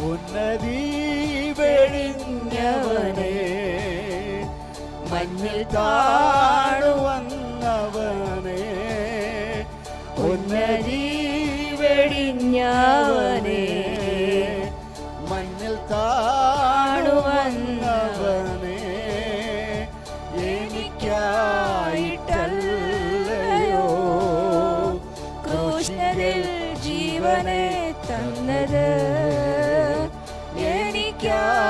ഉന്നതി വെടിഞ്ഞവനെ, മഞ്ഞിൽ താണുവന്നവനെ, ഉന്നതി വെടിഞ്ഞവനെ, മഞ്ഞിൽ താണുവന്നവനെ, എനിക്കായിട്ടല്ലയോ ക്രൂശിൽ ജീവനെ തന്നത്, എനിക്കായിട്ടല്ലയോ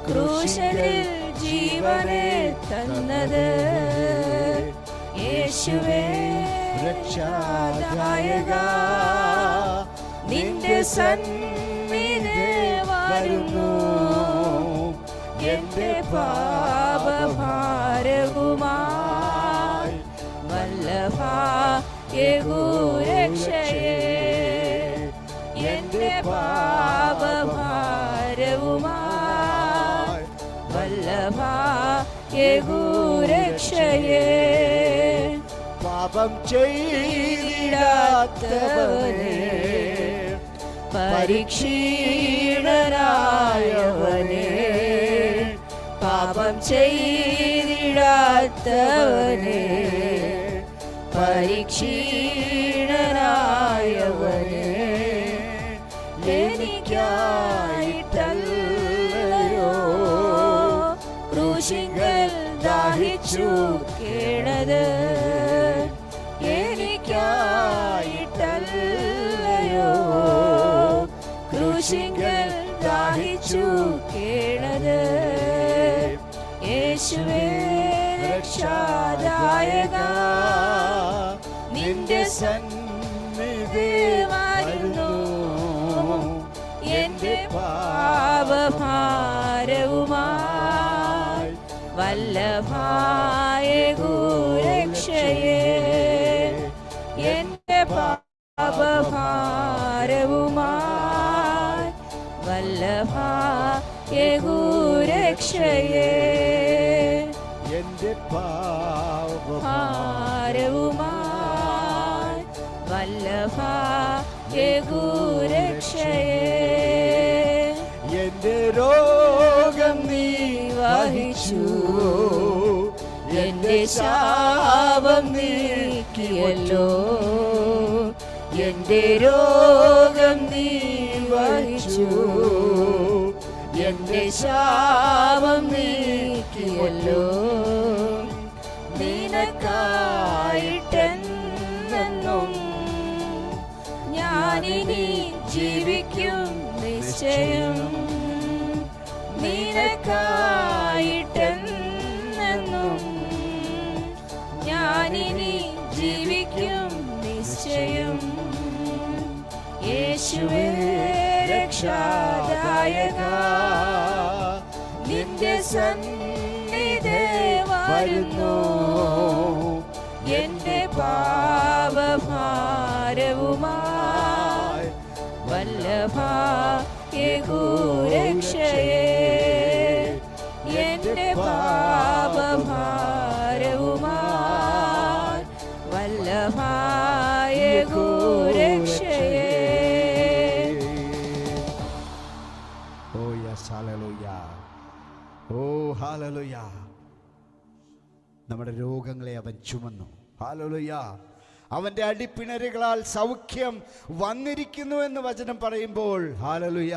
ക്രൂശിൽ ജീവനെ തന്നത്. യേശുവേ രക്ഷാദായക, നിന്റെ സന്നിധി വരുന്നു, എന്റെ പാപഭാരവുമായി വല്ലഭയഗുരക്ഷയേ, എന്റെ പാപഭാരവുമായി വല്ലഭയഗുരക്ഷയേ. പാപം ചെയ്തിടാത്തവനെ, പരീക്ഷീണനായവനെ, പാപം ചെയ്തിടാത്തവനെ, പരീക്ഷീണനായവനെ, എനിക്കായിട്ടല്ലയോ ക്രൂശിങ്കൽ ദാഹിച്ചു കേണത്, എനിക്കായിട്ടല്ലയോ ക്രൂശിങ്കൽ ദാഹിച്ചു കേണത്. യേശുവേ രക്ഷാദായക, നിന്റെ സന്നിധി വരുന്നു, എന്റെ പാപഭാരവുമായി വല്ലഭയഗുരക്ഷയേ, എന്റെ പാപഭാരവുമായി വല്ലഭയഗുരക്ഷയേ, എന്റെ ഭാരവുമായി വല്ലഭയഗുരക്ഷയേ. എന്റെ രോഗം നീ വഹിച്ചു, എന്റെ ശാപം നീക്കിയല്ലോ, എന്റെ രോഗം നീ വഹിച്ചു, എന്റെ ശാപം നീക്കിയല്ലോ. നിനക്കായിട്ടെന്നും ഞാനിനി ജീവിക്കും നിശ്ചയം, നിനക്കായിട്ടെന്നും ഞാനിനി ജീവിക്കും നിശ്ചയം. യേശുവേ രക്ഷാദായക, നിന്റെ സന്നിധി വരുന്നു, എന്റെ പാപഭാരവുമായി വല്ലഭയഗുരക്ഷയേ, എന്റെ പാപഭാരവുമായി വല്ലഭയഗുരക്ഷയേ. ഓ യെസ്, ഹല്ലേലൂയ, ഓ ഹല്ലേലൂയ. നമ്മുടെ രോഗങ്ങളെ അവൻ ചുമന്നു. ഹല്ലേലൂയ. അവന്റെ അടിപ്പിണരുകളാൽ സൗഖ്യം വന്നിരിക്കുന്നു എന്ന് വചനം പറയുമ്പോൾ, ഹല്ലേലൂയ,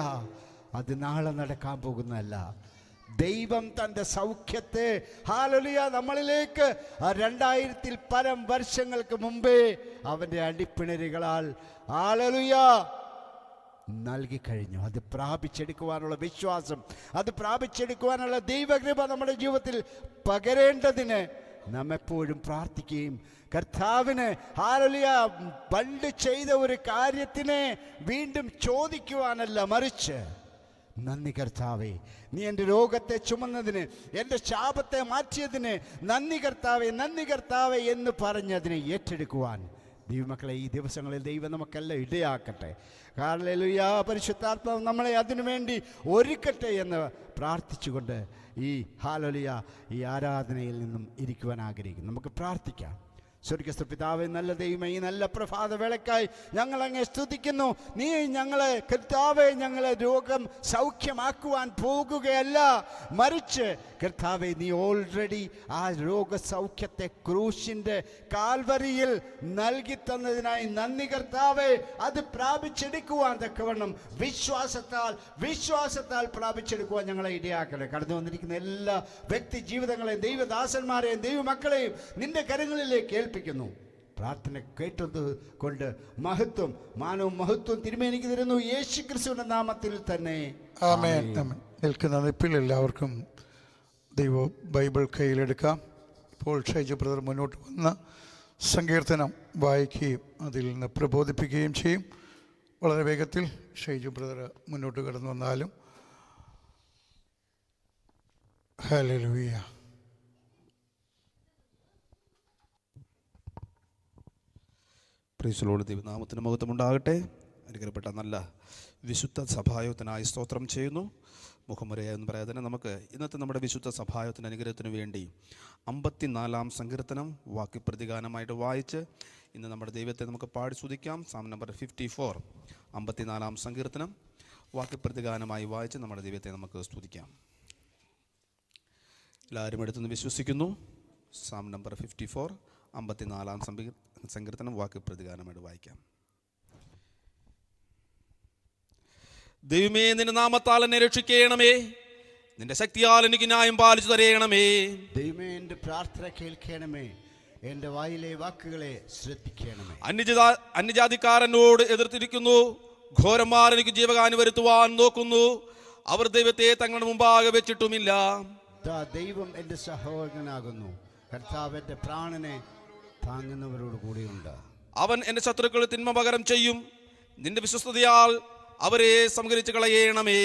അത് നാളെ നടക്കാൻ പോകുന്നതല്ല. ദൈവം തൻ്റെ സൗഖ്യത്തെ, ഹല്ലേലൂയ, നമ്മളിലേക്ക് 2000 പരം വർഷങ്ങൾക്ക് മുമ്പേ അവൻ്റെ അടിപ്പിണരുകളാൽ, ഹല്ലേലൂയ, നൽകിക്കഴിഞ്ഞു. അത് പ്രാപിച്ചെടുക്കുവാനുള്ള വിശ്വാസം, അത് പ്രാപിച്ചെടുക്കുവാനുള്ള ദൈവകൃപ നമ്മുടെ ജീവിതത്തിൽ പകരേണ്ടതിന് നാം എപ്പോഴും പ്രാർത്ഥിക്കുകയും കർത്താവിന്, ഹല്ലേലൂയ, പണ്ട് ചെയ്ത ഒരു കാര്യത്തിനെ വീണ്ടും ചോദിക്കുവാനല്ല, മറിച്ച് നന്ദി കർത്താവേ, നീ എൻ്റെ രോഗത്തെ ചുമന്നതിന്, എൻ്റെ ശാപത്തെ മാറ്റിയതിന് നന്ദി കർത്താവേ, നന്ദി കർത്താവേ എന്ന് പറഞ്ഞതിനെ ഏറ്റെടുക്കുവാൻ ദൈവമക്കളെ ഈ ദിവസങ്ങളിൽ ദൈവം നമുക്കെല്ലാം ഇടയാക്കട്ടെ. ഹല്ലേലൂയ. പരിശുദ്ധാത്മാവ് നമ്മളെ അതിനുവേണ്ടി ഒരുക്കട്ടെ എന്ന് പ്രാർത്ഥിച്ചുകൊണ്ട് ഈ ഹല്ലേലൂയ ഈ ആരാധനയിൽ നിന്നും ഇരിക്കുവാൻ ആഗ്രഹിക്കുന്നു. നമുക്ക് പ്രാർത്ഥിക്കാം. സ്വർഗസ്ഥ പിതാവേ, നല്ല ദൈവമേ, ഈ നല്ല പ്രഭാത വേളയ്ക്കായി ഞങ്ങൾ അങ്ങേ സ്തുതിക്കുന്നു. നീ ഞങ്ങളെ കർത്താവേ, ഞങ്ങളെ രോഗം സൗഖ്യമാക്കുവാൻ പോകുകയല്ല, മറിച്ച് കർത്താവേ, നീ ഓൾറെഡി ആ രോഗസൗഖ്യത്തെ ക്രൂശിൻ്റെ കാൽവരിയിൽ നൽകി തന്നതിനായി നന്ദി കർത്താവേ. അത് പ്രാപിച്ചെടുക്കുവാൻ തക്കവണ്ണം വിശ്വാസത്താൽ പ്രാപിച്ചെടുക്കുവാൻ ഞങ്ങളെ ഇടയാക്കണേ. കടന്നു വന്നിരിക്കുന്ന എല്ലാ വ്യക്തി ജീവിതങ്ങളെയും ദൈവദാസന്മാരെയും ദൈവമക്കളെയും നിന്റെ കരങ്ങളിലേക്ക് ഏൽപ്പിക്കുന്നു. പ്രാർത്ഥന കേട്ടത് കൊണ്ട് മാനവും മഹത്വം തിരുമേനിക്ക് തരുന്നു, യേശു ക്രിസ്തുവിന്റെ നാമത്തിൽ തന്നെ. ആമേൻ. ആമേൻ. നിൽക്കുന്ന നിപ്പിൽ എല്ലാവർക്കും ദൈവ ബൈബിൾ കയ്യിലെടുക്കാം. ഇപ്പോൾ ഷൈജു ബ്രദർ മുന്നോട്ട് വന്ന സങ്കീർത്തനം വായിക്കുകയും അതിൽ നിന്ന് പ്രബോധിപ്പിക്കുകയും ചെയ്യും. വളരെ വേഗത്തിൽ ഷൈജു ബ്രദർ മുന്നോട്ട് കടന്നു വന്നാലും. ഹല്ലേലൂയ. പ്രീസലോട് ദൈവനാമത്തിന് മഹത്വമുണ്ടാകട്ടെ. അനുഗ്രഹപ്പെട്ട നല്ല വിശുദ്ധ സഭായോഗത്തിനായി സ്തോത്രം ചെയ്യുന്നു. മുഖമുരയ എന്ന് പറയാതെ തന്നെ നമുക്ക് ഇന്നത്തെ നമ്മുടെ വിശുദ്ധ സഭായോഗത്തിന് അനുഗ്രഹത്തിന് വേണ്ടി 54-ാം സങ്കീർത്തനം വാക്യപ്രതിഗാനമായിട്ട് വായിച്ച് ഇന്ന് നമ്മുടെ ദൈവത്തെ നമുക്ക് പാടി സ്തുതിക്കാം. സാം നമ്പർ 54, 54-ാം സങ്കീർത്തനം വാക്യപ്രതിഗാനമായി വായിച്ച് നമ്മുടെ ദൈവത്തെ നമുക്ക് സ്തുതിക്കാം. എല്ലാവരും എടുത്തെന്ന് വിശ്വസിക്കുന്നു. സാം നമ്പർ 54, 54-ാം സങ്കീർത്തനം വാക്യപ്രതിഗാനമായിട്ട് വായിക്കാം. ദൈവമേ, നിന്റെ നാമത്താൽ എന്നെ രക്ഷിക്കണമേ, നിന്റെ ശക്തിയാൽ എനിക്ക് ന്യായം പാലിച്ചു തരയണമേ. ദൈവമേ, എൻ്റെ പ്രാർത്ഥന കേൾക്കണമേ, എൻ്റെ വായിലെ വാക്കുകളെ ശ്രദ്ധിക്കണമേ. അന്യജാതിക്കാരനോട് എതിർത്തിരിക്കുന്നു, ഘോരന്മാർ എനിക്ക് ജീവഹാനി വരുത്തുവാൻ നോക്കുന്നു, അവർ ദൈവത്തെ തങ്ങളുടെ മുമ്പാകെ വെച്ചിട്ടുമില്ല. ദൈവം എൻ്റെ സഹോദരനാകുന്നു, കർത്താവ് എൻ്റെ പ്രാണനെ താങ്ങുന്നവരോട് കൂടിയുണ്ട്. അവൻ എൻ്റെ ശത്രുക്കൾ തിന്മ പകരം ചെയ്യും, നിന്റെ വിശ്വസ്തതയാൽ അവരെ സംഹരിച്ചു കളയണമേ.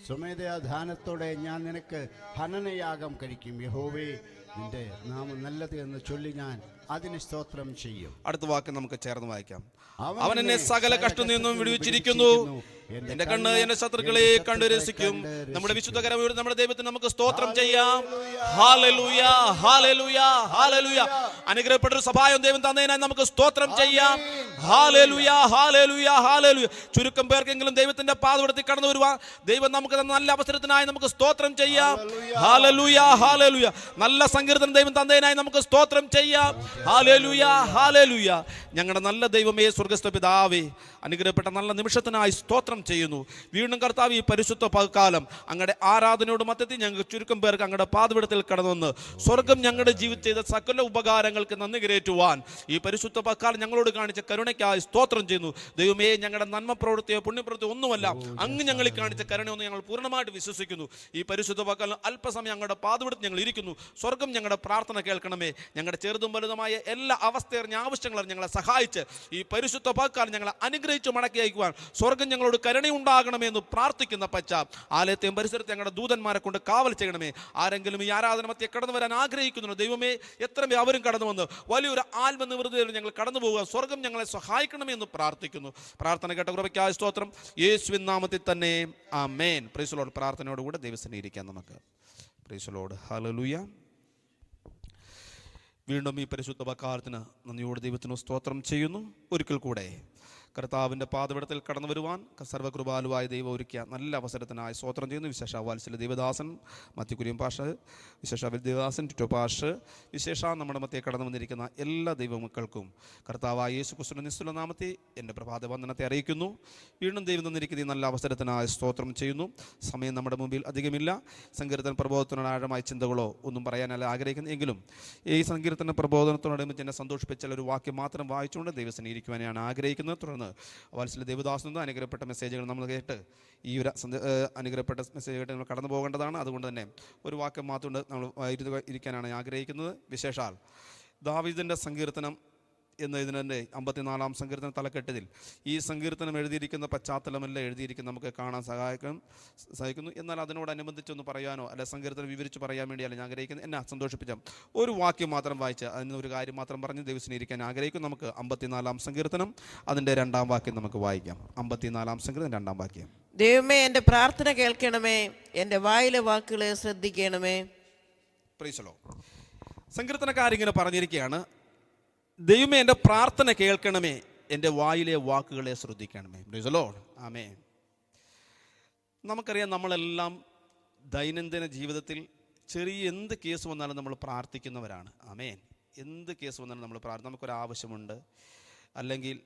സ്വമേധയാ ധ്യാനത്തോടെ ഞാൻ നിനക്ക് ഹനനയാഗം കഴിക്കും. യഹോവേ, നിന്റെ നാമം നല്ലത് എന്ന് ചൊല്ലി ഞാൻ അതിന് സ്തോത്രം ചെയ്യും. അടുത്ത വാക്ക് നമുക്ക് ചേർന്ന് വായിക്കാം. അവൻ എന്നെ സകല കഷ്ടത്തിൽ നിന്നും വിടുവിച്ചിരിക്കുന്നു, എന്റെ കണ്ണ് എന്റെ ശത്രുക്കളെ കണ്ടു രസിക്കും. നമ്മുടെ വിശുദ്ധകരമോട് നമ്മുടെ ദൈവത്തിന് നമുക്ക് സ്തോത്രം ചെയ്യാം. Hallelujah, hallelujah, hallelujah. അനുഗ്രഹപ്പെട്ട ഒരു സഭായം ദൈവം തന്നതിനായി നമുക്ക് സ്തോത്രം ചെയ്യാം. Hallelujah, hallelujah, hallelujah. ചുരുക്കം പേർക്കെങ്കിലും ദൈവത്തിന്റെ പാദപീഠത്തിൽ കടന്നു വരുവാൻ ദൈവം നമുക്ക് തന്ന നല്ല അവസരത്തിനായി നമുക്ക് സ്തോത്രം ചെയ്യാം. Hallelujah, hallelujah. നല്ല സങ്കീർത്തനം ദൈവം തന്നതിനായി നമുക്ക് സ്തോത്രം ചെയ്യാം. Hallelujah, hallelujah. ഞങ്ങളുടെ നല്ല ദൈവമേ, സ്വർഗ്ഗസ്ഥ പിതാവേ, അനുഗ്രഹപ്പെട്ട നല്ല നിമിഷത്തിനായി സ്തോത്രം ചെയ്യുന്നു. വീണ്ടും കർത്താവ്, ഈ പരിശുദ്ധ പകൽക്കാലം അങ്ങയുടെ ആരാധനയോട് മധ്യത്തിൽ ഞങ്ങൾക്ക് ചുരുക്കം പേർക്ക് അങ്ങയുടെ പാദപീഠത്തിൽ കടന്നുവന്ന് സ്വർഗം ഞങ്ങളുടെ ജീവിതത്തിൽ ചെയ്ത സകല ഉപകാരങ്ങൾക്ക് നന്ദി കരേറ്റുവാൻ ഈ പരിശുദ്ധ പകൽക്കാലം ഞങ്ങളോട് കാണിച്ച കരുണയ്ക്കായി സ്തോത്രം ചെയ്യുന്നു. ദൈവമേ, ഞങ്ങളുടെ നന്മ പ്രവൃത്തിയോ പുണ്യപ്രവൃത്തിയോ ഒന്നുമല്ല, അങ്ങ് ഞങ്ങളിൽ കാണിച്ച കരുണയൊന്ന് ഞങ്ങൾ പൂർണ്ണമായിട്ട് വിശ്വസിക്കുന്നു. ഈ പരിശുദ്ധ പകൽക്കാലം അല്പസമയം ഞങ്ങളുടെ പാദപീഠത്തിൽ ഞങ്ങൾ ഇരിക്കുന്നു. സ്വർഗം ഞങ്ങളുടെ പ്രാർത്ഥന കേൾക്കണമേ. ഞങ്ങളുടെ ചെറുതും വലുതുമായ എല്ലാ അവസ്ഥയും ആവശ്യങ്ങളും ഞങ്ങളെ സഹായിച്ച് ഈ പരിശുദ്ധ പകൽക്കാലം ഞങ്ങളെ അനുഗ്രഹിച്ച് മടക്കി അയക്കുവാൻ സ്വർഗം ഞങ്ങളോട് കരുണയുണ്ടാകണമെന്ന് പ്രാർത്ഥിക്കുന്ന പച്ച ആലയത്തെയും പരിസരത്തെ ഞങ്ങളുടെ ദൂതന്മാരെ കൊണ്ട് കാവൽ ചെയ്യണമേ. ആരെങ്കിലും ഈ ആരാധന മധ്യേ കടന്നു വരാൻ ആഗ്രഹിക്കുന്നു, ദൈവമേ, എത്രമേ അവരും കടന്നു വന്ന് വലിയൊരു ആത്മനിവൃത്തിയിൽ ഞങ്ങൾ കടന്നു പോകുക സ്വർഗം ഞങ്ങളെ സഹായിക്കണമെന്ന് പ്രാർത്ഥിക്കുന്നു. പ്രാർത്ഥന കേട്ട കൃപയ്ക്കായ സ്തോത്രം, യേശുവിൻ നാമത്തിൽ തന്നെ, ആമേൻ. Praise the lord. പ്രാർത്ഥനയോടുകൂടെ ദൈവസന്നിധിയിൽ ഇരിക്കാം നമുക്ക്. Praise the lord. ഹല്ലേലൂയ. വീണ്ടും ഈ പരിശുദ്ധ പകൽക്കാലത്തിന് നന്ദിയോടെ ദൈവത്തിന് സ്തോത്രം ചെയ്യുന്നു. ഒരിക്കൽ കൂടെ കർത്താവിൻ്റെ പാദപീഠത്തിൽ കടന്നു വരുവാൻ സർവ്വകൃപാലുവായ ദൈവം ഒരുക്കിയ നല്ല അവസരത്തിനായി സ്തോത്രം ചെയ്യുന്നു. വിശേഷ വാത്സല്യ ദേവദാസൻ മത്തിക്കുര്യൻ പാഷ്, വിശേഷ ദേവദാസൻ ടിറ്റോ പാഷ്, വിശേഷ നമ്മുടെ മധ്യേ കടന്നു വന്നിരിക്കുന്ന എല്ലാ ദൈവമക്കൾക്കും കർത്താവായ യേശു ക്രിസ്തുവിന്റെ നിസ്തുല നാമത്തിൽ എൻ്റെ പ്രഭാത വന്ദനത്തെ അറിയിക്കുന്നു. വീണ്ടും ദൈവം തന്നിരിക്കുന്ന ഈ നല്ല അവസരത്തിനായി സ്തോത്രം ചെയ്യുന്നു. സമയം നമ്മുടെ മുമ്പിൽ അധികമില്ല. സങ്കീർത്തന പ്രബോധനത്തിനോട് ആഴമായ ചിന്തകളോ ഒന്നും പറയാനല്ല ആഗ്രഹിക്കുന്നു. എങ്കിലും ഈ സങ്കീർത്തന പ്രബോധനത്തോടനുബന്ധിച്ച് എന്നെ സന്തോഷിപ്പിച്ച ഒരു വാക്യം മാത്രം വായിച്ചുകൊണ്ട് ദൈവസന്നിധിയിൽ ഇരിക്കുവാനാണ് ആഗ്രഹിക്കുന്നത്. തുടർന്ന് വാത്സല്യ ദേവദാസിൽ നിന്ന് അനുഗ്രഹപ്പെട്ട മെസ്സേജുകൾ നമ്മൾ കേട്ട് ഈ ഒരു അനുഗ്രഹപ്പെട്ട മെസ്സേജ് കേട്ട് നമ്മൾ കടന്നു പോകേണ്ടതാണ്. അതുകൊണ്ട് തന്നെ ഒരു വാക്യം മാത്രം നമ്മൾ ഇരിക്കാനാണ് ആഗ്രഹിക്കുന്നത്. വിശേഷാൽ ദാവീദിൻ്റെ സങ്കീർത്തനം എന്ന് ഇതിനെ 54-ാം സങ്കീർത്തന തലക്കെട്ടിൽ ഈ സങ്കീർത്തനം എഴുതിയിരിക്കുന്ന പശ്ചാത്തലമെല്ലാം എഴുതിയിരിക്കുന്ന നമുക്ക് കാണാൻ സഹായിക്കുന്നു. എന്നാൽ അതിനോടനുബന്ധിച്ചൊന്ന് പറയാനോ അല്ലെ സങ്കീർത്തനം വിവരിച്ച് പറയാൻ വേണ്ടിയല്ല ഞാൻ ആഗ്രഹിക്കുന്നത്. എന്നെ സന്തോഷിപ്പിച്ച ഒരു വാക്യം മാത്രം വായിച്ച് അതിന് ഒരു കാര്യം മാത്രം പറഞ്ഞ് ദൈവത്തിന് ഇരിക്കാൻ ആഗ്രഹിക്കും. നമുക്ക് 54-ാം സങ്കീർത്തനം അതിൻ്റെ 2-ാം വാക്യം നമുക്ക് വായിക്കാം. 54-ാം സങ്കീർത്തനം 2-ാം വാക്യം. ദൈവമേ, എൻ്റെ പ്രാർത്ഥന കേൾക്കണമേ, എൻ്റെ വായിലെ വാക്കുകളെ ശ്രദ്ധിക്കണമേ. Praise the lord. സങ്കീർത്തനക്കാരിങ്ങനെ പറഞ്ഞിരിക്കുകയാണ്, ദൈവമേ എൻ്റെ പ്രാർത്ഥന കേൾക്കണമേ, എൻ്റെ വായിലെ വാക്കുകളെ ശ്രദ്ധിക്കണമേ. Praise the lord. ആമേൻ. നമുക്കറിയാം, നമ്മളെല്ലാം ദൈനംദിന ജീവിതത്തിൽ ചെറിയ എന്ത് കേസ് വന്നാലും നമ്മൾ പ്രാർത്ഥിക്കുന്നവരാണ്. ആമേൻ. എന്ത് കേസ് വന്നാലും നമ്മൾ നമുക്കൊരാവശ്യമുണ്ട്, അല്ലെങ്കിൽ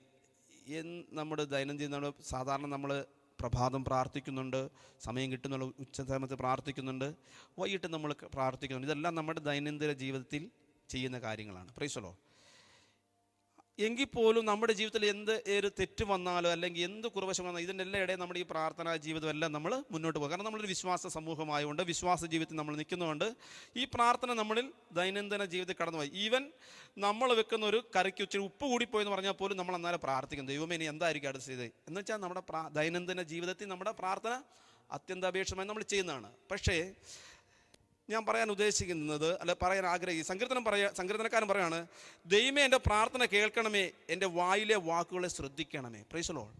നമ്മുടെ ദൈനംദിന സാധാരണ നമ്മൾ പ്രഭാതം പ്രാർത്ഥിക്കുന്നുണ്ട്, സമയം കിട്ടുന്നുള്ള ഉച്ചസമയത്ത് പ്രാർത്ഥിക്കുന്നുണ്ട്, വൈകിട്ട് നമ്മൾ പ്രാർത്ഥിക്കുന്നുണ്ട്. ഇതെല്ലാം നമ്മുടെ ദൈനംദിന ജീവിതത്തിൽ ചെയ്യുന്ന കാര്യങ്ങളാണ്. Price the Lord. എങ്കിൽ പോലും നമ്മുടെ ജീവിതത്തിൽ എന്ത് ഒരു തെറ്റ് വന്നാലോ അല്ലെങ്കിൽ എന്ത് കുറവശം വന്നാലും ഇതിൻ്റെ എല്ലാം ഇടയിൽ നമ്മുടെ ഈ പ്രാർത്ഥനാ ജീവിതം എല്ലാം നമ്മൾ മുന്നോട്ട് പോകും. കാരണം നമ്മളൊരു വിശ്വാസ സമൂഹമായതുകൊണ്ട്, വിശ്വാസ ജീവിതത്തിൽ നമ്മൾ നിൽക്കുന്നതുകൊണ്ട് ഈ പ്രാർത്ഥന നമ്മളിൽ ദൈനംദിന ജീവിതത്തിൽ കടന്നുപോയി. ഈവൻ നമ്മൾ വെക്കുന്ന ഒരു കറിക്ക് ഇച്ചിരി ഉപ്പ് കൂടിപ്പോയെന്ന് പറഞ്ഞാൽ പോലും നമ്മൾ അന്നേരം പ്രാർത്ഥിക്കും, ദൈവമേ ഇനി എന്തായിരിക്കും അടുത്ത ചെയ്തത് എന്ന് വെച്ചാൽ നമ്മുടെ ദൈനംദിന ജീവിതത്തിൽ നമ്മുടെ പ്രാർത്ഥന അത്യന്താപേക്ഷമായി നമ്മൾ ചെയ്യുന്നതാണ്. പക്ഷേ ഞാൻ പറയാൻ ഉദ്ദേശിക്കുന്നത്, അല്ല പറയാൻ ആഗ്രഹിക്കും, സങ്കീർത്തനക്കാരൻ പറയാണ്, ദൈവമേ എൻ്റെ പ്രാർത്ഥന കേൾക്കണമേ, എൻ്റെ വായിലെ വാക്കുകളെ ശ്രദ്ധിക്കണമേ. Praise the Lord.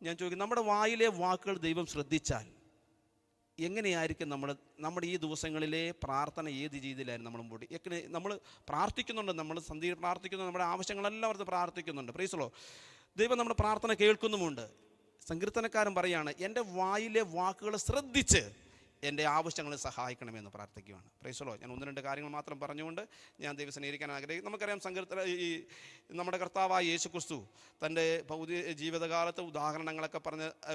ഞാൻ ചോദിക്കും, നമ്മുടെ വായിലെ വാക്കുകൾ ദൈവം ശ്രദ്ധിച്ചാൽ എങ്ങനെയായിരിക്കും നമ്മുടെ ഈ ദിവസങ്ങളിലെ പ്രാർത്ഥന ഏത് രീതിയിലായിരുന്നു നമ്മൾ മുമ്പോട്ട് നമ്മൾ പ്രാർത്ഥിക്കുന്നുണ്ട്, നമ്മൾ സന്ധ്യയിൽ പ്രാർത്ഥിക്കുന്നു, നമ്മുടെ ആവശ്യങ്ങളെല്ലാം ഓർത്ത് പ്രാർത്ഥിക്കുന്നുണ്ട്. Price the Lord. ദൈവം നമ്മുടെ പ്രാർത്ഥന കേൾക്കുന്നുമുണ്ട്. സങ്കീർത്തനക്കാരൻ പറയാണ്, എൻ്റെ വായിലെ വാക്കുകളെ ശ്രദ്ധിച്ച് എൻ്റെ ആവശ്യങ്ങളെ സഹായിക്കണമെന്ന് പ്രാർത്ഥിക്കുകയാണ്. Price the Lord. ഞാൻ 1-2 കാര്യങ്ങൾ മാത്രം പറഞ്ഞുകൊണ്ട് ഞാൻ ദൈവത്തിനെ ഇരിക്കാൻ ആഗ്രഹിക്കും. നമുക്കറിയാം, ഈ നമ്മുടെ കർത്താവായ യേശു ക്രിസ്തു തൻ്റെ ഭൗതിക ജീവിതകാലത്ത്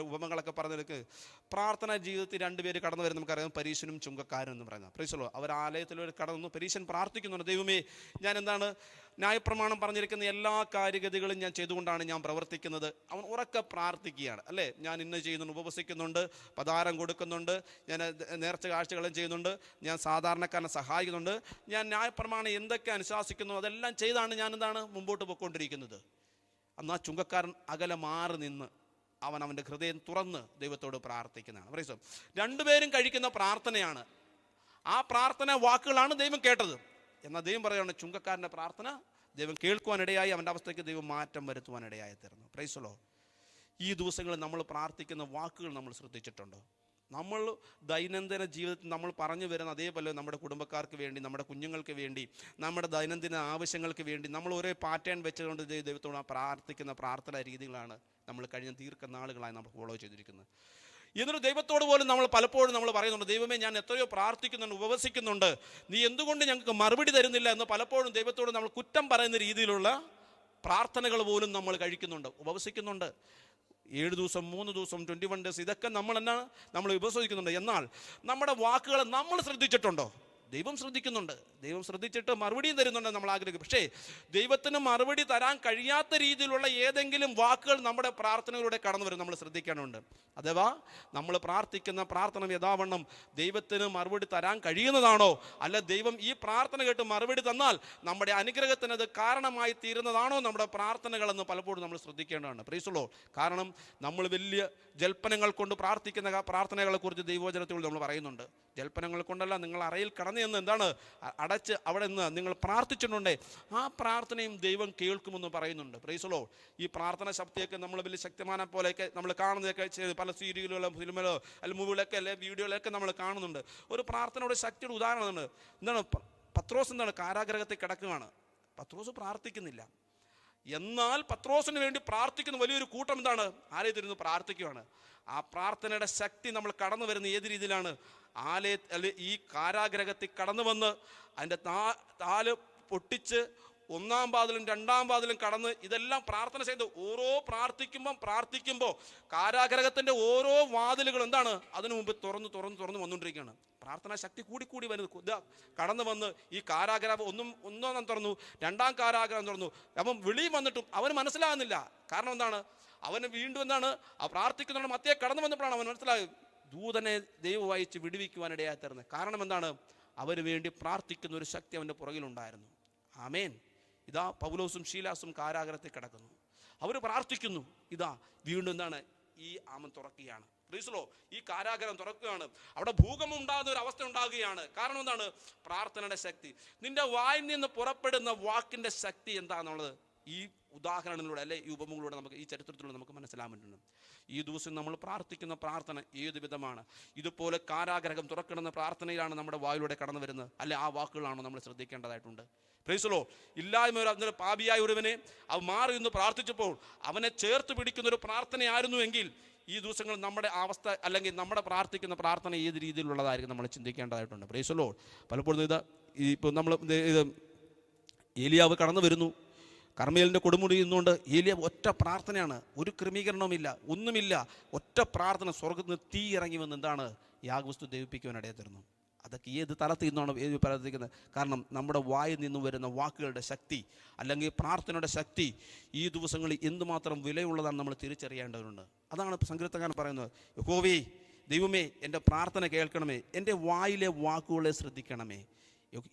ഉപമകളൊക്കെ പറഞ്ഞെടുക്ക് പ്രാർത്ഥന ജീവിതത്തിൽ 2 പേര് കടന്നു വരും. നമുക്കറിയാം, പരീശനും ചുങ്കക്കാരനും എന്ന് പറയുന്നത്. Price the Lord. അവർ ആലയത്തിൽ കടന്നു. പരീശൻ പ്രാർത്ഥിക്കുന്നുണ്ട്, ദൈവമേ ഞാൻ എന്താണ് ന്യായപ്രമാണം പറഞ്ഞിരിക്കുന്ന എല്ലാ കാര്യഗതികളും ഞാൻ ചെയ്തുകൊണ്ടാണ് ഞാൻ പ്രവർത്തിക്കുന്നത്. അവൻ ഉറക്കെ പ്രാർത്ഥിക്കുകയാണ്, അല്ലേ? ഞാൻ ഇന്ന് ചെയ്യുന്നുണ്ട്, ഉപവസിക്കുന്നുണ്ട്, പതാരം കൊടുക്കുന്നുണ്ട്, ഞാൻ നേർച്ച കാഴ്ചകളും ചെയ്യുന്നുണ്ട്, ഞാൻ സാധാരണക്കാരനെ സഹായിക്കുന്നുണ്ട്, ഞാൻ ന്യായപ്രമാണം എന്തൊക്കെ അനുശാസിക്കുന്നു അതെല്ലാം ചെയ്താണ് ഞാൻ എന്താണ് മുമ്പോട്ട് പോയിക്കൊണ്ടിരിക്കുന്നത്. എന്നാൽ ചുങ്കക്കാരൻ അകലെ മാറി നിന്ന് അവൻ്റെ ഹൃദയം തുറന്ന് ദൈവത്തോട് പ്രാർത്ഥിക്കുന്നതാണ്. Price the Lord. 2 പേരും കഴിക്കുന്ന പ്രാർത്ഥനയാണ്. ആ പ്രാർത്ഥന വാക്കുകളാണ് ദൈവം കേട്ടത്. എന്നാൽ ദൈവം പറയുകയാണ്, ചുങ്കക്കാരൻ്റെ പ്രാർത്ഥന ദൈവം കേൾക്കുവാനിടയായി, അവൻ്റെ അവസ്ഥയ്ക്ക് ദൈവം മാറ്റം വരുത്തുവാനിടയായി തീർന്നു. Price the lord. ഈ ദിവസങ്ങളിൽ നമ്മൾ പ്രാർത്ഥിക്കുന്ന വാക്കുകൾ നമ്മൾ ശ്രദ്ധിച്ചിട്ടുണ്ടോ? നമ്മൾ ദൈനംദിന ജീവിതത്തിൽ നമ്മൾ പറഞ്ഞു വരുന്ന അതേപോലെ നമ്മുടെ കുടുംബക്കാർക്ക് വേണ്ടി, നമ്മുടെ കുഞ്ഞുങ്ങൾക്ക് വേണ്ടി, നമ്മുടെ ദൈനംദിന ആവശ്യങ്ങൾക്ക് വേണ്ടി നമ്മൾ ഒരേ പാറ്റേൺ വെച്ചുകൊണ്ട് ദൈവത്തോട് പ്രാർത്ഥിക്കുന്ന പ്രാർത്ഥനാ രീതികളാണ് നമ്മൾ കഴിഞ്ഞ ദീർഘനാളുകളായി നമ്മൾ ഫോളോ ചെയ്തിരിക്കുന്നത്. എന്നിട്ട് ദൈവത്തോട് പോലും നമ്മൾ പലപ്പോഴും നമ്മൾ പറയുന്നുണ്ട്, ദൈവമേ ഞാൻ എത്രയോ പ്രാർത്ഥിക്കുന്നുണ്ട്, ഉപവസിക്കുന്നുണ്ട്, നീ എന്തുകൊണ്ട് ഞങ്ങൾക്ക് മറുപടി തരുന്നില്ല എന്ന് പലപ്പോഴും ദൈവത്തോട് നമ്മൾ കുറ്റം പറയുന്ന രീതിയിലുള്ള പ്രാർത്ഥനകൾ പോലും നമ്മൾ കഴിക്കുന്നുണ്ട്, ഉപവസിക്കുന്നുണ്ട്. 7 ദിവസം, 3 ദിവസം, 21 ഡേയ്സ്, ഇതൊക്കെ നമ്മൾ ഉപവസിക്കുന്നുണ്ട്. എന്നാൽ നമ്മുടെ വാക്കുകൾ നമ്മൾ ശ്രദ്ധിച്ചിട്ടുണ്ടോ? ദൈവം ശ്രദ്ധിക്കുന്നുണ്ട്. ദൈവം ശ്രദ്ധിച്ചിട്ട് മറുപടിയും തരുന്നുണ്ട് നമ്മൾ ആഗ്രഹിക്കും. പക്ഷേ ദൈവത്തിന് മറുപടി തരാൻ കഴിയാത്ത രീതിയിലുള്ള ഏതെങ്കിലും വാക്കുകൾ നമ്മുടെ പ്രാർത്ഥനയിലൂടെ കടന്നു വരും, നമ്മൾ ശ്രദ്ധിക്കാനുണ്ട്. അഥവാ നമ്മൾ പ്രാർത്ഥിക്കുന്ന പ്രാർത്ഥന യഥാവണ്ണം ദൈവത്തിന് മറുപടി തരാൻ കഴിയുന്നതാണോ, അല്ല ദൈവം ഈ പ്രാർത്ഥന കേട്ട് മറുപടി തന്നാൽ നമ്മുടെ അനുഗ്രഹത്തിന് അത് കാരണമായി തീരുന്നതാണോ നമ്മുടെ പ്രാർത്ഥനകളെന്ന് പലപ്പോഴും നമ്മൾ ശ്രദ്ധിക്കേണ്ടതാണ്. Price the Lord. കാരണം നമ്മൾ വലിയ ജൽപ്പനങ്ങൾ കൊണ്ട് പ്രാർത്ഥിക്കുന്ന പ്രാർത്ഥനകളെ കുറിച്ച് ദൈവവചനത്തിൽ നമ്മൾ പറയുന്നുണ്ട്. ജൽപ്പനങ്ങൾ കൊണ്ടല്ല, നിങ്ങൾ അറയിൽ കടന്നു എന്ന് എന്താണ് അടച്ച് അവിടെ നിന്ന് നിങ്ങൾ പ്രാർത്ഥിച്ചിട്ടുണ്ടേ, ആ പ്രാർത്ഥനയും ദൈവം കേൾക്കുമെന്ന് പറയുന്നുണ്ട്. Price the lord. ഈ പ്രാർത്ഥന ശക്തിയൊക്കെ നമ്മൾ വലിയ ശക്തിമാനെ പോലെയൊക്കെ നമ്മൾ കാണുന്നതൊക്കെ പല സീരിയലുകളോ ഫിലിമിലോ അല്ലെങ്കിൽ മൂവികളൊക്കെ അല്ലെ വീഡിയോയിലൊക്കെ നമ്മൾ കാണുന്നുണ്ട്. ഒരു പ്രാർത്ഥനയുടെ ശക്തിയുടെ ഉദാഹരണമാണ്. എന്താണ് പത്രോസ് എന്താണ് കാരാഗ്രഹത്തിൽ കിടക്കുകയാണ്, പത്രോസ് പ്രാർത്ഥിക്കുന്നില്ല. എന്നാൽ പത്രോസിന് വേണ്ടി പ്രാർത്ഥിക്കുന്ന വലിയൊരു കൂട്ടം എന്താണ് ആലയത്തിരുന്ന് പ്രാർത്ഥിക്കുകയാണ്. ആ പ്രാർത്ഥനയുടെ ശക്തി നമ്മൾ കടന്നു വരുന്ന ഏത് രീതിയിലാണ്? ഈ കാരാഗ്രഹത്തിൽ കടന്നു വന്ന് അതിൻ്റെ താല് പൊട്ടിച്ച് 1-ാം വാതിലും 2-ാം വാതിലും കടന്ന് ഇതെല്ലാം പ്രാർത്ഥന ചെയ്ത് ഓരോ പ്രാർത്ഥിക്കുമ്പോൾ കാരാഗ്രഹത്തിൻ്റെ ഓരോ വാതിലുകൾ എന്താണ് അതിനു മുമ്പ് തുറന്ന് വന്നുകൊണ്ടിരിക്കുകയാണ്. പ്രാർത്ഥനാ ശക്തി കൂടി വരുന്നത് കടന്നു വന്ന് ഈ കാരാഗ്രഹം ഒന്നാം തുറന്നു, 2-ാം കാരാഗ്രഹം തുറന്നു. അപ്പം വെളിയിൽ വന്നിട്ടും അവന് മനസ്സിലാകുന്നില്ല. കാരണം എന്താണ്? അവന് വീണ്ടും എന്താണ് ആ പ്രാർത്ഥിക്കുന്നുണ്ട് മധ്യേ കടന്നു വന്നപ്പോഴാണ് അവൻ മനസ്സിലായത് ദൂതനെ ദൈവം അയച്ച് വിടുവിക്കുവാനിടയായി തീർന്നത്. കാരണം എന്താണ്? അവന് വേണ്ടി പ്രാർത്ഥിക്കുന്ന ഒരു ശക്തി അവൻ്റെ പുറകിലുണ്ടായിരുന്നു. ആമേൻ. ഇതാ പൗലോസും ശീലാസും കാരാഗ്രഹത്തിൽ കിടക്കുന്നു, അവർ പ്രാർത്ഥിക്കുന്നു. ഇതാ വീണ്ടും എന്താണ് ഈ ആമൻ തുറക്കുകയാണ്. Praise the lord. ഈ കാരാഗ്രഹം തുറക്കുകയാണ്. അവിടെ ഭൂകമ്പം ഉണ്ടാകുന്ന ഒരു അവസ്ഥ ഉണ്ടാകുകയാണ്. കാരണം എന്താണ്? പ്രാർത്ഥനയുടെ ശക്തി. നിന്റെ വായിൽ നിന്ന് പുറപ്പെടുന്ന വാക്കിന്റെ ശക്തി എന്താണെന്നുള്ളത് ഈ ഉദാഹരണങ്ങളിലൂടെ അല്ലെ ഈ ഉപമകളിലൂടെ നമുക്ക് ഈ ചരിത്രത്തിലൂടെ നമുക്ക് മനസ്സിലാൻ പറ്റുന്നു. ഈ ദിവസം നമ്മൾ പ്രാർത്ഥിക്കുന്ന പ്രാർത്ഥന ഏത് വിധമാണ്? ഇതുപോലെ കാരാഗ്രഹം തുറക്കണമെന്ന പ്രാർത്ഥനയിലാണ് നമ്മുടെ വായിലൂടെ കടന്നു വരുന്നത്, അല്ലെ ആ വാക്കുകളാണോ നമ്മൾ ശ്രദ്ധിക്കേണ്ടതായിട്ടുണ്ട്? Price the Lord. ഇല്ലായ്മ പാപിയായ ഒരുവനെ അവ മാറി എന്ന് പ്രാർത്ഥിച്ചപ്പോൾ അവനെ ചേർത്ത് പിടിക്കുന്ന ഒരു പ്രാർത്ഥനയായിരുന്നു എങ്കിൽ ഈ ദിവസങ്ങളിൽ നമ്മുടെ അവസ്ഥ അല്ലെങ്കിൽ നമ്മുടെ പ്രാർത്ഥിക്കുന്ന പ്രാർത്ഥന ഏത് രീതിയിലുള്ളതായിരിക്കും നമ്മൾ ചിന്തിക്കേണ്ടതായിട്ടുണ്ട്. Price the Lord. പലപ്പോഴും ഇപ്പോൾ നമ്മൾ ഏലിയാവ് കടന്നു വരുന്നു, കർമ്മേലിൻ്റെ കൊടുമുടി നിന്നുകൊണ്ട് ഏലിയാവ് ഒറ്റ പ്രാർത്ഥനയാണ്, ഒരു ക്രമീകരണവുമില്ല, ഒന്നുമില്ല, ഒറ്റ പ്രാർത്ഥന. സ്വർഗ്ഗത്തിൽ നിന്ന് തീ ഇറങ്ങി വന്ന് എന്താണ് യാഗവസ്തു ദഹിപ്പിക്കുവാനിടയെ തരുന്നു. അതൊക്കെ ഏത് തലത്തിൽ നിന്നാണ് പ്രവർത്തിക്കുന്നത്? കാരണം നമ്മുടെ വായിൽ നിന്ന് വരുന്ന വാക്കുകളുടെ ശക്തി അല്ലെങ്കിൽ പ്രാർത്ഥനയുടെ ശക്തി ഈ ദിവസങ്ങളിൽ എന്തുമാത്രം വിലയുള്ളതാണ് നമ്മൾ തിരിച്ചറിയേണ്ടതുണ്ട്. അതാണ് സങ്കീർത്തനക്കാരൻ പറയുന്നത്, യഹോവേ ദൈവമേ എൻ്റെ പ്രാർത്ഥന കേൾക്കണമേ, എൻ്റെ വായിലെ വാക്കുകളെ ശ്രദ്ധിക്കണമേ.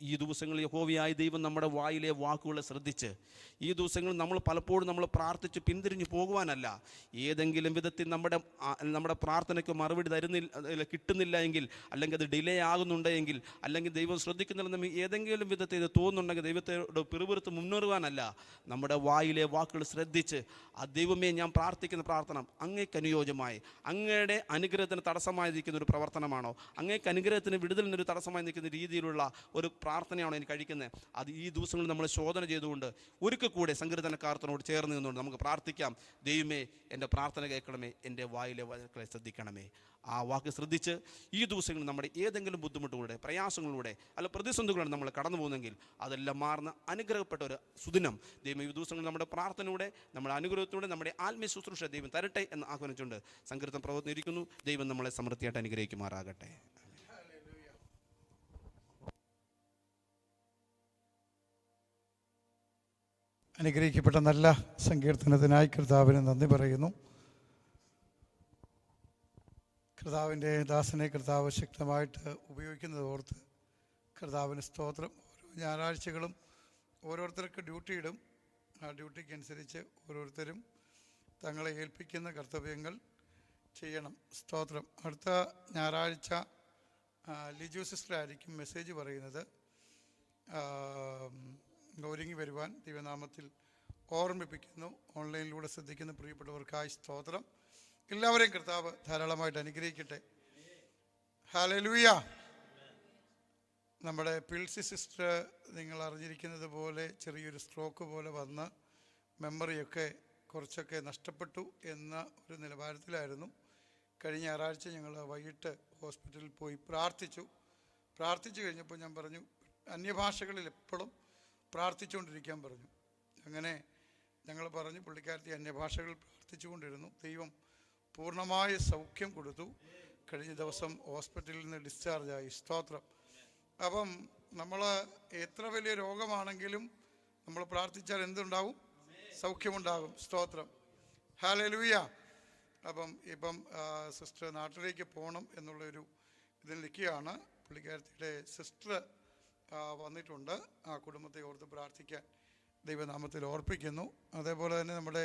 ഈ ദിവസങ്ങളിൽ യഹോവയായ ദൈവം നമ്മുടെ വായിലെ വാക്കുകളെ ശ്രദ്ധിച്ച് ഈ ദിവസങ്ങളിൽ നമ്മൾ പലപ്പോഴും നമ്മൾ പ്രാർത്ഥിച്ച് പിന്തിരിഞ്ഞു പോകുവാനല്ല, ഏതെങ്കിലും വിധത്തിൽ നമ്മുടെ പ്രാർത്ഥനയ്ക്ക് മറുപടി കിട്ടുന്നില്ല എങ്കിൽ, അല്ലെങ്കിൽ അത് ഡിലേ ആകുന്നുണ്ടെങ്കിൽ, അല്ലെങ്കിൽ ദൈവം ശ്രദ്ധിക്കുന്നില്ലെന്ന് ഏതെങ്കിലും വിധത്തിൽ ഇത് തോന്നുന്നുണ്ടെങ്കിൽ ദൈവത്തോട് പിറുപിറുത്ത് മുന്നേറുവാനല്ല, നമ്മുടെ വായിലെ വാക്കുകൾ ശ്രദ്ധിച്ച് ആ ദൈവമേ ഞാൻ പ്രാർത്ഥിക്കുന്ന പ്രാർത്ഥന അങ്ങേക്ക് അനുയോജ്യമായി, അങ്ങയുടെ അനുഗ്രഹത്തിന് തടസ്സമായി നിൽക്കുന്ന ഒരു പ്രവർത്തനമാണോ, അങ്ങേക്ക് അനുഗ്രഹത്തിന് വിടുതലിനൊരു തടസ്സമായി നിൽക്കുന്ന രീതിയിലുള്ള ഒരു പ്രാർത്ഥനയാണോ എനിക്ക് കഴിക്കുന്നത്? അത് ഈ ദിവസങ്ങളിൽ നമ്മൾ ശോധന ചെയ്തുകൊണ്ട് ഒരിക്കൽ കൂടെ സങ്കീർത്തനക്കാരനോട് ചേർന്ന് നിന്നുകൊണ്ട് നമുക്ക് പ്രാർത്ഥിക്കാം, ദൈവമേ എൻ്റെ പ്രാർത്ഥന കേൾക്കണമേ, എൻ്റെ വായിലെ വാക്കുകളെ ശ്രദ്ധിക്കണമേ. ആ വാക്ക് ശ്രദ്ധിച്ച് ഈ ദിവസങ്ങളിൽ നമ്മുടെ ഏതെങ്കിലും ബുദ്ധിമുട്ടുകളുടെ പ്രയാസങ്ങളിലൂടെ അല്ല പ്രതിസന്ധികളിലൂടെ നമ്മൾ കടന്നു പോകുന്നെങ്കിൽ അതെല്ലാം മാറുന്ന അനുഗ്രഹപ്പെട്ട ഒരു സുദിനം ദൈവം ഈ ദിവസങ്ങളിൽ നമ്മുടെ പ്രാർത്ഥനയുടെ നമ്മുടെ അനുഗ്രഹത്തിലൂടെ നമ്മുടെ ആത്മീയ ശുശ്രൂഷ ദൈവം തരട്ടെ എന്ന് ആഹ്വാനിച്ചുകൊണ്ട് സങ്കീർത്തനം പ്രവർത്തിയിരിക്കുന്നു. ദൈവം നമ്മളെ സമൃദ്ധിയായിട്ട് അനുഗ്രഹിക്കുമാറാകട്ടെ. അനുഗ്രഹിക്കപ്പെട്ട നല്ല സങ്കീർത്തനത്തിനായി കർത്താവിന് നന്ദി പറയുന്നു. കർത്താവിൻ്റെ ദാസനെ കർത്താവ് ശക്തമായിട്ട് ഉപയോഗിക്കുന്നത് ഓർത്ത് കർത്താവിന് സ്തോത്രം. ഓരോ ഞായറാഴ്ചകളും ഓരോരുത്തർക്ക് ഡ്യൂട്ടി ഇടും. ആ ഡ്യൂട്ടിക്കനുസരിച്ച് ഓരോരുത്തരും തങ്ങളെ ഏൽപ്പിക്കുന്ന കർത്തവ്യങ്ങൾ ചെയ്യണം. സ്തോത്രം. അടുത്ത ഞായറാഴ്ച ലിജു സിസ്റ്റർ ആയിരിക്കും മെസ്സേജ് പറയുന്നത്. ഒരുങ്ങി വരുവാൻ ദൈവനാമത്തിൽ ഓർമ്മിപ്പിക്കുന്നു. ഓൺലൈനിലൂടെ ശ്രദ്ധിക്കുന്ന പ്രിയപ്പെട്ടവർക്കായി സ്തോത്രം. എല്ലാവരെയും കർത്താവ് ധാരാളമായിട്ട് അനുഗ്രഹിക്കട്ടെ. ഹല്ലേലൂയ. നമ്മുടെ പിൾസി സിസ്റ്റർ നിങ്ങൾ അറിഞ്ഞിരിക്കുന്നത് പോലെ ചെറിയൊരു സ്ട്രോക്ക് പോലെ വന്ന് മെമ്മറിയൊക്കെ കുറച്ചൊക്കെ നഷ്ടപ്പെട്ടു എന്ന ഒരു നിലവാരത്തിലായിരുന്നു. കഴിഞ്ഞ ഞായറാഴ്ച ഞങ്ങൾ വൈകിട്ട് ഹോസ്പിറ്റലിൽ പോയി പ്രാർത്ഥിച്ചു കഴിഞ്ഞപ്പോൾ ഞാൻ പറഞ്ഞു അന്യഭാഷകളിൽ എപ്പോഴും പ്രാർത്ഥിച്ചുകൊണ്ടിരിക്കാൻ പറഞ്ഞു. അങ്ങനെ ഞങ്ങൾ പറഞ്ഞു പുള്ളിക്കാരത്തി അന്യഭാഷകൾ പ്രാർത്ഥിച്ചുകൊണ്ടിരുന്നു. ദൈവം പൂർണ്ണമായ സൗഖ്യം കൊടുത്തു. കഴിഞ്ഞ ദിവസം ഹോസ്പിറ്റലിൽ നിന്ന് ഡിസ്ചാർജായി. സ്തോത്രം. അപ്പം നമ്മൾ എത്ര വലിയ രോഗമാണെങ്കിലും നമ്മൾ പ്രാർത്ഥിച്ചാൽ എന്തുണ്ടാവും? സൗഖ്യമുണ്ടാകും. സ്തോത്രം. ഹല്ലേലൂയ. ഇപ്പം സിസ്റ്റർ നാട്ടിലേക്ക് പോകണം എന്നുള്ളൊരു ഇതിൽ നിൽക്കുകയാണ്. പുള്ളിക്കാരത്തിയുടെ സിസ്റ്റർ വന്നിട്ടുണ്ട്. ആ കുടുംബത്തെ ഓർത്ത് പ്രാർത്ഥിക്കാൻ ദൈവനാമത്തിൽ ഓർപ്പിക്കുന്നു. അതേപോലെ തന്നെ നമ്മുടെ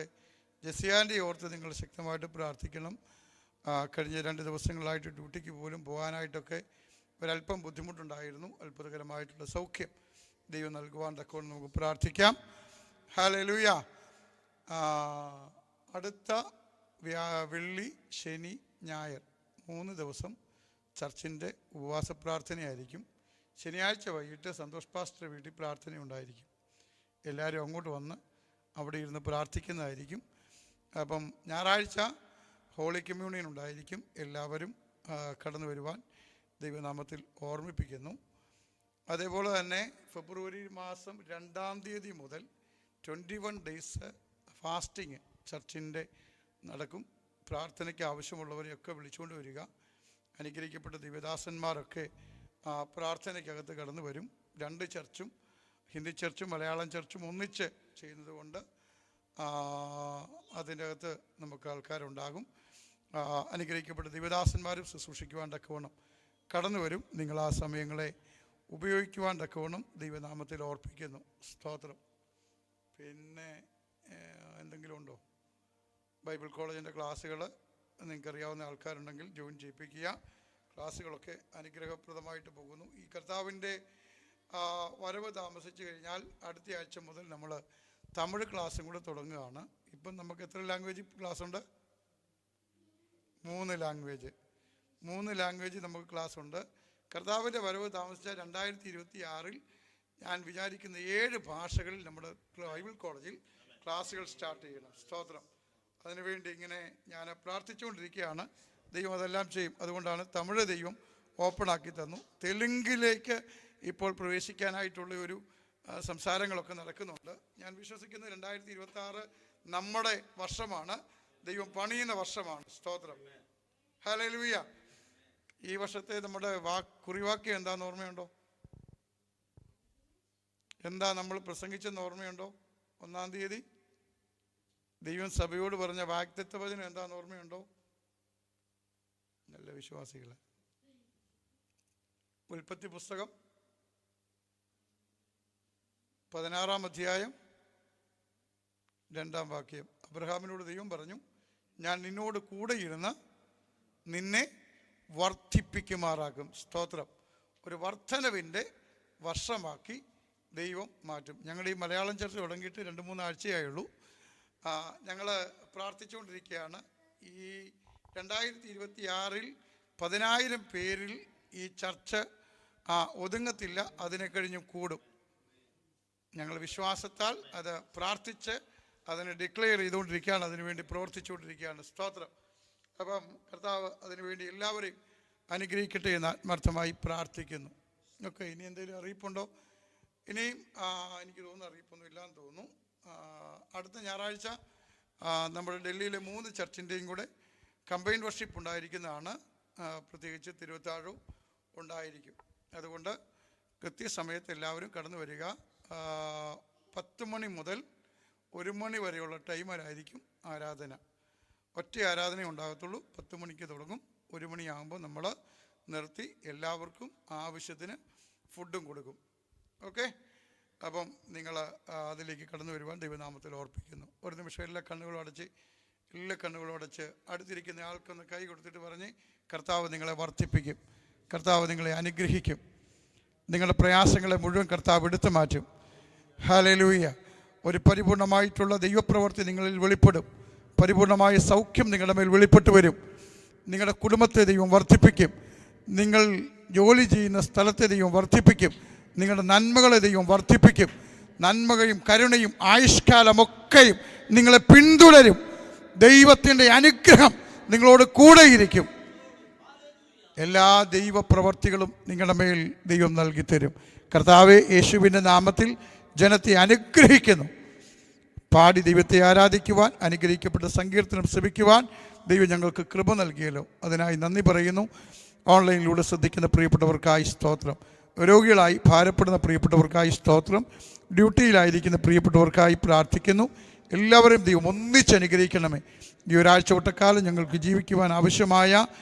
ജെസിയാൻ്റെ ഓർത്ത് നിങ്ങൾ ശക്തമായിട്ട് പ്രാർത്ഥിക്കണം. കഴിഞ്ഞ 2 ദിവസങ്ങളായിട്ട് ഡ്യൂട്ടിക്ക് പോലും പോകാനായിട്ടൊക്കെ ഒരല്പം ബുദ്ധിമുട്ടുണ്ടായിരുന്നു. അത്ഭുതകരമായിട്ടുള്ള സൗഖ്യം ദൈവം നൽകുവാൻ തക്കവണ്ണം നമുക്ക് പ്രാർത്ഥിക്കാം. ഹല്ലേലൂയ. അടുത്ത വെള്ളി, ശനി, ഞായർ 3 ദിവസം ചർച്ചിൻ്റെ ഉപവാസ പ്രാർത്ഥനയായിരിക്കും. ശനിയാഴ്ച വൈകിട്ട് സന്തോഷ് പാസ്റ്റർ വീട്ടിൽ പ്രാർത്ഥനയുണ്ടായിരിക്കും. എല്ലാവരും അങ്ങോട്ട് വന്ന് അവിടെ ഇരുന്ന് പ്രാർത്ഥിക്കുന്നതായിരിക്കും. അപ്പം ഞായറാഴ്ച ഹോളി കമ്മ്യൂണിയൻ ഉണ്ടായിരിക്കും. എല്ലാവരും കടന്നു വരുവാൻ ദൈവനാമത്തിൽ ഓർമ്മിപ്പിക്കുന്നു. അതേപോലെ തന്നെ ഫെബ്രുവരി മാസം 2-ാം തീയതി മുതൽ 21 ഡേയ്സ് ഫാസ്റ്റിങ് ചർച്ചിൻ്റെ നടക്കും. പ്രാർത്ഥനയ്ക്ക് ആവശ്യമുള്ളവരെയൊക്കെ വിളിച്ചുകൊണ്ട് വരിക. അനുഗ്രഹിക്കപ്പെട്ട ദിവ്യദാസന്മാരൊക്കെ പ്രാർത്ഥനയ്ക്കകത്ത് കടന്നു വരും. 2 ചർച്ചും ഹിന്ദി ചർച്ചും മലയാളം ചർച്ചും ഒന്നിച്ച് ചെയ്യുന്നത് കൊണ്ട് അതിൻ്റെ അകത്ത് നമുക്ക് ആൾക്കാരുണ്ടാകും. അനുഗ്രഹിക്കപ്പെട്ട ദിവ്യദാസന്മാരും ശുശ്രൂഷിക്കുവാൻ തക്കവണ്ണം കടന്നു വരും. നിങ്ങൾ ആ സമയങ്ങളെ ഉപയോഗിക്കുവാൻ തക്കവണ്ണം ദൈവനാമത്തിൽ ഓർപ്പിക്കുന്നു. സ്തോത്രം. പിന്നെ എന്തെങ്കിലും ഉണ്ടോ? ബൈബിൾ കോളേജിൻ്റെ ക്ലാസ്സുകൾ നിങ്ങൾക്കറിയാവുന്ന ആൾക്കാരുണ്ടെങ്കിൽ ജോയിൻ ചെയ്യിപ്പിക്കുക. ക്ലാസ്സുകളൊക്കെ അനുഗ്രഹപ്രദമായിട്ട് പോകുന്നു. ഈ കർത്താവിൻ്റെ വരവ് താമസിച്ചു കഴിഞ്ഞാൽ അടുത്ത ആഴ്ച മുതൽ നമ്മൾ തമിഴ് ക്ലാസ്സും കൂടെ തുടങ്ങുകയാണ്. ഇപ്പം നമുക്ക് എത്ര ലാംഗ്വേജ് ക്ലാസ് ഉണ്ട്? മൂന്ന് ലാംഗ്വേജ് നമുക്ക് ക്ലാസ് ഉണ്ട്. കർത്താവിൻ്റെ വരവ് താമസിച്ച 2026 ഞാൻ വിചാരിക്കുന്ന 7 ഭാഷകളിൽ നമ്മുടെ ബൈബിൾ കോളേജിൽ ക്ലാസ്സുകൾ സ്റ്റാർട്ട് ചെയ്യണം. സ്തോത്രം. അതിനുവേണ്ടി ഇങ്ങനെ ഞാൻ പ്രാർത്ഥിച്ചുകൊണ്ടിരിക്കുകയാണ്. ദൈവം അതെല്ലാം ചെയ്യും. അതുകൊണ്ടാണ് തമിഴ് ദൈവം ഓപ്പണാക്കി തന്നു. തെലുങ്കിലേക്ക് ഇപ്പോൾ പ്രവേശിക്കാനായിട്ടുള്ള ഒരു സംസാരങ്ങളൊക്കെ നടക്കുന്നുണ്ട്. ഞാൻ വിശ്വസിക്കുന്നത് 2026 നമ്മുടെ വർഷമാണ്. ദൈവം പണിയുന്ന വർഷമാണ്. സ്തോത്രം. ഹല്ലേലൂയ. ഈ വർഷത്തെ നമ്മുടെ കുറിവാക്യം എന്താണെന്ന് ഓർമ്മയുണ്ടോ? എന്താ നമ്മൾ പ്രസംഗിച്ചെന്ന് ഓർമ്മയുണ്ടോ? 1-ാം തീയതി ദൈവം സഭയോട് പറഞ്ഞ വാഗ്ദത്ത വചനം എന്താണെന്ന് ഓർമ്മയുണ്ടോ? നല്ല വിശ്വാസികളെ, ഉൽപ്പത്തി പുസ്തകം 16-ാം അധ്യായം 2-ാം വാക്യം. അബ്രഹാമിനോട് ദൈവം പറഞ്ഞു, ഞാൻ നിന്നോട് കൂടെ ഇരുന്ന് നിന്നെ വർദ്ധിപ്പിക്കുമാറാക്കും. സ്തോത്രം. ഒരു വർധനവിൻ്റെ വർഷമാക്കി ദൈവം മാറ്റും. ഞങ്ങളുടെ ഈ മലയാളം ചർച്ച തുടങ്ങിയിട്ട് 2-3 ആഴ്ചയായുള്ളൂ. ഞങ്ങൾ പ്രാർത്ഥിച്ചുകൊണ്ടിരിക്കുകയാണ്. ഈ 2026 10,000 പേരിൽ ഈ ചർച്ച ഒതുങ്ങത്തില്ല, അതിനെ കഴിഞ്ഞും കൂടും. ഞങ്ങൾ വിശ്വാസത്താൽ അത് പ്രാർത്ഥിച്ച് അതിനെ ഡിക്ലെയർ ചെയ്തുകൊണ്ടിരിക്കുകയാണ്, അതിനുവേണ്ടി പ്രവർത്തിച്ചുകൊണ്ടിരിക്കുകയാണ്. സ്തോത്രം. അപ്പം കർത്താവ് അതിനുവേണ്ടി എല്ലാവരെയും അനുഗ്രഹിക്കട്ടെ എന്ന് ആത്മാർത്ഥമായി പ്രാർത്ഥിക്കുന്നു. ഓക്കെ, ഇനി എന്തെങ്കിലും അറിയിപ്പുണ്ടോ? ഇനിയും എനിക്ക് തോന്നുന്നു അറിയിപ്പൊന്നും ഇല്ലാന്ന് തോന്നുന്നു. അടുത്ത ഞായറാഴ്ച നമ്മുടെ ഡൽഹിയിലെ 3 ചർച്ചിൻ്റെയും കൂടെ കമ്പൈൻ വർഷിപ്പ് ഉണ്ടായിരിക്കുന്നതാണ്. പ്രത്യേകിച്ച് തിരുവത്താഴവും ഉണ്ടായിരിക്കും. അതുകൊണ്ട് കൃത്യസമയത്ത് എല്ലാവരും കടന്നു വരിക. 10 മണി മുതൽ 1 മണി വരെയുള്ള ടൈമിലായിരിക്കും ആരാധന. ഒറ്റ ആരാധന ഉണ്ടാകത്തുള്ളൂ. 10 മണിക്ക് തുടങ്ങും. 1 മണിയാകുമ്പോൾ നമ്മൾ നിർത്തി എല്ലാവർക്കും ആവശ്യത്തിന് ഫുഡും കൊടുക്കും. ഓക്കെ, അപ്പം നിങ്ങൾ അതിലേക്ക് കടന്നു വരുവാൻ ദൈവനാമത്തിൽ ഓർപ്പിക്കുന്നു. ഒരു നിമിഷം എല്ലാ കണ്ണുകളും അടച്ച് അടുത്തിരിക്കുന്ന ആൾക്കൊന്ന് കൈ കൊടുത്തിട്ട് പറഞ്ഞ്, കർത്താവ് നിങ്ങളെ വർദ്ധിപ്പിക്കും, കർത്താവ് നിങ്ങളെ അനുഗ്രഹിക്കും, നിങ്ങളുടെ പ്രയാസങ്ങളെ മുഴുവൻ കർത്താവ് എടുത്തു മാറ്റും. ഹല്ലേലൂയ. ഒരു പരിപൂർണമായിട്ടുള്ള ദൈവപ്രവൃത്തി നിങ്ങളിൽ വെളിപ്പെടും. പരിപൂർണമായ സൗഖ്യം നിങ്ങളുടെ മേൽ വെളിപ്പെട്ടു വരും. നിങ്ങളുടെ കുടുംബത്തെ ദൈവം വർദ്ധിപ്പിക്കും. നിങ്ങൾ ജോലി ചെയ്യുന്ന സ്ഥലത്തെ ദൈവം വർദ്ധിപ്പിക്കും. നിങ്ങളുടെ നന്മകളെ ദൈവം വർദ്ധിപ്പിക്കും. നന്മയും കരുണയും ആയുഷ്കാലമൊക്കെയും നിങ്ങളെ പിന്തുടരും. ദൈവത്തിൻ്റെ അനുഗ്രഹം നിങ്ങളോട് കൂടെയിരിക്കും. എല്ലാ ദൈവപ്രവർത്തികളും നിങ്ങളുടെ മേൽ ദൈവം നൽകിത്തരും. കർത്താവേ, യേശുവിൻ്റെ നാമത്തിൽ ജനത്തെ അനുഗ്രഹിക്കുന്നു. പാടി ദൈവത്തെ ആരാധിക്കുവാൻ, അനുഗ്രഹിക്കപ്പെട്ട സങ്കീർത്തനം ശ്രമിക്കുവാൻ ദൈവം ഞങ്ങൾക്ക് കൃപ നൽകിയല്ലോ. അതിനായി നന്ദി പറയുന്നു. ഓൺലൈനിലൂടെ ശ്രദ്ധിക്കുന്ന പ്രിയപ്പെട്ടവർക്കായി സ്തോത്രം. രോഗികളായി ഭാരപ്പെടുന്ന പ്രിയപ്പെട്ടവർക്കായി സ്തോത്രം. ഡ്യൂട്ടിയിലായിരിക്കുന്ന പ്രിയപ്പെട്ടവർക്കായി പ്രാർത്ഥിക്കുന്നു. എല്ലാവരെയും ദൈവം ഒന്നിച്ച് അനുഗ്രഹിക്കണമേ. ഈ ഒരാഴ്ച ഒട്ടക്കാലം ഞങ്ങൾക്ക് ജീവിക്കുവാൻ ആവശ്യമായ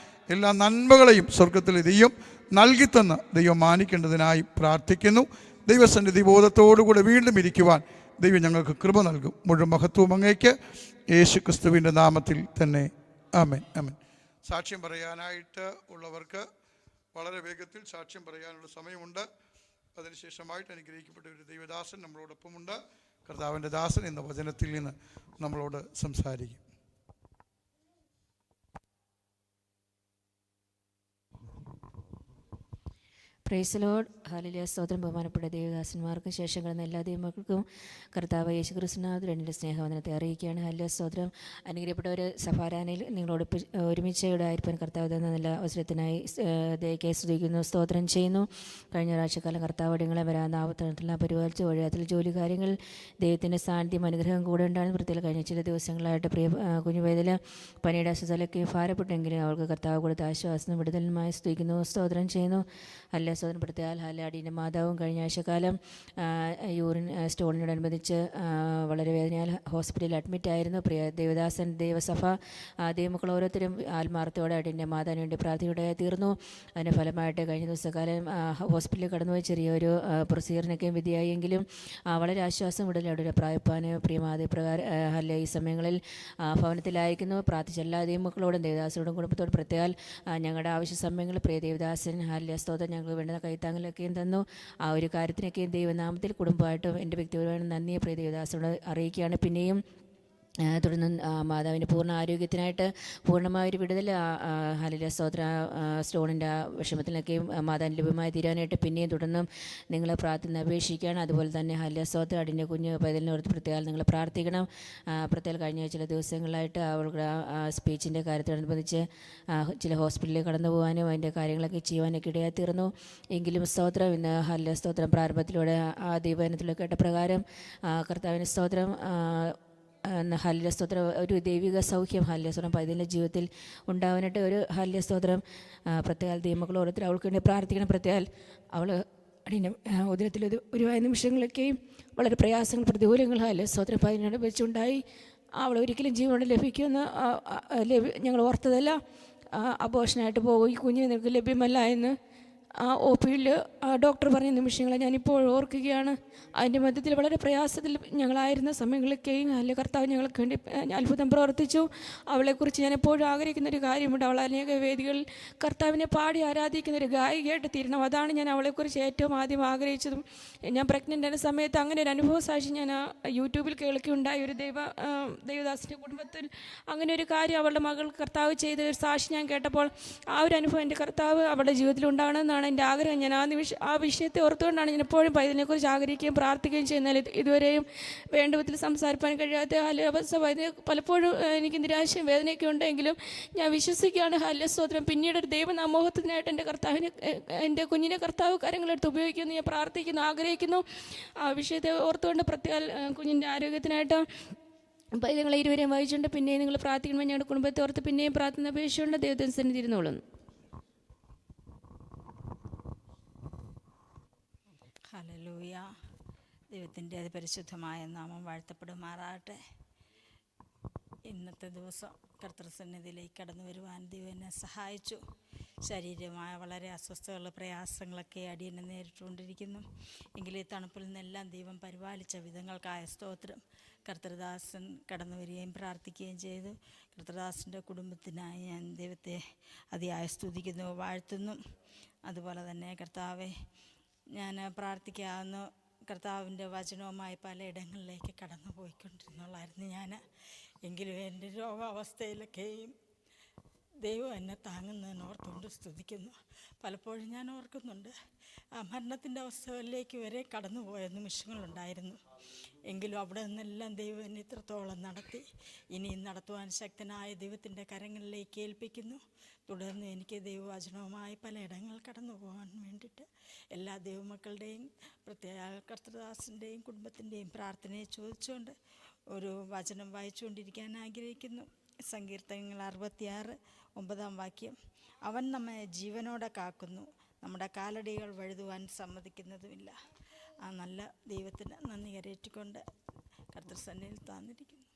എല്ലാ നന്മകളെയും സ്വർഗത്തിലെ ദൈവം നൽകിത്തന്ന് ദൈവം മാനിക്കേണ്ടതിനായി പ്രാർത്ഥിക്കുന്നു. ദൈവസന്നിധി ബോധത്തോടുകൂടെ വീണ്ടും ഇരിക്കുവാൻ ദൈവം ഞങ്ങൾക്ക് കൃപ നൽകും. മുഴുവൻ മഹത്വവും അങ്ങേക്ക് യേശു ക്രിസ്തുവിൻ്റെ നാമത്തിൽ തന്നെ. ആമേൻ, ആമേൻ. സാക്ഷ്യം പറയാനായിട്ട് ഉള്ളവർക്ക് വളരെ വേഗത്തിൽ സാക്ഷ്യം പറയാനുള്ള സമയമുണ്ട്. അതിനുശേഷമായിട്ട് അനുഗ്രഹിക്കപ്പെട്ട ഒരു ദൈവദാസൻ നമ്മളോടൊപ്പമുണ്ട്. കർത്താവിൻ്റെ ദാസൻ എന്ന വചനത്തിൽ നിന്ന് നമ്മളോട് സംസാരിക്കും. Praise Lord. ഹല്ലേലൂയ. സ്തോത്രം. ബഹുമാനപ്പെട്ട ദേവദാസന്മാർക്കും ശേഷം കിടന്ന എല്ലാ ദൈവമക്കൾക്കും കർത്താവ് യേശു ക്രിസ്തുനാഥൻ എൻ്റെ സ്നേഹവന്ദനത്തെ അറിയിക്കുകയാണ്. ഹല്ലേലൂയ. സ്തോത്രം. അനുഗ്രഹപ്പെട്ട ഒരു സഭാരാനയിൽ നിങ്ങളോട് ഒരുമിച്ച് ഇവിടെ ആയിരിക്കാൻ കർത്താവ് തന്ന നല്ല അവസരത്തിനായി ദയക്കായി സ്തുതിക്കുന്നു, സ്തോത്രം ചെയ്യുന്നു. കഴിഞ്ഞ ഒരാഴ്ചക്കാലം കർത്താവ് നിങ്ങളെ വരാവുന്ന ആപത്തിനെല്ലാം പരിപാലിച്ച് വഴിയാത്തിൽ ജോലി കാര്യങ്ങൾ ദൈവത്തിൻ്റെ സാന്നിധ്യം അനുഗ്രഹം കൂടെ ഉണ്ടാകുന്ന പ്രത്യേകം കഴിഞ്ഞ ചില ദിവസങ്ങളായിട്ട് പ്രിയ കുഞ്ഞു വയതിൽ പനിയുടെ അസ്വസ്ഥതയ്ക്ക് ഭാരപ്പെട്ടെങ്കിലും അവൾക്ക് കർത്താവ് കൊടുത്ത ആശ്വാസം വിടുതലുമായി സ്തുതിക്കുന്നു, സ്തോത്രം ചെയ്യുന്നു. ഹല്ലേലൂയ. സ്തോത്രപ്പെടുത്തിയാൽ ഹല്ലാടീൻ്റെ മാതാവും കഴിഞ്ഞ ആഴ്ചക്കാലം യൂറിൻ സ്റ്റോണിനോടനുബന്ധിച്ച് വളരെ വേദനയാൽ ഹോസ്പിറ്റലിൽ അഡ്മിറ്റായിരുന്നു. പ്രിയ ദേവദാസൻ, ദൈവസഭ, ദൈവമക്കൾ ഓരോരുത്തരും ആത്മാർത്ഥത്തോടെ അടീൻ്റെ മാതാവിന് വേണ്ടി പ്രാർത്ഥനയോടെ തീർന്നു. അതിൻ്റെ ഫലമായിട്ട് കഴിഞ്ഞ ദിവസക്കാലം ഹോസ്പിറ്റലിൽ കടന്നുപോയി ചെറിയൊരു പ്രൊസീജിയറിനൊക്കെ വിധിയായെങ്കിലും വളരെ ആശ്വാസം വിടലവിടെ പ്രായപ്പാന് പ്രിയമാത പ്രകാരം ഹല്ല ഈ സമയങ്ങളിൽ ഭവനത്തിലായിരിക്കുന്നു. പ്രാർത്ഥിച്ച എല്ലാ ദൈവമക്കളോടും ദേവദാസനോടും കുടുംബത്തോടും പ്രത്യേകം ഞങ്ങളുടെ ആവശ്യ സമയങ്ങളിൽ പ്രിയ ദേവദാസൻ ഹല്ല സ്തോത്രം ഞങ്ങൾക്ക് വേണ്ടുന്ന കൈത്താങ്ങലൊക്കെയും തന്നു. ആ ഒരു കാര്യത്തിനൊക്കെയും ദൈവനാമത്തിൽ കുടുംബമായിട്ടും എൻ്റെ വ്യക്തിപരമായ നന്ദിയെ പ്രിയ ദേവദാസനോട് അറിയിക്കുകയാണ്. പിന്നെയും തുടർന്ന് മാതാവിൻ്റെ പൂർണ്ണ ആരോഗ്യത്തിനായിട്ട് പൂർണ്ണമായൊരു വിടുതൽ ഹല്ലേലൂയ സ്തോത്രം സ്റ്റോണിൻ്റെ വിഷമത്തിലൊക്കെയും മാതാവിന് ലഭ്യമായി തീരാനായിട്ട് പിന്നെയും തുടർന്നും നിങ്ങൾ പ്രാർത്ഥന അപേക്ഷിക്കുകയാണ്. അതുപോലെ തന്നെ ഹല്ലേലൂയ സ്തോത്രം അടിൻ്റെ കുഞ്ഞ് പൈതലിനോർത്ത് പ്രത്യേകം നിങ്ങൾ പ്രാർത്ഥിക്കണം. പ്രത്യേകം കഴിഞ്ഞ ചില ദിവസങ്ങളായിട്ട് അവൾക്ക് സ്പീച്ചിൻ്റെ കാര്യത്തോടനുബന്ധിച്ച് ചില ഹോസ്പിറ്റലിൽ കടന്നു പോകാനും അതിൻ്റെ കാര്യങ്ങളൊക്കെ ചെയ്യുവാനൊക്കെ ഇടയായി തീർന്നു. എങ്കിലും സ്തോത്രം ഇന്ന് ഹല്ലേലൂയ സ്തോത്രം പ്രാരംഭത്തിലൂടെ ആ ദൈവവചനത്തിലൊക്കെ കേട്ട പ്രകാരം കർത്താവിന് സ്തോത്രം ഹല്ലേലൂയ സ്തോത്രം ഒരു ദൈവിക സൗഖ്യം ഹല്ലേലൂയ സ്തോത്രം പൈതലിൻ്റെ ജീവിതത്തിൽ ഉണ്ടാവാനായിട്ട് ഒരു ഹല്ലേലൂയ സ്തോത്രം പ്രത്യേക ദൈവമക്കൾ ഓരോരുത്തർ അവൾക്ക് വേണ്ടി പ്രാർത്ഥിക്കണം. പ്രത്യേക അവൾ അടിൻ്റെ ഉദരത്തിൽ ഒരു നിമിഷങ്ങളൊക്കെയും വളരെ പ്രയാസങ്ങൾ പ്രതികൂലങ്ങൾ ഹല്ലേലൂയ സ്തോത്രം പൈതലിനോട് വെച്ചുണ്ടായി. അവൾ ഒരിക്കലും ജീവനോട് ലഭിക്കുമെന്ന് ഞങ്ങൾ ഓർത്തതല്ല. അബോഷനായിട്ട് പോകും, ഈ കുഞ്ഞിന് നിനക്ക് ലഭ്യമല്ല എന്ന് ഒ പിയിൽ ഡോക്ടർ പറഞ്ഞ നിമിഷങ്ങളെ ഞാനിപ്പോൾ ഓർക്കുകയാണ്. അതിൻ്റെ മധ്യത്തിൽ വളരെ പ്രയാസത്തിൽ ഞങ്ങളായിരുന്ന സമയങ്ങളിലൊക്കെയും അല്ലെ കർത്താവ് ഞങ്ങൾക്ക് വേണ്ടി അത്ഭുതം പ്രവർത്തിച്ചു. അവളെക്കുറിച്ച് ഞാൻ എപ്പോഴും ആഗ്രഹിക്കുന്നൊരു കാര്യമുണ്ട്. അവൾ അനേക വേദികളിൽ കർത്താവിനെ പാടി ആരാധിക്കുന്ന ഒരു ഗായികയായിട്ട് തീരണം. അതാണ് ഞാൻ അവളെക്കുറിച്ച് ഏറ്റവും ആദ്യം ആഗ്രഹിച്ചതും. ഞാൻ പ്രഗ്നൻ്റ് ആയ സമയത്ത് അങ്ങനെ ഒരു അനുഭവ സാക്ഷി ഞാൻ യൂട്യൂബിൽ കേൾക്കുകയുണ്ടായി. ഒരു ദേവദാസിൻ്റെ കുടുംബത്തിൽ അങ്ങനെ ഒരു കാര്യം അവളുടെ മകൾ കർത്താവ് ചെയ്ത ഒരു സാക്ഷി ഞാൻ കേട്ടപ്പോൾ ആ ഒരു അനുഭവം എൻ്റെ കർത്താവ് അവളുടെ ജീവിതത്തിൽ ഉണ്ടാകണമെന്നാണ് എൻ്റെ ആഗ്രഹം. ഞാൻ ആ വിഷയത്തെ ഓർത്തുകൊണ്ടാണ് ഞാൻ എപ്പോഴും പൈതലിനെക്കുറിച്ച് ആഗ്രഹിക്കുകയും പ്രാർത്ഥിക്കുകയും ചെയ്യുന്നത്. ഇതുവരെയും വേണ്ട വിധത്തിൽ സംസാരിക്കാൻ കഴിയാത്ത അവസ്ഥ പലപ്പോഴും എനിക്ക് നിരാശയും വേദനയൊക്കെ ഉണ്ടെങ്കിലും ഞാൻ വിശ്വസിക്കുകയാണ് ഹല്ലേലൂയ സ്തോത്രം പിന്നീട് ഒരു ദൈവനാമോഹത്തിനായിട്ട് എൻ്റെ കർത്താവിനെ എൻ്റെ കുഞ്ഞിനെ കർത്താവ് കാര്യങ്ങളെടുത്ത് ഉപയോഗിക്കുന്നു. ഞാൻ പ്രാർത്ഥിക്കുന്നു, ആഗ്രഹിക്കുന്നു. ആ വിഷയത്തെ ഓർത്തുകൊണ്ട് പ്രത്യേക കുഞ്ഞിൻ്റെ ആരോഗ്യത്തിനായിട്ട് പൈതങ്ങളെ ഇരുവരെയും വായിച്ചുകൊണ്ട് പിന്നെയും നിങ്ങൾ പ്രാർത്ഥിക്കണമെന്ന് ഞങ്ങളുടെ കുടുംബത്തെ ഓർത്ത് പിന്നെയും പ്രാർത്ഥന അപേക്ഷിച്ചുകൊണ്ട് ദൈവത്തിന് സന്നിധി ഇരുന്നോളുന്നു. ഹല്ലേലൂയ. ദൈവത്തിൻ്റെ പരിശുദ്ധമായ നാമം വാഴ്ത്തപ്പെടുമാറാകട്ടെ. ഇന്നത്തെ ദിവസം കർത്തൃസന്നിധിയിലേക്ക് കടന്നു വരുവാൻ ദൈവം എന്നെ സഹായിച്ചു. ശാരീരികമായ വളരെ അസ്വസ്ഥതകളും പ്രയാസങ്ങളൊക്കെ അടിയനെ നേരിട്ടുകൊണ്ടിരിക്കുന്നു. എങ്കിലും ഈ തണുപ്പിൽ നിന്നെല്ലാം ദൈവം പരിപാലിച്ച വിധങ്ങൾക്കായ സ്തോത്രം. കർത്തൃദാസൻ കടന്നു വരികയും പ്രാർത്ഥിക്കുകയും ചെയ്തു. കർത്തൃദാസൻ്റെ കുടുംബത്തിനായി ഞാൻ ദൈവത്തെ അതിയായ സ്തുതിക്കുന്നു, വാഴ്ത്തുന്നു. അതുപോലെ തന്നെ കർത്താവെ, ഞാൻ പ്രാർത്ഥിക്കാവുന്ന കർത്താവിൻ്റെ വചനവുമായി പലയിടങ്ങളിലേക്ക് കടന്നു പോയിക്കൊണ്ടിരുന്നുള്ളായിരുന്നു ഞാൻ. എങ്കിലും എൻ്റെ രോഗാവസ്ഥയിലൊക്കെയും ദൈവം എന്നെ താങ്ങുന്നതിന് ഓർത്തുകൊണ്ട് സ്തുതിക്കുന്നു. പലപ്പോഴും ഞാൻ ഓർക്കുന്നുണ്ട്, മരണത്തിൻ്റെ അവസ്ഥകളിലേക്ക് വരെ കടന്നു പോയ നിമിഷങ്ങളുണ്ടായിരുന്നു. എങ്കിലും അവിടെ നിന്നെല്ലാം ദൈവം എന്നെ ഇത്രത്തോളം നടത്തി. ഇനിയും നടത്തുവാൻ ശക്തനായ ദൈവത്തിൻ്റെ കരങ്ങളിലേക്ക് ഏൽപ്പിക്കുന്നു. തുടർന്ന് എനിക്ക് ദൈവവചനവുമായി പലയിടങ്ങൾ കടന്നു പോകാൻ വേണ്ടിയിട്ട് എല്ലാ ദൈവമക്കളുടെയും പ്രത്യേക കർത്തൃദാസിൻ്റെയും കുടുംബത്തിൻ്റെയും പ്രാർത്ഥനയെ ചോദിച്ചുകൊണ്ട് ഒരു വചനം വായിച്ചുകൊണ്ടിരിക്കാൻ ആഗ്രഹിക്കുന്നു. സങ്കീർത്തനങ്ങൾ 66:9 അവൻ നമ്മെ ജീവനോടെ കാക്കുന്നു, നമ്മുടെ കാലടികൾ വഴുതുവാൻ സമ്മതിക്കുന്നതുമില്ല. ആ നല്ല ദൈവത്തിന് നന്ദി കരേറ്റിക്കൊണ്ട് കർത്തൃസന്നിധിയിൽ താന്നിരിക്കുന്നു.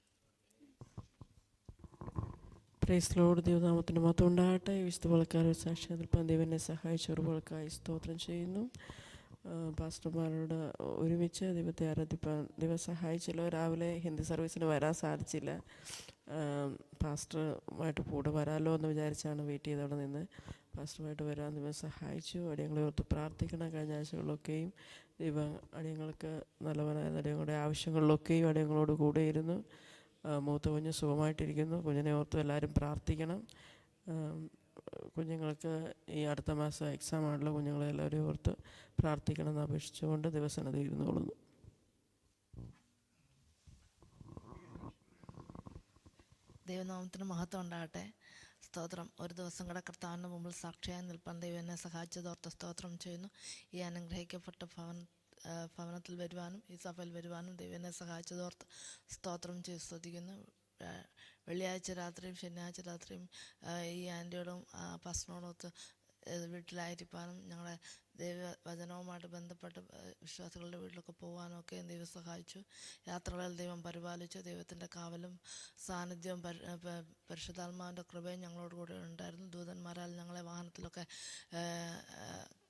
Praise Lord. ദൈവനാമത്തിന് മഹത്വം ഉണ്ടാകട്ടെ. വിശുദ്ധ പള്ളിക്കാരുടെ സാക്ഷ്യത്തിൽ ദൈവനെ സഹായിച്ചവർക്ക് സ്തോത്രം ചെയ്യുന്നു. പാസ്റ്റർമാരോട് ഒരുമിച്ച് ദൈവത്തെ ആരാധിപ്പാൻ ദൈവം സഹായിച്ചല്ലോ. രാവിലെ ഹിന്ദി സർവീസിന് വരാൻ സാധിച്ചില്ല. പാസ്റ്ററുമായിട്ട് കൂടെ വരാമല്ലോ എന്ന് വിചാരിച്ചാണ് വെയിറ്റ് ചെയ്തവിടെ നിന്ന്. പാസ്റ്ററുമായിട്ട് വരാൻ ദൈവം സഹായിച്ചു. അടിയങ്ങളെ ഓർത്ത് പ്രാർത്ഥിക്കണം. കഴിഞ്ഞ ആഴ്ചകളിലൊക്കെയും ദൈവം അടിയങ്ങൾക്ക് നല്ലവനായ അടിയങ്ങളുടെ ആവശ്യങ്ങളിലൊക്കെയും അടിയങ്ങളോട് കൂടെയിരുന്നു. മൂത്ത കുഞ്ഞ് സുഖമായിട്ടിരിക്കുന്നു. കുഞ്ഞിനെ ഓർത്ത് എല്ലാവരും പ്രാർത്ഥിക്കണം. കുഞ്ഞുങ്ങൾക്ക് ഈ അടുത്ത മാസം എക്സാം ആണല്ലോ. കുഞ്ഞുങ്ങളെ എല്ലാവരും ഓർത്ത് പ്രാർത്ഥിക്കണം എന്ന് അപേക്ഷിച്ചുകൊണ്ട് ദിവസനത് ഇരുന്നോളുന്നു. ദൈവനാമത്തിന് മഹത്വം ഉണ്ടാകട്ടെ. സ്തോത്രം. ഒരു ദിവസം കൂടെ കർത്താവിൻ്റെ മുമ്പിൽ സാക്ഷിയായി നിൽപ്പാൻ ദൈവം എന്നെ സഹായിച്ചതോർത്ത് സ്തോത്രം ചെയ്യുന്നു. ഈ അനുഗ്രഹിക്കപ്പെട്ട ഭവനത്തിൽ വരുവാനും ഈ സഭയിൽ വരുവാനും ദൈവം എന്നെ സഹായിച്ചതോർത്ത് സ്തോത്രം ചെയ്ത് സ്തുതിക്കുന്നു. വെള്ളിയാഴ്ച രാത്രിയും ശനിയാഴ്ച രാത്രിയും ഈ ആൻറ്റിയോടും പാസ്റ്ററിനോടൊത്ത് വീട്ടിലായിരിക്കാനും ഞങ്ങളെ ദൈവവചനവുമായിട്ട് ബന്ധപ്പെട്ട് വിശ്വാസികളുടെ വീട്ടിലൊക്കെ പോകാനും ഒക്കെ ദൈവം സഹായിച്ചു. യാത്രകളിൽ ദൈവം പരിപാലിച്ചു. ദൈവത്തിൻ്റെ കാവലും സാന്നിധ്യവും പരിശുദ്ധാത്മാവിൻ്റെ കൃപയും ഞങ്ങളോട് കൂടെ ഉണ്ടായിരുന്നു. ദൂതന്മാരാൽ ഞങ്ങളെ വാഹനത്തിലൊക്കെ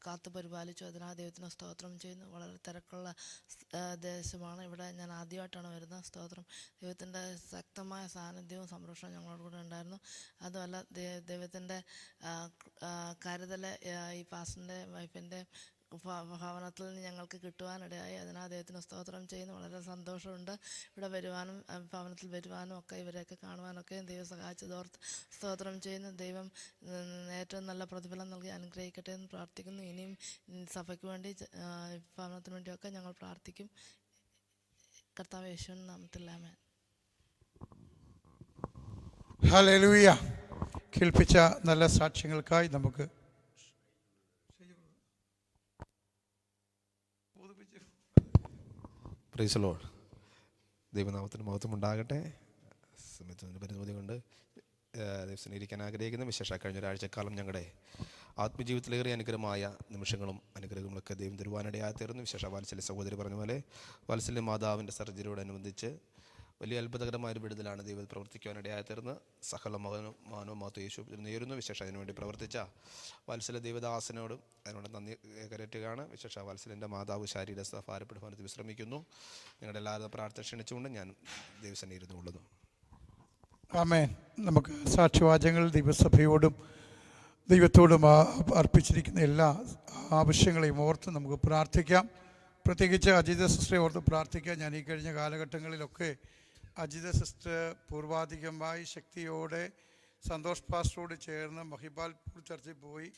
കാത്തു പരിപാലിച്ചു. അതിനായി ദൈവത്തിന് സ്തോത്രം ചെയ്യുന്നു. വളരെ തിരക്കുള്ള ദേശമാണ്. ഇവിടെ ഞാൻ ആദ്യമായിട്ടാണ് വരുന്നത്. സ്തോത്രം. ദൈവത്തിൻ്റെ ശക്തമായ സാന്നിധ്യവും സംരക്ഷണവും ഞങ്ങളോട് കൂടെ ഉണ്ടായിരുന്നു. അതുമല്ല ദൈവത്തിൻ്റെ കരുതൽ ഈ പാസ്റ്ററിൻ്റെ വൈഫിൻ്റെ ഭവനത്തിൽ നിന്ന് ഞങ്ങൾക്ക് കിട്ടുവാനിടയായി. അതിനാ ദൈവത്തിന് സ്തോത്രം ചെയ്യുന്നു. വളരെ സന്തോഷമുണ്ട് ഇവിടെ വരുവാനും ഭവനത്തിൽ വരുവാനും ഒക്കെ ഇവരെയൊക്കെ കാണുവാനൊക്കെ ദൈവം സഹായിച്ചതോർത്ത് സ്തോത്രം ചെയ്യുന്നു. ദൈവം ഏറ്റവും നല്ല പ്രതിഫലം നൽകി അനുഗ്രഹിക്കട്ടെ എന്ന് പ്രാർത്ഥിക്കുന്നു. ഇനിയും സഭയ്ക്ക് വേണ്ടി ഭവനത്തിന് വേണ്ടിയൊക്കെ ഞങ്ങൾ പ്രാർത്ഥിക്കും. കർത്താവ് യേശുവിൻ നാമത്തിൽ ആമേൻ. ഹല്ലേലൂയ. കേൾപ്പിച്ച നല്ല സാക്ഷ്യങ്ങൾക്കായി നമുക്ക് പ്രൈസ് ദി ലോർഡ്. ദൈവനാമത്തിന് മഹത്വം ഉണ്ടാകട്ടെ. സമയത്തിന് പരിമിതി കൊണ്ട് ദിവസം ഇരിക്കാൻ ആഗ്രഹിക്കുന്ന വിശേഷ കഴിഞ്ഞ ഒരാഴ്ചക്കാലം ഞങ്ങളുടെ ആത്മജീവിതത്തിലേറെ അനുഗ്രഹമായ നിമിഷങ്ങളും അനുഗ്രഹങ്ങളൊക്കെ ദൈവം തരുവാനിടയായി തീർന്നു. വിശേഷ വാത്സല്യ സഹോദരി പറഞ്ഞ പോലെ വാത്സല്യ മാതാവിൻ്റെ സർജറിയോടനുബന്ധിച്ച് വലിയ അത്ഭുതകരമായൊരു വിടുതലാണ് ദൈവം പ്രവർത്തിക്കുവാനിടയായി തീർന്ന് സകല മാനവ മാത്തു യേശു നേരുന്നു. വിശേഷ അതിനുവേണ്ടി പ്രവർത്തിച്ച വാത്സല്യ ദേവദാസനോടും അതിനോട് നന്ദി കരറ്റുകയാണ്. വിശേഷ വാത്സല്യൻ്റെ മാതാവ് ശാരീരിക ഭാരപ്പെടുവാനത്ത് വിശ്രമിക്കുന്നു. നിങ്ങളുടെ എല്ലാവരും പ്രാർത്ഥന ക്ഷണിച്ചുകൊണ്ട് ഞാൻ ദൈവസന്നിധിയിൽ ഇരുന്നുകൊള്ളുന്നു. ആമേൻ. നമുക്ക് സാക്ഷ്യവാചകങ്ങൾ ദൈവസഭയോടും ദൈവത്തോടും അർപ്പിച്ചിരിക്കുന്ന എല്ലാ ആവശ്യങ്ങളെയും ഓർത്ത് നമുക്ക് പ്രാർത്ഥിക്കാം. പ്രത്യേകിച്ച് അജിത സിസ്റ്ററെ ഓർത്ത് പ്രാർത്ഥിക്കാം. ഞാൻ ഈ കഴിഞ്ഞ കാലഘട്ടങ്ങളിലൊക്കെ അജിത സിസ്റ്റർ പൂർവാധികമായി ശക്തിയോടെ സന്തോഷ് പാസ്റ്ററോട് ചേർന്ന് മഹിബാൽപൂർ ചർച്ചിൽ പോയി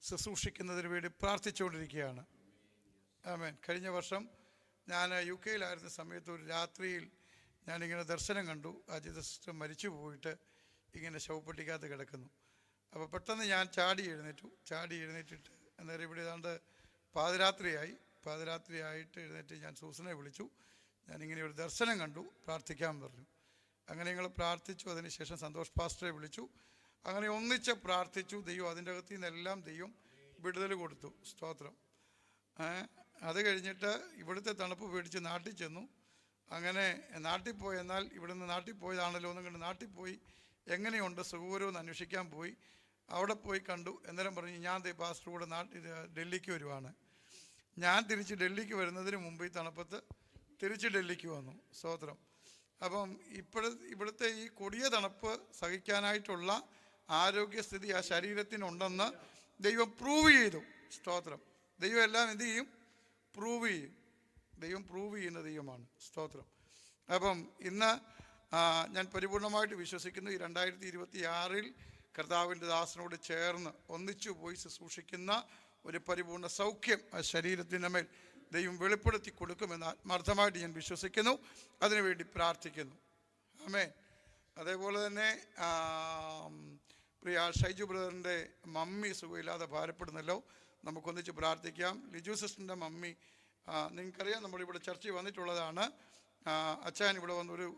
ശുശ്രൂഷിക്കുന്നതിന് വേണ്ടി പ്രാർത്ഥിച്ചുകൊണ്ടിരിക്കുകയാണ്. ആമേൻ. കഴിഞ്ഞ വർഷം ഞാൻ UK യിലായിരുന്ന സമയത്ത് ഒരു രാത്രിയിൽ ഞാനിങ്ങനെ ദർശനം കണ്ടു. അജിത സിസ്റ്റർ മരിച്ചു പോയിട്ട് ഇങ്ങനെ ശവപ്പെട്ടിക്കകത്ത് കിടക്കുന്നു. അപ്പോൾ പെട്ടെന്ന് ഞാൻ ചാടി എഴുന്നേറ്റിട്ട് അന്നേരം ഇവിടെ ഏതാണ്ട് പാതിരാത്രിയായിട്ട് എഴുന്നേറ്റ് ഞാൻ സൂസനെ വിളിച്ചു. ഞാനിങ്ങനെ ഒരു ദർശനം കണ്ടു, പ്രാർത്ഥിക്കാൻ പറഞ്ഞു. അങ്ങനെ ഞങ്ങൾ പ്രാർത്ഥിച്ചു. അതിനുശേഷം സന്തോഷ് പാസ്റ്ററെ വിളിച്ചു. അങ്ങനെ ഒന്നിച്ച് പ്രാർത്ഥിച്ചു. ദൈവം അതിൻ്റെ അകത്ത് നിന്നെല്ലാം ദൈവം വിടുതൽ കൊടുത്തു. സ്തോത്രം. അത് കഴിഞ്ഞിട്ട് ഇവിടുത്തെ തണുപ്പ് പേടിച്ച് നാട്ടിൽ ചെന്നു. അങ്ങനെ നാട്ടിൽ പോയി, എന്നാൽ ഇവിടുന്ന് നാട്ടിൽ പോയതാണല്ലോ എന്നും കണ്ട് നാട്ടിൽ പോയി എങ്ങനെയുണ്ട് സുഖകരമെന്ന് അന്വേഷിക്കാൻ പോയി. അവിടെ പോയി കണ്ടു. അന്നേരം പറഞ്ഞു, ഞാൻ പാസ്റ്റർ കൂടെ ഡൽഹിക്ക് വരുവാണ്. ഞാൻ തിരിച്ച് ഡൽഹിക്ക് വരുന്നതിന് മുമ്പ് ഈ തണുപ്പത്ത് തിരിച്ച് ഡൽഹിക്ക് വന്നു. സ്തോത്രം. അപ്പം ഇവിടുത്തെ ഈ കൊടിയ തണുപ്പ് സഹിക്കാനായിട്ടുള്ള ആരോഗ്യസ്ഥിതി ആ ശരീരത്തിനുണ്ടെന്ന് ദൈവം പ്രൂവ് ചെയ്തു. സ്തോത്രം. ദൈവം എല്ലാം എന്ത് ചെയ്യും? പ്രൂവ് ചെയ്യും. ദൈവം പ്രൂവ് ചെയ്യുന്ന ദൈവമാണ്. സ്തോത്രം. അപ്പം ഇന്ന് ഞാൻ പരിപൂർണമായിട്ട് വിശ്വസിക്കുന്നു, ഈ 2026 കർത്താവിൻ്റെ ദാസനോട് ചേർന്ന് ഒന്നിച്ചു പോയി ശുശ്രൂഷിക്കുന്ന ഒരു പരിപൂർണ സൗഖ്യം ആ ശരീരത്തിൻ്റെ മേൽ ദൈവം വെളിപ്പെടുത്തി കൊടുക്കുമെന്ന് ആത്മാർത്ഥമായിട്ട് ഞാൻ വിശ്വസിക്കുന്നു. അതിനുവേണ്ടി പ്രാർത്ഥിക്കുന്നു. ആമേൻ. അതേപോലെ തന്നെ പ്രിയ ഷൈജു ബ്രദറിൻ്റെ മമ്മി സുഖമില്ലാതെ ഭാരപ്പെടുന്നല്ലോ. നമുക്കൊന്നിച്ച് പ്രാർത്ഥിക്കാം. ലിജു സിസ്റ്ററിൻ്റെ മമ്മി, നിങ്ങൾക്കറിയാം, നമ്മളിവിടെ ചർച്ചയിൽ വന്നിട്ടുള്ളതാണ്. അച്ഛൻ ഇവിടെ വന്നൊരു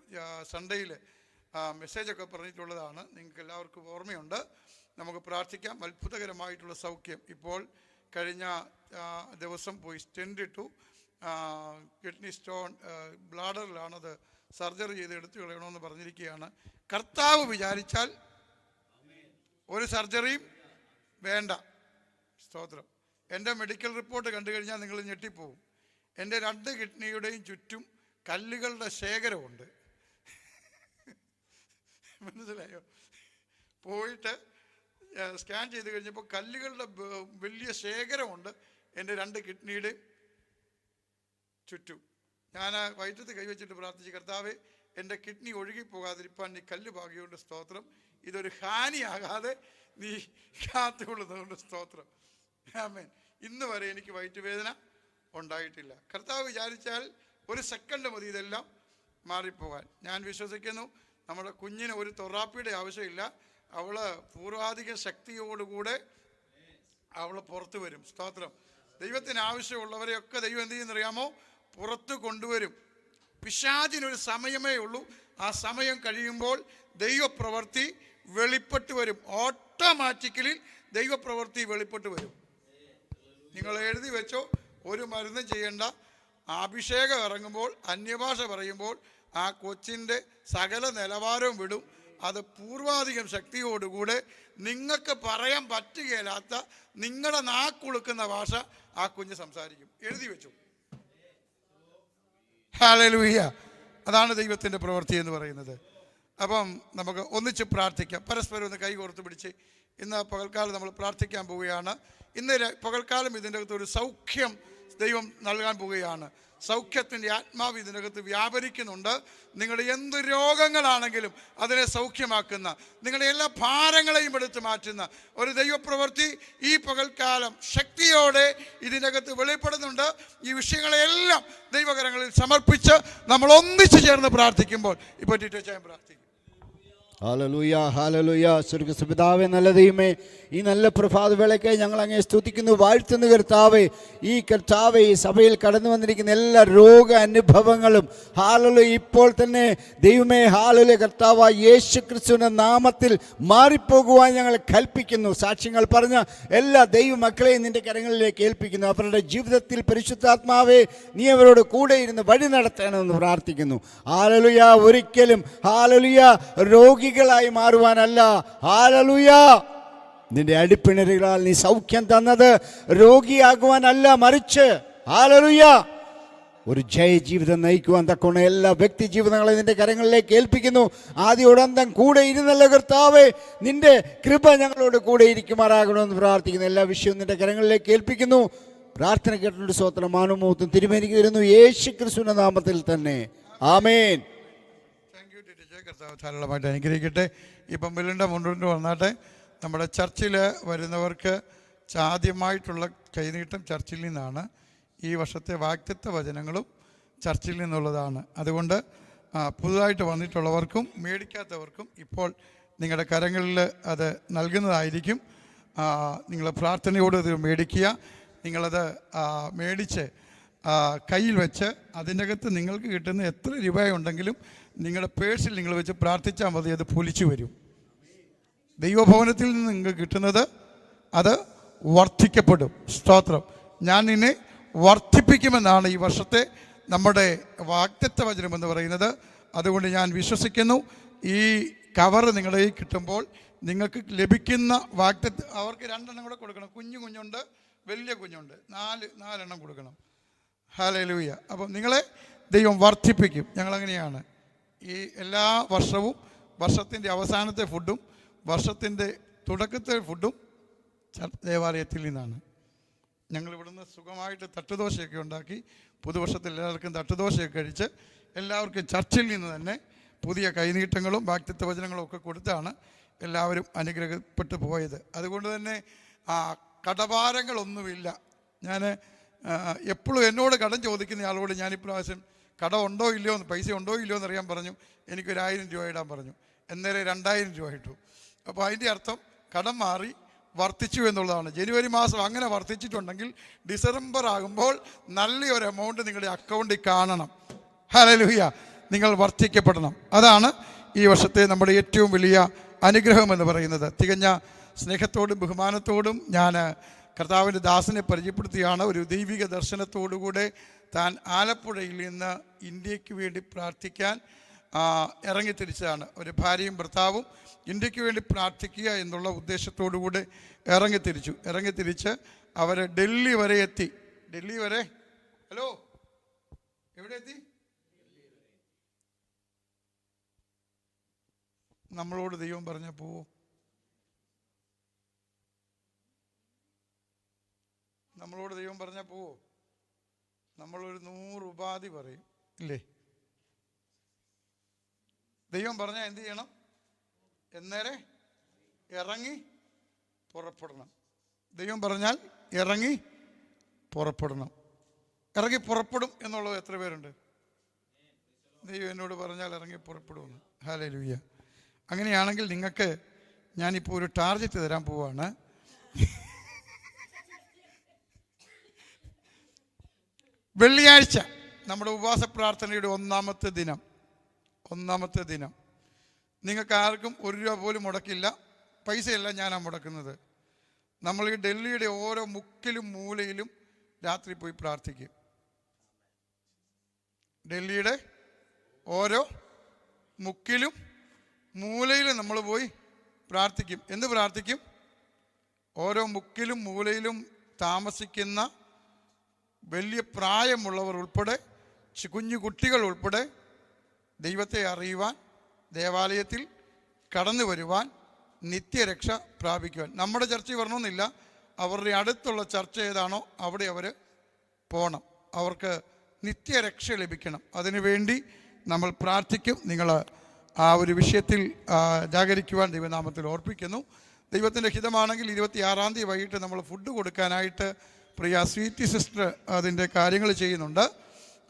സൺഡേയിൽ മെസ്സേജൊക്കെ പറഞ്ഞിട്ടുള്ളതാണ്. നിങ്ങൾക്ക് എല്ലാവർക്കും ഓർമ്മയുണ്ട്. നമുക്ക് പ്രാർത്ഥിക്കാം. അത്ഭുതകരമായിട്ടുള്ള സൗഖ്യം. ഇപ്പോൾ കഴിഞ്ഞ ദിവസം പോയി സ്റ്റെൻഡ് ഇട്ടു. Kidney stone ബ്ലാഡറിലാണത്. സർജറി ചെയ്ത് എടുത്തു കളയണമെന്ന് പറഞ്ഞിരിക്കുകയാണ്. കർത്താവ് വിചാരിച്ചാൽ ഒരു സർജറിയും വേണ്ട. സ്തോത്രം. എൻ്റെ മെഡിക്കൽ റിപ്പോർട്ട് കണ്ടു കഴിഞ്ഞാൽ നിങ്ങൾ ഞെട്ടിപ്പോവും. എൻ്റെ 2 കിഡ്നിയുടെയും ചുറ്റും കല്ലുകളുടെ ശേഖരമുണ്ട്. മനസ്സിലായോ? പോയിട്ട് സ്കാൻ ചെയ്ത് കഴിഞ്ഞപ്പോൾ കല്ലുകളുടെ വലിയ ശേഖരമുണ്ട് എൻ്റെ 2 കിഡ്നിയുടെ ചുറ്റും. ഞാൻ വയറ്റത്ത് കൈവച്ചിട്ട് പ്രാർത്ഥിച്ചു, കർത്താവേ, എൻ്റെ കിഡ്നി ഒഴുകിപ്പോകാതിരിക്കാൻ നീ കല്ല് പാകിയോണ്ട് സ്തോത്രം. ഇതൊരു ഹാനിയാകാതെ നീ കാത്തുകൊള്ളുന്നതുകൊണ്ട് സ്തോത്രം. ആമേൻ. ഇന്ന് വരെ എനിക്ക് വയറ്റുവേദന ഉണ്ടായിട്ടില്ല. കർത്താവ് വിചാരിച്ചാൽ ഒരു സെക്കൻഡ് മതി ഇതെല്ലാം മാറിപ്പോകാൻ. ഞാൻ വിശ്വസിക്കുന്നു നമ്മുടെ കുഞ്ഞിന് ഒരു തൊറാപ്പിയുടെ ആവശ്യമില്ല. അവൾ പൂർവാധിക ശക്തിയോടുകൂടെ അവൾ പുറത്തു വരും. സ്തോത്രം. ദൈവത്തിന് ആവശ്യമുള്ളവരെയൊക്കെ ദൈവം എന്ത് ചെയ്യുന്നറിയാമോ? പുറത്ത് കൊണ്ടുവരും. പിശാചിനൊരു സമയമേ ഉള്ളൂ. ആ സമയം കഴിയുമ്പോൾ ദൈവപ്രവൃത്തി വെളിപ്പെട്ട് വരും. ഓട്ടോമാറ്റിക്കലി ദൈവപ്രവൃത്തി വെളിപ്പെട്ട് വരും. നിങ്ങൾ എഴുതി വെച്ചോ, ഒരു മരുന്ന് ചെയ്യേണ്ട. അഭിഷേകം ഇറങ്ങുമ്പോൾ, അന്യഭാഷ പറയുമ്പോൾ ആ കൊച്ചിൻ്റെ സകല നിലവാരവും വിടും. അത് പൂർവാധികം ശക്തിയോടുകൂടെ നിങ്ങൾക്ക് പറയാൻ പറ്റുകയില്ലാത്ത നിങ്ങളുടെ നാക്കുളുക്കുന്ന ഭാഷ ആ കുഞ്ഞ് സംസാരിക്കും. എഴുതി വെച്ചു. ഹല്ലേലൂയ. അതാണ് ദൈവത്തിൻ്റെ പ്രവൃത്തി എന്ന് പറയുന്നത്. അപ്പം നമുക്ക് ഒന്നിച്ച് പ്രാർത്ഥിക്കാം. പരസ്പരം ഒന്ന് കൈ കോർത്ത് പിടിച്ച് ഇന്ന് പകൽക്കാലം നമ്മൾ പ്രാർത്ഥിക്കാൻ പോവുകയാണ്. ഇന്ന് പകൽക്കാലം ഇതിൻ്റെ അകത്ത് ഒരു സൗഖ്യം ദൈവം നൽകാൻ പോവുകയാണ്. സൗഖ്യത്തിൻ്റെ ആത്മാവ് ഇതിനകത്ത് വ്യാപരിക്കുന്നുണ്ട്. നിങ്ങളുടെ എന്ത് രോഗങ്ങളാണെങ്കിലും അതിനെ സൗഖ്യമാക്കുന്ന, നിങ്ങളുടെ എല്ലാ ഭാരങ്ങളെയും എടുത്തു മാറ്റുന്ന ഒരു ദൈവപ്രവൃത്തി ഈ പകൽക്കാലം ശക്തിയോടെ ഇതിനകത്ത് വെളിപ്പെടുന്നുണ്ട്. ഈ വിഷയങ്ങളെല്ലാം ദൈവകരങ്ങളിൽ സമർപ്പിച്ച് നമ്മൾ ഒന്നിച്ചു ചേർന്ന് പ്രാർത്ഥിക്കുമ്പോൾ ഇപ്പോൾ ടീച്ചർ പ്രാർത്ഥിക്കും. Hallelujah, hallelujah. സ്വർഗ്ഗപിതാവേ, നല്ല ദൈവമേ, ഈ നല്ല പ്രഭാതവേളയ്ക്കായി ഞങ്ങൾ അങ്ങേ സ്തുതിക്കുന്നു, വാഴ്ത്തുന്നു കർത്താവേ. ഈ കർത്താവേ, ഈ സഭയിൽ കടന്നു വന്നിരിക്കുന്ന എല്ലാ രോഗ അനുഭവങ്ങളും ഹല്ലേലൂയ ഇപ്പോൾ തന്നെ ദൈവമേ, ഹല്ലേലൂയ കർത്താവ് യേശു ക്രിസ്തുവിന്റെ നാമത്തിൽ മാറിപ്പോകുവാൻ ഞങ്ങൾ കൽപ്പിക്കുന്നു. സാക്ഷ്യങ്ങൾ പറഞ്ഞ എല്ലാ ദൈവമക്കളെയും നിന്റെ കരങ്ങളിലേക്ക് ഏൽപ്പിക്കുന്നു. അവരുടെ ജീവിതത്തിൽ പരിശുദ്ധാത്മാവേ, നീ അവരോട് കൂടെ ഇരുന്ന് വഴി നടത്തണമെന്ന് പ്രാർത്ഥിക്കുന്നു. ഹല്ലേലൂയ. ഒരിക്കലും ഹല്ലേലൂയ രോഗികളായി മാറുവാനല്ല, ഹല്ലേലൂയ നിന്റെ അടിപ്പിണരുകളാൽ നീ സൗഖ്യം തന്നത് രോഗിയാകുവാനല്ല, മറിച്ച് ഹല്ലേലൂയ ഒരു ജയജീവിതം നയിക്കുവാൻ തക്കോണം എല്ലാ വ്യക്തി ജീവിതങ്ങളെ നിന്റെ കരങ്ങളിലേക്ക് ഏൽപ്പിക്കുന്നു. ആദ്യോടന്തം കൂടെ ഇരുന്നല്ലോ കർത്താവേ, നിന്റെ കൃപ ഞങ്ങളോട് കൂടെ ഇരിക്കുമാറാകണമെന്ന് പ്രാർത്ഥിക്കുന്നു. എല്ലാ വിഷയവും നിന്റെ കരങ്ങളിലേക്ക് ഏൽപ്പിക്കുന്നു. പ്രാർത്ഥന കേട്ടിട്ട് സ്തോത്രം, മാനവമഹത്വം തിരുമേനിക്ക് തരുന്നു യേശു ക്രിസ്തുവിന്റെ നാമത്തിൽ തന്നെ, ആമേൻ. കർത്താവ് ധാരാളമായിട്ട് അനുഗ്രഹിക്കട്ടെ. ഇപ്പം ബില്ലിൻ്റെ മുന്നോട്ട് വന്നാട്ടെ. നമ്മുടെ ചർച്ചിൽ വരുന്നവർക്ക് ആദ്യമായിട്ടുള്ള കൈനീട്ടം ചർച്ചിൽ നിന്നാണ്. ഈ വർഷത്തെ വാഗ്ദത്ത വചനങ്ങളും ചർച്ചിൽ നിന്നുള്ളതാണ്. അതുകൊണ്ട് പുതുതായിട്ട് വന്നിട്ടുള്ളവർക്കും മേടിക്കാത്തവർക്കും ഇപ്പോൾ നിങ്ങളുടെ കരങ്ങളിൽ അത് നൽകുന്നതായിരിക്കും. നിങ്ങൾ പ്രാർത്ഥനയോട് ഇത് മേടിക്കുക. നിങ്ങളത് മേടിച്ച് കയ്യിൽ വെച്ച് അതിൻ്റെ അകത്ത് നിങ്ങൾക്ക് കിട്ടുന്ന എത്ര രൂപയുണ്ടെങ്കിലും നിങ്ങളുടെ പേഴ്സിൽ നിങ്ങൾ വെച്ച് പ്രാർത്ഥിച്ചാൽ മതി, അത് പൊലിച്ചു വരും. ദൈവഭവനത്തിൽ നിന്ന് നിങ്ങൾക്ക് കിട്ടുന്നത് അത് വർദ്ധിക്കപ്പെടും. സ്തോത്രം. ഞാൻ നിന്നെ വർദ്ധിപ്പിക്കുമെന്നാണ് ഈ വർഷത്തെ നമ്മുടെ വാഗ്ദത്ത വചനം എന്ന് പറയുന്നത്. അതുകൊണ്ട് ഞാൻ വിശ്വസിക്കുന്നു, ഈ കവർ നിങ്ങളുടെ കയ്യിൽ കിട്ടുമ്പോൾ നിങ്ങൾക്ക് ലഭിക്കുന്ന വാഗ്ദത്ത, അവർക്ക് 2 എണ്ണം കൂടെ കൊടുക്കണം. കുഞ്ഞുണ്ട്, വലിയ കുഞ്ഞുണ്ട്, 4 എണ്ണം കൊടുക്കണം. ഹല്ലേലൂയ. അപ്പം നിങ്ങളെ ദൈവം വർദ്ധിപ്പിക്കും. ഞങ്ങളങ്ങനെയാണ് ഈ എല്ലാ വർഷവും വർഷത്തിൻ്റെ അവസാനത്തെ ഫുഡും വർഷത്തിൻ്റെ തുടക്കത്തെ ഫുഡും ദേവാലയത്തിൽ നിന്നാണ്. ഞങ്ങളിവിടുന്ന് സുഖമായിട്ട് തട്ടുദോശയൊക്കെ ഉണ്ടാക്കി പുതുവർഷത്തിൽ എല്ലാവർക്കും തട്ടുദോശയൊക്കെ കഴിച്ച് എല്ലാവർക്കും ചർച്ചിൽ നിന്ന് തന്നെ പുതിയ കൈനീട്ടങ്ങളും വാഗ്ദത്ത വചനങ്ങളും ഒക്കെ കൊടുത്താണ് എല്ലാവരും അനുഗ്രഹപ്പെട്ടു പോയത്. അതുകൊണ്ട് തന്നെ കടഭാരങ്ങളൊന്നുമില്ല. ഞാൻ എപ്പോഴും എന്നോട് കടം ചോദിക്കുന്ന ആളോട് ഞാനിപ്രാവശ്യം കടം ഉണ്ടോ ഇല്ലയോ എന്ന്, പൈസ ഉണ്ടോ ഇല്ലയോ എന്നറിയാൻ പറഞ്ഞു. എനിക്കൊരു 1000 രൂപ ഇടാൻ പറഞ്ഞു. എന്നേരം 2000 രൂപ ഇട്ടു. അപ്പോൾ അതിൻ്റെ അർത്ഥം കടം മാറി വർദ്ധിച്ചു എന്നുള്ളതാണ്. ജനുവരി മാസം അങ്ങനെ വർദ്ധിച്ചിട്ടുണ്ടെങ്കിൽ ഡിസംബർ ആകുമ്പോൾ നല്ലൊരു എമൗണ്ട് നിങ്ങളുടെ അക്കൗണ്ടിൽ കാണണം. ഹല്ലേലൂയ. നിങ്ങൾ വർദ്ധിക്കപ്പെടണം. അതാണ് ഈ വർഷത്തെ നമ്മുടെ ഏറ്റവും വലിയ അനുഗ്രഹം എന്ന് പറയുന്നത്. തികഞ്ഞ സ്നേഹത്തോടും ബഹുമാനത്തോടും ഞാൻ കർത്താവിൻ്റെ ദാസനെ പരിചയപ്പെടുത്തിയാണ്. ഒരു ദൈവിക ദർശനത്തോടുകൂടെ താൻ ആലപ്പുഴയിൽ നിന്ന് ഇന്ത്യക്ക് വേണ്ടി പ്രാർത്ഥിക്കാൻ ഇറങ്ങിത്തിരിച്ചതാണ്. ഒരു ഭാര്യയും ഭർത്താവും ഇന്ത്യക്ക് വേണ്ടി പ്രാർത്ഥിക്കുക എന്നുള്ള ഉദ്ദേശത്തോടുകൂടി ഇറങ്ങിത്തിരിച്ച് അവർ ഡൽഹി വരെ എത്തി. ഡൽഹി വരെ, ഹലോ, എവിടെ എത്തി? നമ്മളോട് ദൈവം പറഞ്ഞ പോവോ? നമ്മളോട് ദൈവം പറഞ്ഞ പോവോ? നമ്മളൊരു 100 ഉപാധി പറയും, ഇല്ലേ? ദൈവം പറഞ്ഞാൽ എന്ത് ചെയ്യണം? എന്നേരെ ഇറങ്ങി പുറപ്പെടണം. ദൈവം പറഞ്ഞാൽ ഇറങ്ങി പുറപ്പെടണം. ഇറങ്ങി പുറപ്പെടും എന്നുള്ളത് എത്ര പേരുണ്ട്? ദൈവം എന്നോട് പറഞ്ഞാൽ ഇറങ്ങി പുറപ്പെടുമെന്ന്. ഹല്ലേലൂയ. അങ്ങനെയാണെങ്കിൽ നിങ്ങൾക്ക് ഞാനിപ്പോൾ ഒരു ടാർഗറ്റ് തരാൻ പോവാണ്. വെള്ളിയാഴ്ച നമ്മുടെ ഉപവാസ പ്രാർത്ഥനയുടെ ഒന്നാമത്തെ ദിനം നിങ്ങൾക്ക് ആർക്കും 1 രൂപ പോലും മുടക്കില്ല. പൈസയല്ല ഞാനാണ് മുടക്കുന്നത്. നമ്മൾ ഈ ഡൽഹിയുടെ ഓരോ മുക്കിലും മൂലയിലും രാത്രി പോയി പ്രാർത്ഥിക്കും. ഡൽഹിയുടെ ഓരോ മുക്കിലും മൂലയിലും നമ്മൾ പോയി പ്രാർത്ഥിക്കും. എന്ത് പ്രാർത്ഥിക്കും? ഓരോ മുക്കിലും മൂലയിലും താമസിക്കുന്ന വലിയ പ്രായമുള്ളവർ ഉൾപ്പെടെ കുഞ്ഞു കുട്ടികൾ ഉൾപ്പെടെ ദൈവത്തെ അറിയുവാൻ, ദേവാലയത്തിൽ കടന്നു വരുവാൻ, നിത്യരക്ഷ പ്രാപിക്കുവാൻ. നമ്മുടെ ചർച്ചയിൽ വരണമെന്നില്ല, അവരുടെ അടുത്തുള്ള ചർച്ച ഏതാണോ അവിടെ അവർ പോകണം. അവർക്ക് നിത്യരക്ഷ ലഭിക്കണം. അതിനുവേണ്ടി നമ്മൾ പ്രാർത്ഥിക്കും. നിങ്ങൾ ആ ഒരു വിഷയത്തിൽ ജാഗരിക്കുവാൻ ദൈവനാമത്തിൽ ഓർപ്പിക്കുന്നു. ദൈവത്തിൻ്റെ ഹിതമാണെങ്കിൽ 26-ാം തീയതി വൈകിട്ട് നമ്മൾ ഫുഡ് കൊടുക്കാനായിട്ട് പ്രിയ സ്വീറ്റി സിസ്റ്റർ അതിൻ്റെ കാര്യങ്ങൾ ചെയ്യുന്നുണ്ട്.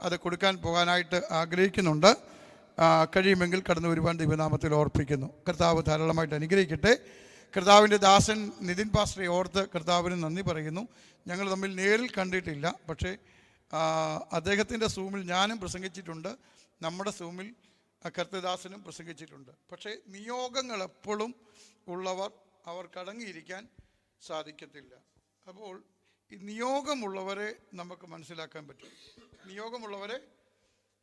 അത് കൊടുക്കാൻ പോകാനായിട്ട് ആഗ്രഹിക്കുന്നുണ്ട്. കഴിയുമെങ്കിൽ കടന്നു വരുവാൻ ദൈവനാമത്തിൽ ഓർപ്പിക്കുന്നു. കർത്താവ് ധാരാളമായിട്ട് അനുഗ്രഹിക്കട്ടെ. കർത്താവിൻ്റെ ദാസൻ നിതിൻ പാസ്റ്ററെ ഓർത്ത് കർത്താവിന് നന്ദി പറയുന്നു. ഞങ്ങൾ തമ്മിൽ നേരിൽ കണ്ടിട്ടില്ല, പക്ഷേ അദ്ദേഹത്തിൻ്റെ സൂമിൽ ഞാനും പ്രസംഗിച്ചിട്ടുണ്ട്, നമ്മുടെ സൂമിൽ കർത്തദാസനും പ്രസംഗിച്ചിട്ടുണ്ട്. പക്ഷേ നിയോഗങ്ങൾ എപ്പോഴും ഉള്ളവർ അവർക്കടങ്ങിയിരിക്കാൻ സാധിക്കത്തില്ല. അപ്പോൾ ഈ നിയോഗമുള്ളവരെ നമുക്ക് മനസ്സിലാക്കാൻ പറ്റും. നിയോഗമുള്ളവരെ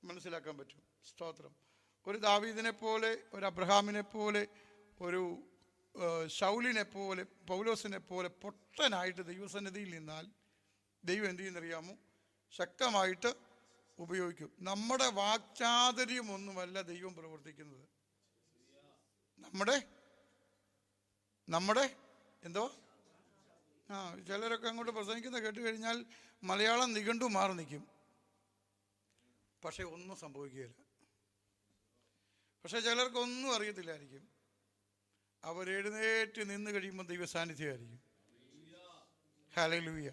മനസ്സിലാക്കാൻ പറ്റും. സ്തോത്രം. ഒരു ദാവീദിനെ പോലെ, ഒരു അബ്രഹാമിനെ പോലെ, ഒരു ശൗലിനെ പോലെ, പൗലോസിനെ പോലെ പൊട്ടനായിട്ട് ദൈവസന്നിധിയിൽ നിന്നാൽ ദൈവം എന്ത് ചെയ്യുന്നറിയാമോ? ശക്തമായിട്ട് ഉപയോഗിക്കും. നമ്മുടെ വാക്ചാതുര്യമൊന്നുമല്ല ദൈവം പ്രവർത്തിക്കുന്നത്. നമ്മുടെ എന്തോ ചിലരൊക്കെ അങ്ങോട്ട് പ്രസംഗിക്കുന്ന കേട്ട് കഴിഞ്ഞാൽ മലയാളം നിഘണ്ടു മാറി നിൽക്കും, പക്ഷെ ഒന്നും സംഭവിക്കുകയില്ല. പക്ഷെ ചിലർക്കൊന്നും അറിയത്തില്ലായിരിക്കും. അവരെഴുന്നേറ്റ് നിന്ന് കഴിയുമ്പോൾ ദൈവസാന്നിധ്യമായിരിക്കും. ഹല്ലേലൂയ.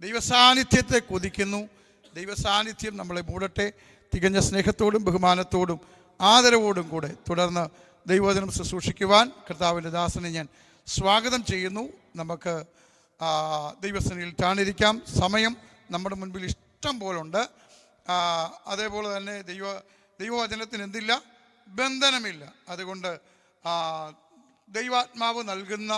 ദൈവസാന്നിധ്യത്തെ കൊതിക്കുന്നു. ദൈവസാന്നിധ്യം നമ്മളെ മൂടട്ടെ. തികഞ്ഞ സ്നേഹത്തോടും ബഹുമാനത്തോടും ആദരവോടും കൂടെ തുടർന്ന് ദൈവവചനം ശുശ്രൂഷിക്കുവാൻ കർത്താവിൻ്റെ ദാസനെ ഞാൻ സ്വാഗതം ചെയ്യുന്നു. നമുക്ക് ദൈവസന്നിധിയിൽ താണിരിക്കാം. സമയം നമ്മുടെ മുൻപിൽ ഇഷ്ടം പോലുണ്ട്. അതേപോലെ തന്നെ ദൈവവചനത്തിന് എന്തില്ല? ബന്ധനമില്ല. അതുകൊണ്ട് ദൈവാത്മാവ് നൽകുന്ന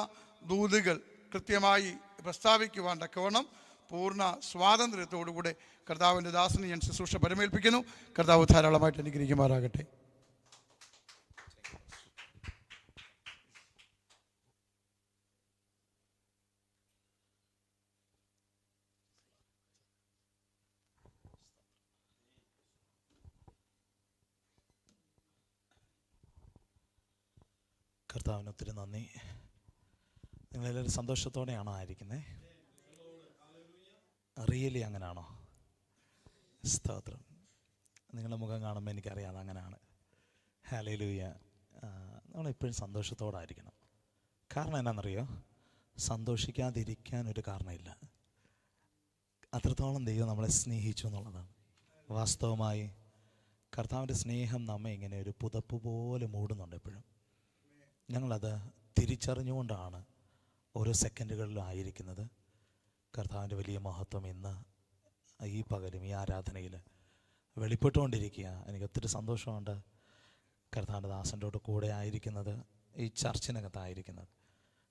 ദൂതുകൾ കൃത്യമായി പ്രസ്താവിക്കുവാൻ തക്കവണ്ണം പൂർണ്ണ സ്വാതന്ത്ര്യത്തോടുകൂടെ കർത്താവിൻ്റെ ദാസനെ ഞാൻ ശുശ്രൂഷ പരമേൽപ്പിക്കുന്നു. കർത്താവ് ധാരാളമായിട്ട് അനുഗ്രഹിക്കുമാറാകട്ടെ. കർത്താവിന് ഒത്തിരി നന്ദി. നിങ്ങളെല്ലാവരും സന്തോഷത്തോടെയാണോ ആയിരിക്കുന്നത്? റിയലി അങ്ങനെയാണോ? സ്തോത്രം. നിങ്ങളുടെ മുഖം കാണുമ്പോൾ എനിക്കറിയാം അങ്ങനെയാണ്. ഹല്ലേലൂയ. നമ്മളെപ്പോഴും സന്തോഷത്തോടായിരിക്കണം. കാരണം എന്നാണെന്നറിയോ? സന്തോഷിക്കാതിരിക്കാൻ ഒരു കാരണമില്ല. അത്രത്തോളം ദൈവം നമ്മളെ സ്നേഹിച്ചു എന്നുള്ളതാണ് വാസ്തവമായി. കർത്താവിൻ്റെ സ്നേഹം നമ്മെ ഇങ്ങനെ ഒരു പുതപ്പ് പോലെ മൂടുന്നുണ്ട് എപ്പോഴും. ഞങ്ങളത് തിരിച്ചറിഞ്ഞുകൊണ്ടാണ് ഓരോ സെക്കൻഡുകളിലും ആയിരിക്കുന്നത്. കർത്താവിൻ്റെ വലിയ മഹത്വം ഇന്ന് ഈ പകലും ഈ ആരാധനയിൽ വെളിപ്പെട്ടുകൊണ്ടിരിക്കുക. എനിക്ക് ഒത്തിരി സന്തോഷമുണ്ട് കർത്താവിൻ്റെ ദാസൻ്റെ കൂടെ ആയിരിക്കുന്നത്, ഈ ചർച്ചിനകത്തായിരിക്കുന്നത്.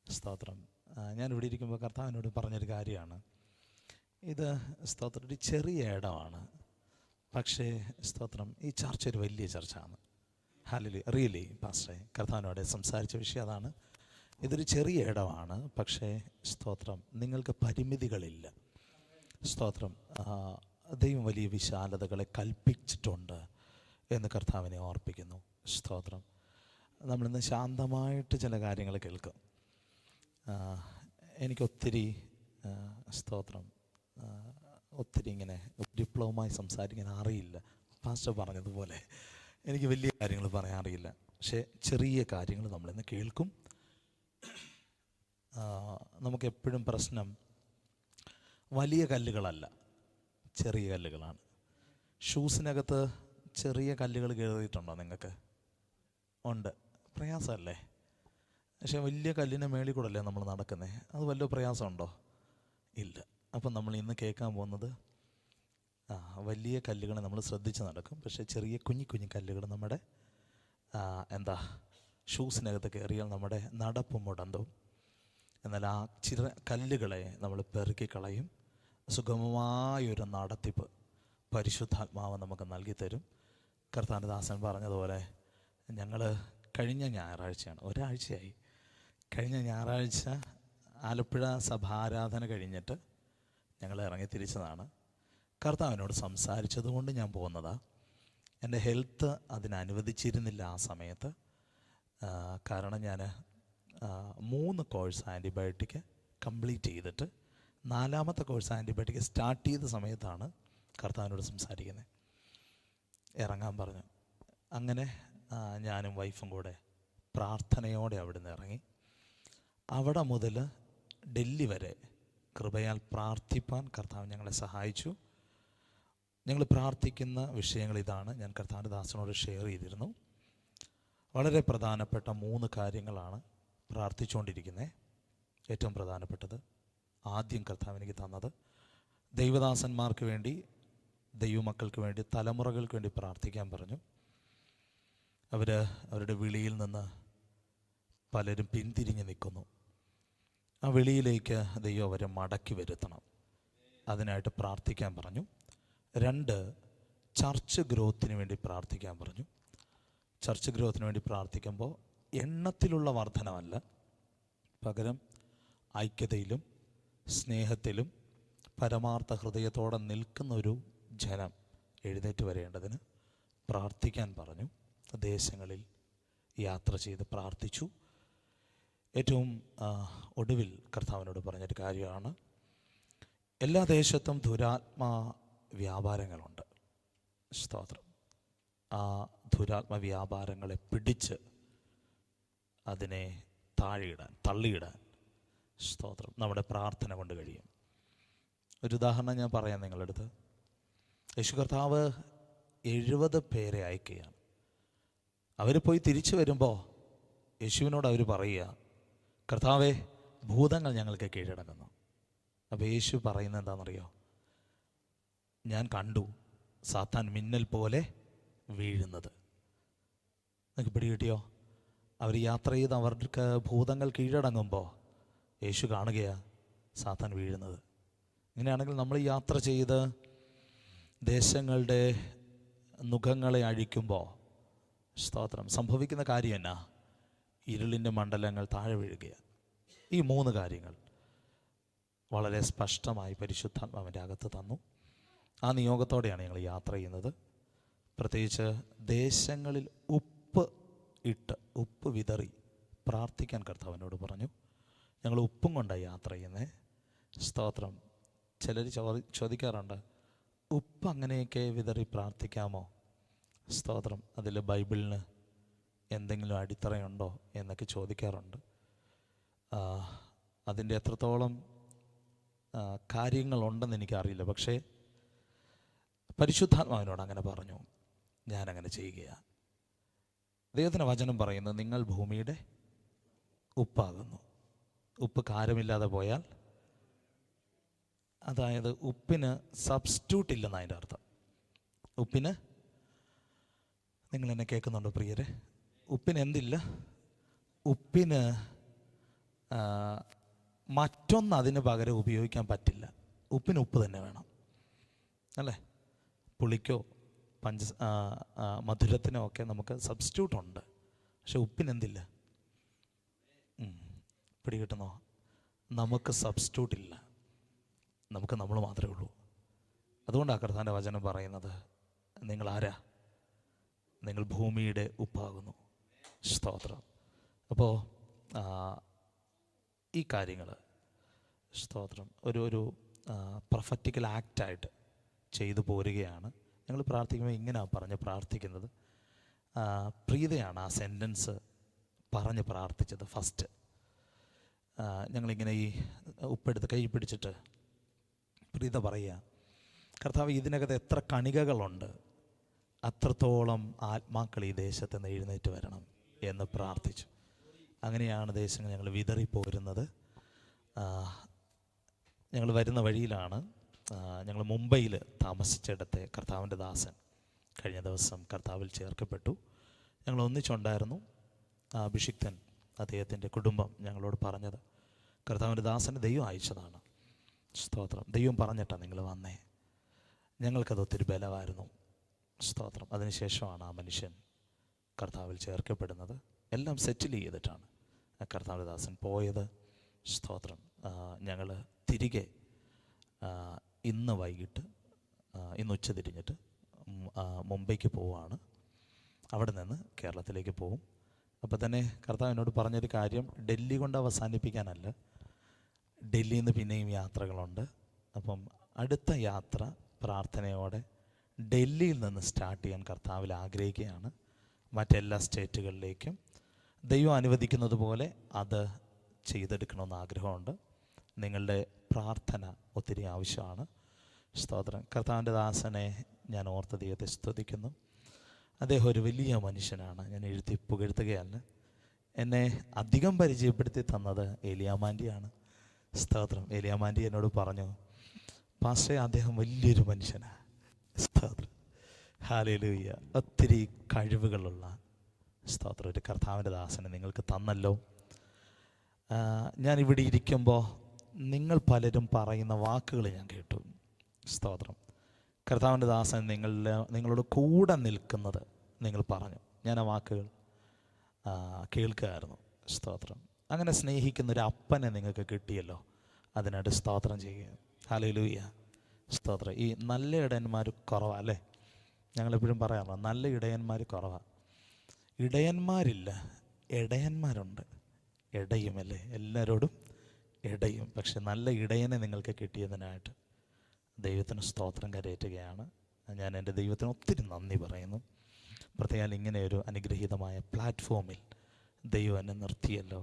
സ്തോത്രം. ഞാനിവിടെ ഇരിക്കുമ്പോൾ കർത്താവിനോട് പറഞ്ഞൊരു കാര്യമാണ്. ഇത് സ്തോത്രം ഒരു ചെറിയ ഇടമാണ്, പക്ഷേ സ്തോത്രം ഈ ചർച്ച ഒരു വലിയ ചർച്ചയാണ്. ഹല്ലേലൂയ. റിയലി പാസ്റ്ററെ കർത്താവിനോട് സംസാരിച്ച വിഷയം അതാണ്. ഇതൊരു ചെറിയ ഇടമാണ്, പക്ഷേ സ്തോത്രം നിങ്ങൾക്ക് പരിമിതികളില്ല. സ്തോത്രം. ദൈവം വലിയ വിശാലതകളെ കൽപ്പിച്ചിട്ടുണ്ട് എന്ന് കർത്താവിനെ ഓർപ്പിക്കുന്നു. സ്തോത്രം. നമ്മളിന്ന് ശാന്തമായിട്ട് ചില കാര്യങ്ങൾ കേൾക്കും. എനിക്കൊത്തിരി സ്തോത്രം ഒത്തിരി ഇങ്ങനെ ഡിപ്ലോമായി സംസാരിക്കാൻ അറിയില്ല. പാസ്റ്റർ പറഞ്ഞതുപോലെ എനിക്ക് വലിയ കാര്യങ്ങൾ പറയാൻ അറിയില്ല, പക്ഷേ ചെറിയ കാര്യങ്ങൾ നമ്മളിന്ന് കേൾക്കും. നമുക്കെപ്പോഴും പ്രശ്നം വലിയ കല്ലുകളല്ല, ചെറിയ കല്ലുകളാണ്. ഷൂസിനകത്ത് ചെറിയ കല്ലുകൾ കയറിയിട്ടുണ്ടോ നിങ്ങൾക്ക്? ഉണ്ട്. പ്രയാസമല്ലേ? പക്ഷേ വലിയ കല്ലിൻ്റെ മേളിൽ കൂടെ അല്ലേ നമ്മൾ നടക്കുന്നത്. അത് വല്ല പ്രയാസമുണ്ടോ? ഇല്ല. അപ്പം നമ്മൾ ഇന്ന് കേൾക്കാൻ പോകുന്നത് വലിയ കല്ലുകൾ നമ്മൾ ശ്രദ്ധിച്ച് നടക്കും, പക്ഷേ ചെറിയ കുഞ്ഞു കല്ലുകൾ നമ്മുടെ ഷൂസിനകത്ത് കയറിയാൽ നമ്മുടെ നടപ്പ് മുടന്തും. എന്നാൽ ആ കല്ലുകളെ നമ്മൾ പെറുക്കിക്കളയും. സുഗമമായൊരു നടത്തിപ്പ് പരിശുദ്ധാത്മാവ് നമുക്ക് നൽകിത്തരും. കർത്താവിൻ്റെ ദാസൻ പറഞ്ഞതുപോലെ ഞങ്ങൾ കഴിഞ്ഞ ഞായറാഴ്ചയാണ്, ഒരാഴ്ചയായി, കഴിഞ്ഞ ഞായറാഴ്ച ആലപ്പുഴ സഭാരാധന കഴിഞ്ഞിട്ട് ഞങ്ങൾ ഇറങ്ങി തിരിച്ചതാണ്. കർത്താവിനോട് സംസാരിച്ചതുകൊണ്ട് ഞാൻ പോകുന്നതാണ്. എൻ്റെ ഹെൽത്ത് അതിനനുവദിച്ചിരുന്നില്ല ആ സമയത്ത്. കാരണം ഞാൻ 3 കോഴ്സ് ആൻറ്റിബയോട്ടിക് കംപ്ലീറ്റ് ചെയ്തിട്ട് 4ാമത്തെ കോഴ്സ് ആൻറ്റിബയോട്ടിക് സ്റ്റാർട്ട് ചെയ്ത സമയത്താണ് കർത്താവിനോട് സംസാരിക്കുന്നത്. ഇറങ്ങാൻ പറഞ്ഞു. അങ്ങനെ ഞാനും വൈഫും കൂടെ പ്രാർത്ഥനയോടെ അവിടെ നിന്ന് ഇറങ്ങി. അവിടെ മുതൽ ഡൽഹി വരെ കൃപയാൽ പ്രാർത്ഥിപ്പാൻ കർത്താവ് ഞങ്ങളെ സഹായിച്ചു. ഞങ്ങൾ പ്രാർത്ഥിക്കുന്ന വിഷയങ്ങൾ ഇതാണ്. ഞാൻ കർത്താവിൻ്റെ ദാസനോട് ഷെയർ ചെയ്തിരുന്നു. വളരെ പ്രധാനപ്പെട്ട 3 കാര്യങ്ങളാണ് പ്രാർത്ഥിച്ചുകൊണ്ടിരിക്കുന്നത്. ഏറ്റവും പ്രധാനപ്പെട്ടത്, ആദ്യം കർത്താവ് എനിക്ക് തന്നത്, ദൈവദാസന്മാർക്ക് വേണ്ടി, ദൈവമക്കൾക്ക് വേണ്ടി, തലമുറകൾക്ക് വേണ്ടി പ്രാർത്ഥിക്കാൻ പറഞ്ഞു. അവരുടെ വിളിയിൽ നിന്ന് പലരും പിന്തിരിഞ്ഞ് നിൽക്കുന്നു. ആ വിളിയിലേക്ക് ദൈവം അവരെ മടക്കി വരുത്തണം. അതിനായിട്ട് പ്രാർത്ഥിക്കാൻ പറഞ്ഞു. 2, ചർച്ച് ഗ്രോത്തിന് വേണ്ടി പ്രാർത്ഥിക്കാൻ പറഞ്ഞു. ചർച്ച് ഗ്രോത്തിന് വേണ്ടി പ്രാർത്ഥിക്കുമ്പോൾ എണ്ണത്തിലുള്ള വർധനമല്ല, പകരം ഐക്യതയിലും സ്നേഹത്തിലും പരമാർത്ഥ ഹൃദയത്തോടെ നിൽക്കുന്ന ഒരു ജനം എഴുന്നേറ്റ് വരേണ്ടതിന് പ്രാർത്ഥിക്കാൻ പറഞ്ഞു. ദേശങ്ങളിൽ യാത്ര ചെയ്ത് പ്രാർത്ഥിച്ചു. ഏറ്റവും ഒടുവിൽ കർത്താവിനോട് പറഞ്ഞൊരു കാര്യമാണ്, എല്ലാ ദേശത്തും ദുരാത്മാ വ്യാപാരങ്ങളുണ്ട്. സ്തോത്രം. ആ ദുരാത്മ വ്യാപാരങ്ങളെ പിടിച്ച് അതിനെ തള്ളിയിടാൻ സ്തോത്രം നമ്മുടെ പ്രാർത്ഥന കൊണ്ട് കഴിയും. ഒരു ഉദാഹരണം ഞാൻ പറയാം നിങ്ങളുടെ അടുത്ത്. യേശു കർത്താവ് 70 പേരെ അയക്കുകയാണ്. അവർ പോയി തിരിച്ചു വരുമ്പോൾ യേശുവിനോട് അവർ പറയുക, കർത്താവേ, ഭൂതങ്ങൾ ഞങ്ങൾക്ക് കീഴടങ്ങുന്നു. അപ്പോൾ യേശു പറയുന്നത് എന്താണെന്നറിയോ? ഞാൻ കണ്ടു സാത്താൻ മിന്നൽ പോലെ വീഴുന്നത്. നിങ്ങൾക്ക് പിടികിട്ടിയോ? അവർ യാത്ര ചെയ്ത് അവർക്ക് ഭൂതങ്ങൾ കീഴടങ്ങുമ്പോൾ യേശു കാണുകയാണ് സാത്താൻ വീഴുന്നത്. ഇങ്ങനെയാണെങ്കിൽ നമ്മൾ യാത്ര ചെയ്ത് ദേശങ്ങളുടെ നുഖങ്ങളെ അഴിക്കുമ്പോൾ സ്തോത്രം സംഭവിക്കുന്ന കാര്യം എന്നാ? ഇരുളിൻ്റെ മണ്ഡലങ്ങൾ താഴെ വീഴുകയാണ്. ഈ 3 കാര്യങ്ങൾ വളരെ സ്പഷ്ടമായി പരിശുദ്ധാത്മാവിൻ്റെ അകത്ത് തന്നു. ആ നിയോഗത്തോടെയാണ് ഞങ്ങൾ യാത്ര ചെയ്യുന്നത്. പ്രത്യേകിച്ച് ദേശങ്ങളിൽ ഉപ്പ് വിതറി പ്രാർത്ഥിക്കാൻ കർത്താവിനോട് പറഞ്ഞു. ഞങ്ങൾ ഉപ്പും കൊണ്ടാണ് യാത്ര ചെയ്യുന്നത്. സ്തോത്രം. ചിലർ ചോദിക്കാറുണ്ട്, ഉപ്പ് അങ്ങനെയൊക്കെ വിതറി പ്രാർത്ഥിക്കാമോ? സ്തോത്രം. അതിൽ ബൈബിളിന് എന്തെങ്കിലും അടിത്തറയുണ്ടോ എന്നൊക്കെ ചോദിക്കാറുണ്ട്. അതിൻ്റെ എത്രത്തോളം കാര്യങ്ങളുണ്ടെന്ന് എനിക്കറിയില്ല. പക്ഷേ പരിശുദ്ധാത്മാവിനോട് അങ്ങനെ പറഞ്ഞു, ഞാനങ്ങനെ ചെയ്യുകയാണ്. ദൈവത്തിൻ്റെ വചനം പറയുന്നത്, നിങ്ങൾ ഭൂമിയുടെ ഉപ്പാകുന്നു. ഉപ്പ് കാരമില്ലാതെ പോയാൽ, അതായത് ഉപ്പിന് സബ്സ്റ്റിറ്റ്യൂട്ട് ഇല്ലെന്ന് അതിൻ്റെ അർത്ഥം. ഉപ്പിന്, നിങ്ങൾ എന്നെ കേൾക്കുന്നുണ്ടോ പ്രിയരെ? ഉപ്പിന് എന്തില്ല? ഉപ്പിന് മറ്റൊന്ന് അതിന് പകരം ഉപയോഗിക്കാൻ പറ്റില്ല. ഉപ്പിന് ഉപ്പ് തന്നെ വേണം, അല്ലേ? പുളിക്കോ മധുരത്തിനോ ഒക്കെ നമുക്ക് സബ്സ്റ്റിറ്റ്യൂട്ട് ഉണ്ട്. പക്ഷെ ഉപ്പിനെന്തില്ല? പിടികിട്ടുന്നോ? നമുക്ക് സബ്സ്റ്റിറ്റ്യൂട്ട് ഇല്ല. നമുക്ക് നമ്മൾ മാത്രമേ ഉള്ളൂ. അതുകൊണ്ടാണ് കർത്താവിൻ്റെ വചനം പറയുന്നത്, നിങ്ങൾ ആരാ? നിങ്ങൾ ഭൂമിയുടെ ഉപ്പാകുന്നു. സ്തോത്രം. അപ്പോൾ ഈ കാര്യങ്ങൾ സ്തോത്രം ഒരു പ്രൊഫറ്റിക്കൽ ആക്റ്റായിട്ട് ചെയ്തു പോരുകയാണ്. ഞങ്ങൾ പ്രാർത്ഥിക്കുമ്പോൾ ഇങ്ങനെയാണ് പറഞ്ഞ് പ്രാർത്ഥിക്കുന്നത്. പ്രീതയാണ് ആ സെൻറ്റൻസ് പറഞ്ഞ് പ്രാർത്ഥിച്ചത്. ഫസ്റ്റ് ഞങ്ങളിങ്ങനെ ഈ ഉപ്പെടുത്ത് കൈ പിടിച്ചിട്ട് പ്രീത പറയുക, കർത്താവ്, ഇതിനകത്ത് എത്ര കണികകളുണ്ട്, അത്രത്തോളം ആത്മാക്കൾ ഈ ദേശത്ത് നിന്ന് എഴുന്നേറ്റ് വരണം എന്ന് പ്രാർത്ഥിച്ചു. അങ്ങനെയാണ് ദേശങ്ങൾ ഞങ്ങൾ വിതറിപ്പോരുന്നത്. ഞങ്ങൾ വരുന്ന വഴിയിലാണ് ഞങ്ങൾ മുംബൈയിൽ താമസിച്ചിടത്തെ കർത്താവിൻ്റെ ദാസൻ കഴിഞ്ഞ ദിവസം കർത്താവിൽ ചേർക്കപ്പെട്ടു. ഞങ്ങൾ ഒന്നിച്ചുണ്ടായിരുന്നു. അഭിഷിക്തൻ, അദ്ദേഹത്തിൻ്റെ കുടുംബം ഞങ്ങളോട് പറഞ്ഞത്, കർത്താവിൻ്റെ ദാസനെ ദൈവം അയച്ചതാണ്. സ്തോത്രം. ദൈവം പറഞ്ഞിട്ടാണ് നിങ്ങൾ വന്നേ. ഞങ്ങൾക്കത് ഒത്തിരി ബലമായിരുന്നു. സ്തോത്രം. അതിനുശേഷമാണ് ആ മനുഷ്യൻ കർത്താവിൽ ചേർക്കപ്പെടുന്നത്. എല്ലാം സെറ്റിൽ ചെയ്തിട്ടാണ് കർത്താവിൻ്റെ ദാസൻ പോയത്. സ്തോത്രം. ഞങ്ങൾ തിരികെ ഇന്ന് വൈകിട്ട്, ഇന്ന് ഉച്ച തിരിഞ്ഞിട്ട് മുംബൈക്ക് പോവുകയാണ്. അവിടെ നിന്ന് കേരളത്തിലേക്ക് പോവും. അപ്പോൾ തന്നെ കർത്താവ് എന്നോട് പറഞ്ഞൊരു കാര്യം, ഡൽഹി കൊണ്ട് അവസാനിപ്പിക്കാനല്ല, ഡൽഹിയിൽ നിന്ന് പിന്നെയും യാത്രകളുണ്ട്. അപ്പം അടുത്ത യാത്ര പ്രാർത്ഥനയോടെ ഡൽഹിയിൽ നിന്ന് സ്റ്റാർട്ട് ചെയ്യാൻ കർത്താവിൽ ആഗ്രഹിക്കുകയാണ്. മറ്റെല്ലാ സ്റ്റേറ്റുകളിലേക്കും ദൈവം അനുവദിക്കുന്നത് പോലെ അത് ചെയ്തെടുക്കണമെന്ന് ആഗ്രഹമുണ്ട്. നിങ്ങളുടെ പ്രാർത്ഥന ഒത്തിരി ആവശ്യമാണ്. സ്തോത്രം. കർത്താവിൻ്റെ ദാസനെ ഞാൻ ഓർത്ത ദൈവത്തെ സ്തുതിക്കുന്നു. അദ്ദേഹം ഒരു വലിയ മനുഷ്യനാണ്. ഞാൻ എഴുതി പുകഴ്ത്തുകയല്ല. എന്നെ അധികം പരിചയപ്പെടുത്തി തന്നത് ഏലിയാമാൻ്റിയാണ്. സ്തോത്രം. ഏലിയാമാൻ്റി എന്നോട് പറഞ്ഞു, പാസ്റ്റേ അദ്ദേഹം വലിയൊരു മനുഷ്യനാണ്. സ്തോത്രം. ഹല്ലേലൂയ. ഒത്തിരി കഴിവുകളുള്ള സ്തോത്രം ഒരു കർത്താവിൻ്റെ ദാസനെ നിങ്ങൾക്ക് തന്നല്ലോ. ഞാനിവിടെ ഇരിക്കുമ്പോൾ നിങ്ങൾ പലരും പറയുന്ന വാക്കുകൾ ഞാൻ കേട്ടു. സ്തോത്രം. കർത്താവിൻ്റെ ദാസൻ നിങ്ങളോട് കൂടെ നിൽക്കുന്നത് നിങ്ങൾ പറഞ്ഞു. ഞാൻ ആ വാക്കുകൾ കേൾക്കുകയായിരുന്നു. സ്തോത്രം. അങ്ങനെ സ്നേഹിക്കുന്ന ഒരു അപ്പനെ നിങ്ങൾക്ക് കിട്ടിയല്ലോ, അതിനായിട്ട് സ്തോത്രം ചെയ്യുക. ഹല്ലേലൂയ. സ്തോത്രം. ഈ നല്ല ഇടയന്മാർ കുറവാണ് അല്ലേ? ഞങ്ങളെപ്പോഴും പറയാറുണ്ട്, നല്ല ഇടയന്മാർ കുറവാണ്. ഇടയന്മാരില്ല, ഇടയന്മാരുണ്ട്. ഇടയുമല്ലേ, എല്ലാവരോടും ഇടയും. പക്ഷെ നല്ല ഇടയനെ നിങ്ങൾക്ക് കിട്ടിയതിനായിട്ട് ദൈവത്തിന് സ്തോത്രം കരയറ്റുകയാണ്. ഞാൻ എൻ്റെ ദൈവത്തിന് ഒത്തിരി നന്ദി പറയുന്നു. പ്രത്യേകം ഇങ്ങനെ ഒരു അനുഗ്രഹീതമായ പ്ലാറ്റ്ഫോമിൽ ദൈവം എന്നെ നിർത്തിയല്ലോ.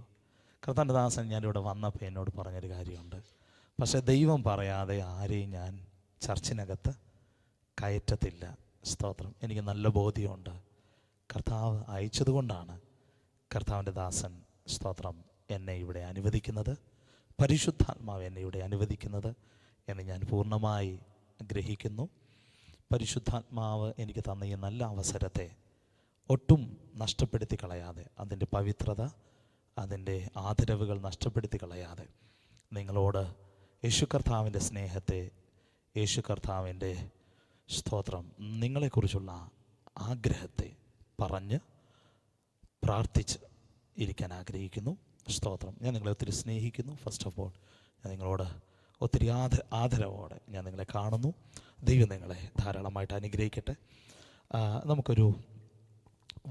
കർത്താവിൻ്റെ ദാസൻ ഞാനിവിടെ വന്നപ്പോൾ എന്നോട് പറഞ്ഞൊരു കാര്യമുണ്ട്. പക്ഷേ ദൈവം പറയാതെ ആരെയും ഞാൻ ചർച്ചിനകത്ത് കയറ്റത്തില്ല. സ്തോത്രം. എനിക്ക് നല്ല ബോധ്യമുണ്ട്. കർത്താവ് അയച്ചതുകൊണ്ടാണ് കർത്താവിൻ്റെ ദാസൻ സ്തോത്രം എന്നെ ഇവിടെ അനുവദിക്കുന്നത്, പരിശുദ്ധാത്മാവ് എന്നെ ഇവിടെ അനുവദിക്കുന്നത് എന്ന് ഞാൻ പൂർണ്ണമായി ഗ്രഹിക്കുന്നു. പരിശുദ്ധാത്മാവ് എനിക്ക് തന്ന ഈ നല്ല അവസരത്തെ ഒട്ടും നഷ്ടപ്പെടുത്തി കളയാതെ, അതിൻ്റെ പവിത്രത, അതിൻ്റെ ആദരവുകൾ നഷ്ടപ്പെടുത്തി കളയാതെ നിങ്ങളോട് യേശു കർത്താവിൻ്റെ സ്നേഹത്തെ, യേശു കർത്താവിൻ്റെ സ്തോത്രം നിങ്ങളെക്കുറിച്ചുള്ള ആഗ്രഹത്തെ പറഞ്ഞ് പ്രാർത്ഥിച്ച് ഇരിക്കാൻ ആഗ്രഹിക്കുന്നു. സ്തോത്രം. ഞാൻ നിങ്ങളെ ഒത്തിരി സ്നേഹിക്കുന്നു. ഫസ്റ്റ് ഓഫ് ഓൾ ഞാൻ നിങ്ങളോട് ഒത്തിരി ആദരവോടെ ഞാൻ നിങ്ങളെ കാണുന്നു. ദൈവം നിങ്ങളെ ധാരാളമായിട്ട് അനുഗ്രഹിക്കട്ടെ. നമുക്കൊരു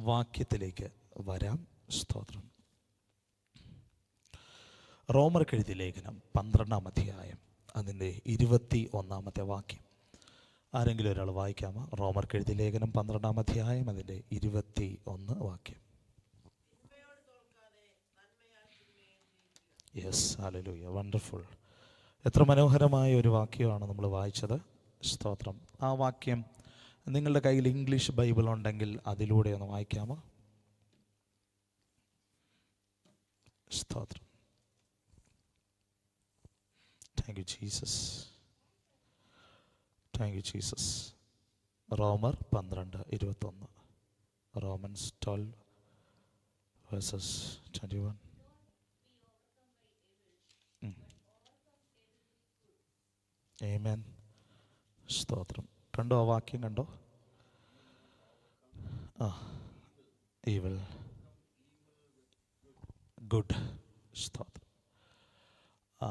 വാക്യത്തിലേക്ക് വരാം. സ്തോത്രം. റോമർക്കെഴുതിയ ലേഖനം 12-ാം അധ്യായം അതിൻ്റെ 21-ാമത്തെ വാക്യം ആരെങ്കിലും ഒരാൾ വായിക്കാമോ? റോമർക്കെഴുതിയ ലേഖനം 12-ാം അധ്യായം അതിൻ്റെ 21 വാക്യം. Yes, hallelujah. വണ്ടർഫുൾ. എത്ര മനോഹരമായ ഒരു വാക്യമാണ് നമ്മൾ വായിച്ചത്. സ്തോത്രം. ആ വാക്യം നിങ്ങളുടെ കയ്യിൽ ഇംഗ്ലീഷ് ബൈബിൾ ഉണ്ടെങ്കിൽ അതിലൂടെ ഒന്ന് വായിക്കാമോ? സ്തോത്രം. Thank you Jesus. Thank you Jesus. റോമർ 12:21. റോമൻസ് 12:21. ആമേൻ. സ്തോത്രം. കണ്ടോ ആ വാക്യം? കണ്ടോ? Evil good. സ്തോത്രം. ആ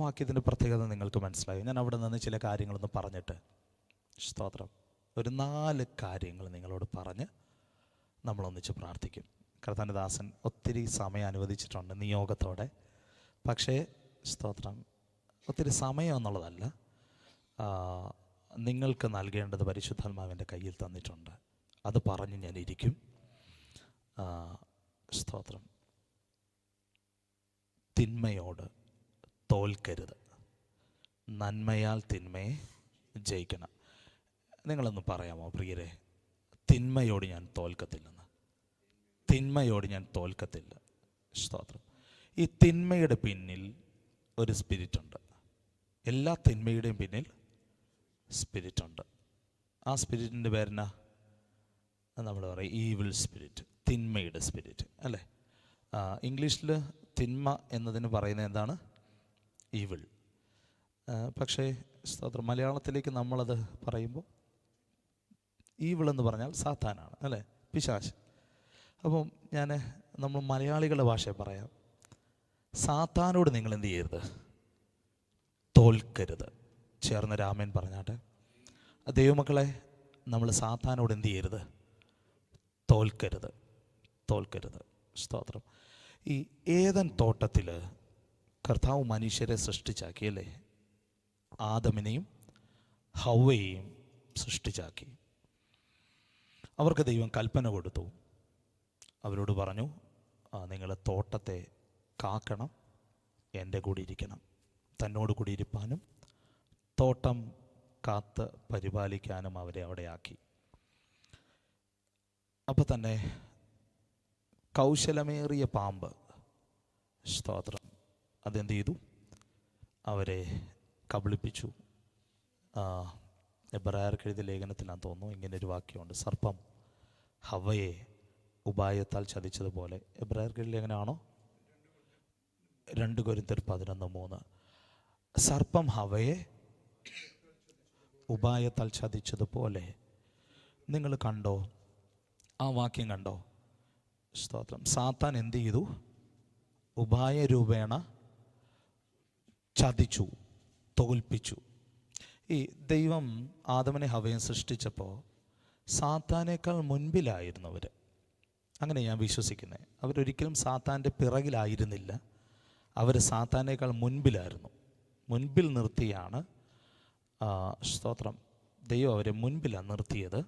വാക്യത്തിൻ്റെ പ്രത്യേകത നിങ്ങൾക്ക് മനസ്സിലായി. ഞാൻ അവിടെ നിന്ന് ചില കാര്യങ്ങളൊന്ന് പറഞ്ഞിട്ട്, സ്തോത്രം, ഒരു 4 കാര്യങ്ങൾ നിങ്ങളോട് പറഞ്ഞ് നമ്മളൊന്നിച്ച് പ്രാർത്ഥിക്കും. കർത്താവിൻ്റെ ദാസൻ ഒത്തിരി സമയം അനുവദിച്ചിട്ടുണ്ട് നിയോഗത്തോടെ. പക്ഷേ സ്തോത്രം, ഒത്തിരി സമയം എന്നുള്ളതല്ല, നിങ്ങൾക്ക് നൽകേണ്ടത് പരിശുദ്ധാത്മാവിൻ്റെ കയ്യിൽ തന്നിട്ടുണ്ട്. അത് പറഞ്ഞ് ഞാൻ ഇരിക്കും. സ്തോത്രം. തിന്മയോട് തോൽക്കരുത്, നന്മയാൽ തിന്മയെ ജയിക്കണം. നിങ്ങളൊന്ന് പറയാമോ പ്രിയരെ? തിന്മയോട് ഞാൻ തോൽക്കത്തില്ലെന്ന്. തിന്മയോട് ഞാൻ തോൽക്കത്തില്ല. സ്തോത്രം. ഈ തിന്മയുടെ പിന്നിൽ ഒരു സ്പിരിറ്റുണ്ട്. എല്ലാ തിന്മയുടെയും പിന്നിൽ സ്പിരിറ്റുണ്ട്. ആ സ്പിരിറ്റിൻ്റെ പേരെന്നാ? നമ്മൾ പറയും ഈവിൾ സ്പിരിറ്റ്, തിന്മയുടെ സ്പിരിറ്റ് അല്ലേ? ഇംഗ്ലീഷിൽ തിന്മ എന്നതിന് പറയുന്നത് എന്താണ്? ഈവിൾ. പക്ഷേ സ്തോത്രം, മലയാളത്തിലേക്ക് നമ്മളത് പറയുമ്പോൾ ഈവിൾ എന്ന് പറഞ്ഞാൽ സാത്താനാണ് അല്ലേ? പിശാച്. അപ്പം നമ്മൾ മലയാളികളുടെ ഭാഷയിൽ പറയാം, സാത്താനോട് നിങ്ങൾ എന്ത് ചെയ്യരുത്? തോൽക്കരുത്. ചേർന്ന് രാമൻ പറഞ്ഞാട്ടെ. ദൈവമക്കളെ, നമ്മൾ സാത്താനോട് എന്ത് ചെയ്യരുത്? തോൽക്കരുത്. തോൽക്കരുത്. സ്തോത്രം. ഈ ഏദൻ തോട്ടത്തിൽ കർത്താവ് മനുഷ്യരെ സൃഷ്ടിച്ചാക്കിയല്ലേ? ആദമിനെയും ഹവ്വയെയും സൃഷ്ടിച്ചാക്കി. അവർക്ക് ദൈവം കൽപ്പന കൊടുത്തു. അവരോട് പറഞ്ഞു, നിങ്ങൾ തോട്ടത്തെ കാക്കണം, എൻ്റെ കൂടെ ഇരിക്കണം, തന്നോട് കൂടി ഇരിപ്പാനും തോട്ടം കാത്ത് പരിപാലിക്കാനും അവരെ അവിടെ ആക്കി. അപ്പം തന്നെ കൗശലമേറിയ പാമ്പ്, സ്തോത്രം, അതെന്ത് ചെയ്തു? അവരെ കബളിപ്പിച്ചു. എബ്രായർക്ക് എഴുതിയ ലേഖനത്തിലാണെന്ന് തോന്നുന്നു ഇങ്ങനൊരു വാക്യമുണ്ട്, സർപ്പം ഹവ്വയെ ഉപായത്താൽ ചതിച്ചതുപോലെ. എബ്രായർക്ക് എഴുതിയ ലേഖനമാണോ? 2 കൊരിന്ത്യർ 11:3. സർപ്പം ഹവ്വയെ ഉപായത്താൽ ചതിച്ചതുപോലെ. നിങ്ങൾ കണ്ടോ? ആ വാക്യം കണ്ടോ? സ്തോത്രം. സാത്താൻ എന്ത് ചെയ്തു? ഉപായ രൂപേണ ചതിച്ചു, തോൽപ്പിച്ചു. ഈ ദൈവം ആദമനെ ഹവ്വയെ സൃഷ്ടിച്ചപ്പോൾ സാത്താനേക്കാൾ മുൻപിലായിരുന്നു അവർ. അങ്ങനെ ഞാൻ വിശ്വസിക്കുന്നത്. അവരൊരിക്കലും സാത്താൻ്റെ പിറകിലായിരുന്നില്ല, അവർ സാത്താനേക്കാൾ മുൻപിലായിരുന്നു. മുൻപിൽ നിർത്തിയാണ്, സ്തോത്രം, ദൈവം അവരെ മുൻപിലാണ് നിർത്തിയത്.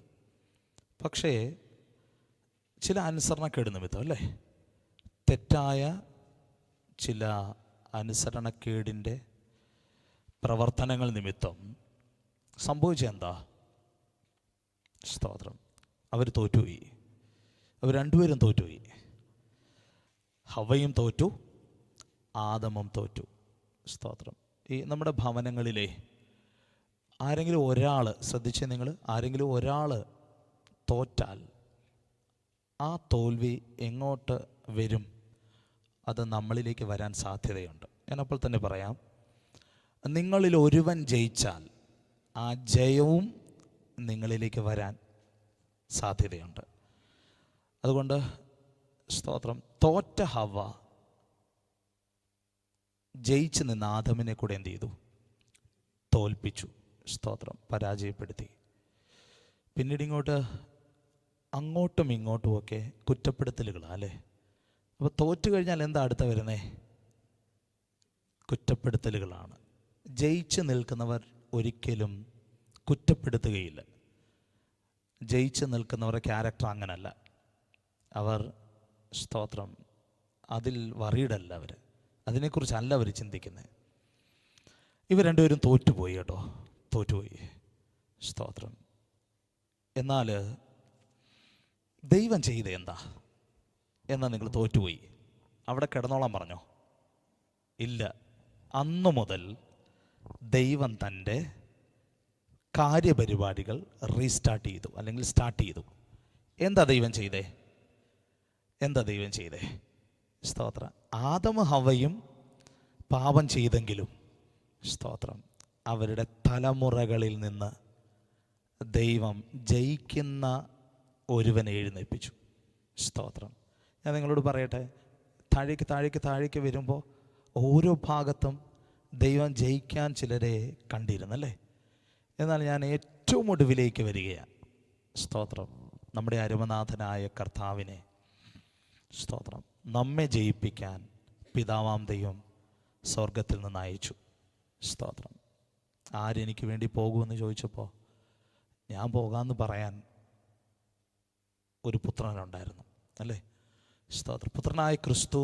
പക്ഷേ ചില അനുസരണക്കേട് നിമിത്തം, അല്ലേ, തെറ്റായ ചില അനുസരണക്കേടിൻ്റെ പ്രവർത്തനങ്ങൾ നിമിത്തം സംഭവിച്ചത് എന്താ? സ്തോത്രം, അവർ തോറ്റുപോയി. അവർ രണ്ടുപേരും തോറ്റുപോയി. ഹവ്വയും തോറ്റു, ആദമും തോറ്റു. സ്തോത്രം. ഈ നമ്മുടെ ഭവനങ്ങളിലെ ആരെങ്കിലും ഒരാൾ, ശ്രദ്ധിച്ചേ നിങ്ങൾ, ആരെങ്കിലും ഒരാൾ തോറ്റാൽ ആ തോൽവി എങ്ങോട്ട് വരും? അത് നമ്മളിലേക്ക് വരാൻ സാധ്യതയുണ്ട്. ഞാനപ്പോൾ തന്നെ പറയാം, നിങ്ങളിൽ ഒരുവൻ ജയിച്ചാൽ ആ ജയവും നിങ്ങളിലേക്ക് വരാൻ സാധ്യതയുണ്ട്. അതുകൊണ്ട് സ്തോത്രം, തോറ്റ ഹവ്വ ജയിച്ചു നിന്ന് ആദമിനെ കൂടെ എന്ത് ചെയ്തു? തോൽപ്പിച്ചു. സ്തോത്രം, പരാജയപ്പെടുത്തി. പിന്നീട് അങ്ങോട്ടും ഇങ്ങോട്ടുമൊക്കെ കുറ്റപ്പെടുത്തലുകളാണ്, അല്ലേ? അപ്പോൾ തോറ്റു കഴിഞ്ഞാൽ എന്താ അടുത്ത വരുന്നേ? കുറ്റപ്പെടുത്തലുകളാണ്. ജയിച്ചു നിൽക്കുന്നവർ ഒരിക്കലും കുറ്റപ്പെടുത്തുകയില്ല. ജയിച്ചു നിൽക്കുന്നവരുടെ ക്യാരക്ടർ അങ്ങനല്ല. അവർ, സ്തോത്രം, അതിൽ വറീഡല്ല. അവർ അതിനെക്കുറിച്ചല്ല അവർ ചിന്തിക്കുന്നത്. ഇവർ രണ്ടുപേരും തോറ്റുപോയി കേട്ടോ, തോറ്റുപോയി. സ്തോത്രം. എന്നാൽ ദൈവം ചെയ്ത എന്താ? എന്നാൽ നിങ്ങൾ തോറ്റുപോയി, അവിടെ കിടന്നോളാൻ പറഞ്ഞോ? ഇല്ല. അന്നു മുതൽ ദൈവം തൻ്റെ കാര്യപരിപാടികൾ റീസ്റ്റാർട്ട് ചെയ്തു, അല്ലെങ്കിൽ സ്റ്റാർട്ട് ചെയ്തു. എന്താ ദൈവം ചെയ്തേ? എന്താ ദൈവം ചെയ്തേ? സ്തോത്രം. ആദമും ഹവ്വയും പാപം ചെയ്തെങ്കിലും, സ്തോത്രം, അവരുടെ തലമുറകളിൽ നിന്ന് ദൈവം ജയിക്കുന്ന ഒരുവനെ എഴുന്നേൽപ്പിച്ചു. സ്തോത്രം. ഞാൻ നിങ്ങളോട് പറയട്ടെ, താഴേക്ക് വരുമ്പോൾ ഓരോ ഭാഗത്തും ദൈവം ജയിക്കാൻ ചിലരെ കണ്ടിരുന്നല്ലേ. എന്നാൽ ഞാൻ ഏറ്റവും ഒടുവിലേക്ക് വരികയാണ്. സ്തോത്രം. നമ്മുടെ അരുമനാഥനായ കർത്താവിനെ, സ്തോത്രം, നമ്മെ ജയിപ്പിക്കാൻ പിതാവാം ദൈവം സ്വർഗത്തിൽ നിന്ന് അയച്ചു. സ്തോത്രം. ആരെനിക്ക് വേണ്ടി പോകുമെന്ന് ചോദിച്ചപ്പോൾ ഞാൻ പോകാമെന്ന് പറയാൻ ഒരു പുത്രനുണ്ടായിരുന്നു, അല്ലേ? സ്തോത്രം. പുത്രനായ ക്രിസ്തു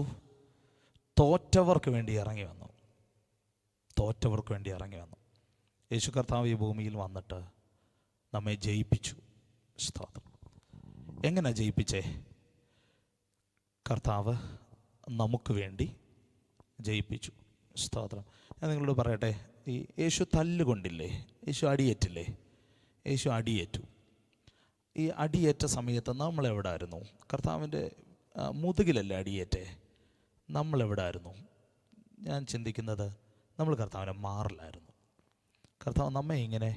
തോറ്റവർക്ക് വേണ്ടി ഇറങ്ങി വന്നു. തോറ്റവർക്ക് വേണ്ടി ഇറങ്ങി വന്നു. യേശു കർത്താവ് ഈ ഭൂമിയിൽ വന്നിട്ട് നമ്മെ ജയിപ്പിച്ചു. സ്തോത്രം. എങ്ങനെ ജയിപ്പിച്ചേ? കർത്താവ് നമുക്ക് വേണ്ടി ജയിപ്പിച്ചു. സ്തോത്രം. ഞാൻ നിങ്ങളോട് പറയട്ടെ, ഈ യേശു തല്ലുകൊണ്ടില്ലേ? യേശു അടിയേറ്റില്ലേ? യേശു അടിയേറ്റു. ഈ അടിയേറ്റ സമയത്ത് നമ്മളെവിടെ ആയിരുന്നു? കർത്താവിൻ്റെ മുതുകിലല്ലേ അടിയേറ്റേ? നമ്മളെവിടെ ആയിരുന്നു? ഞാൻ ചിന്തിക്കുന്നത് നമ്മൾ കർത്താവിനെ മാറില്ലായിരുന്നു. കർത്താവ് നമ്മെ ഇങ്ങനെ,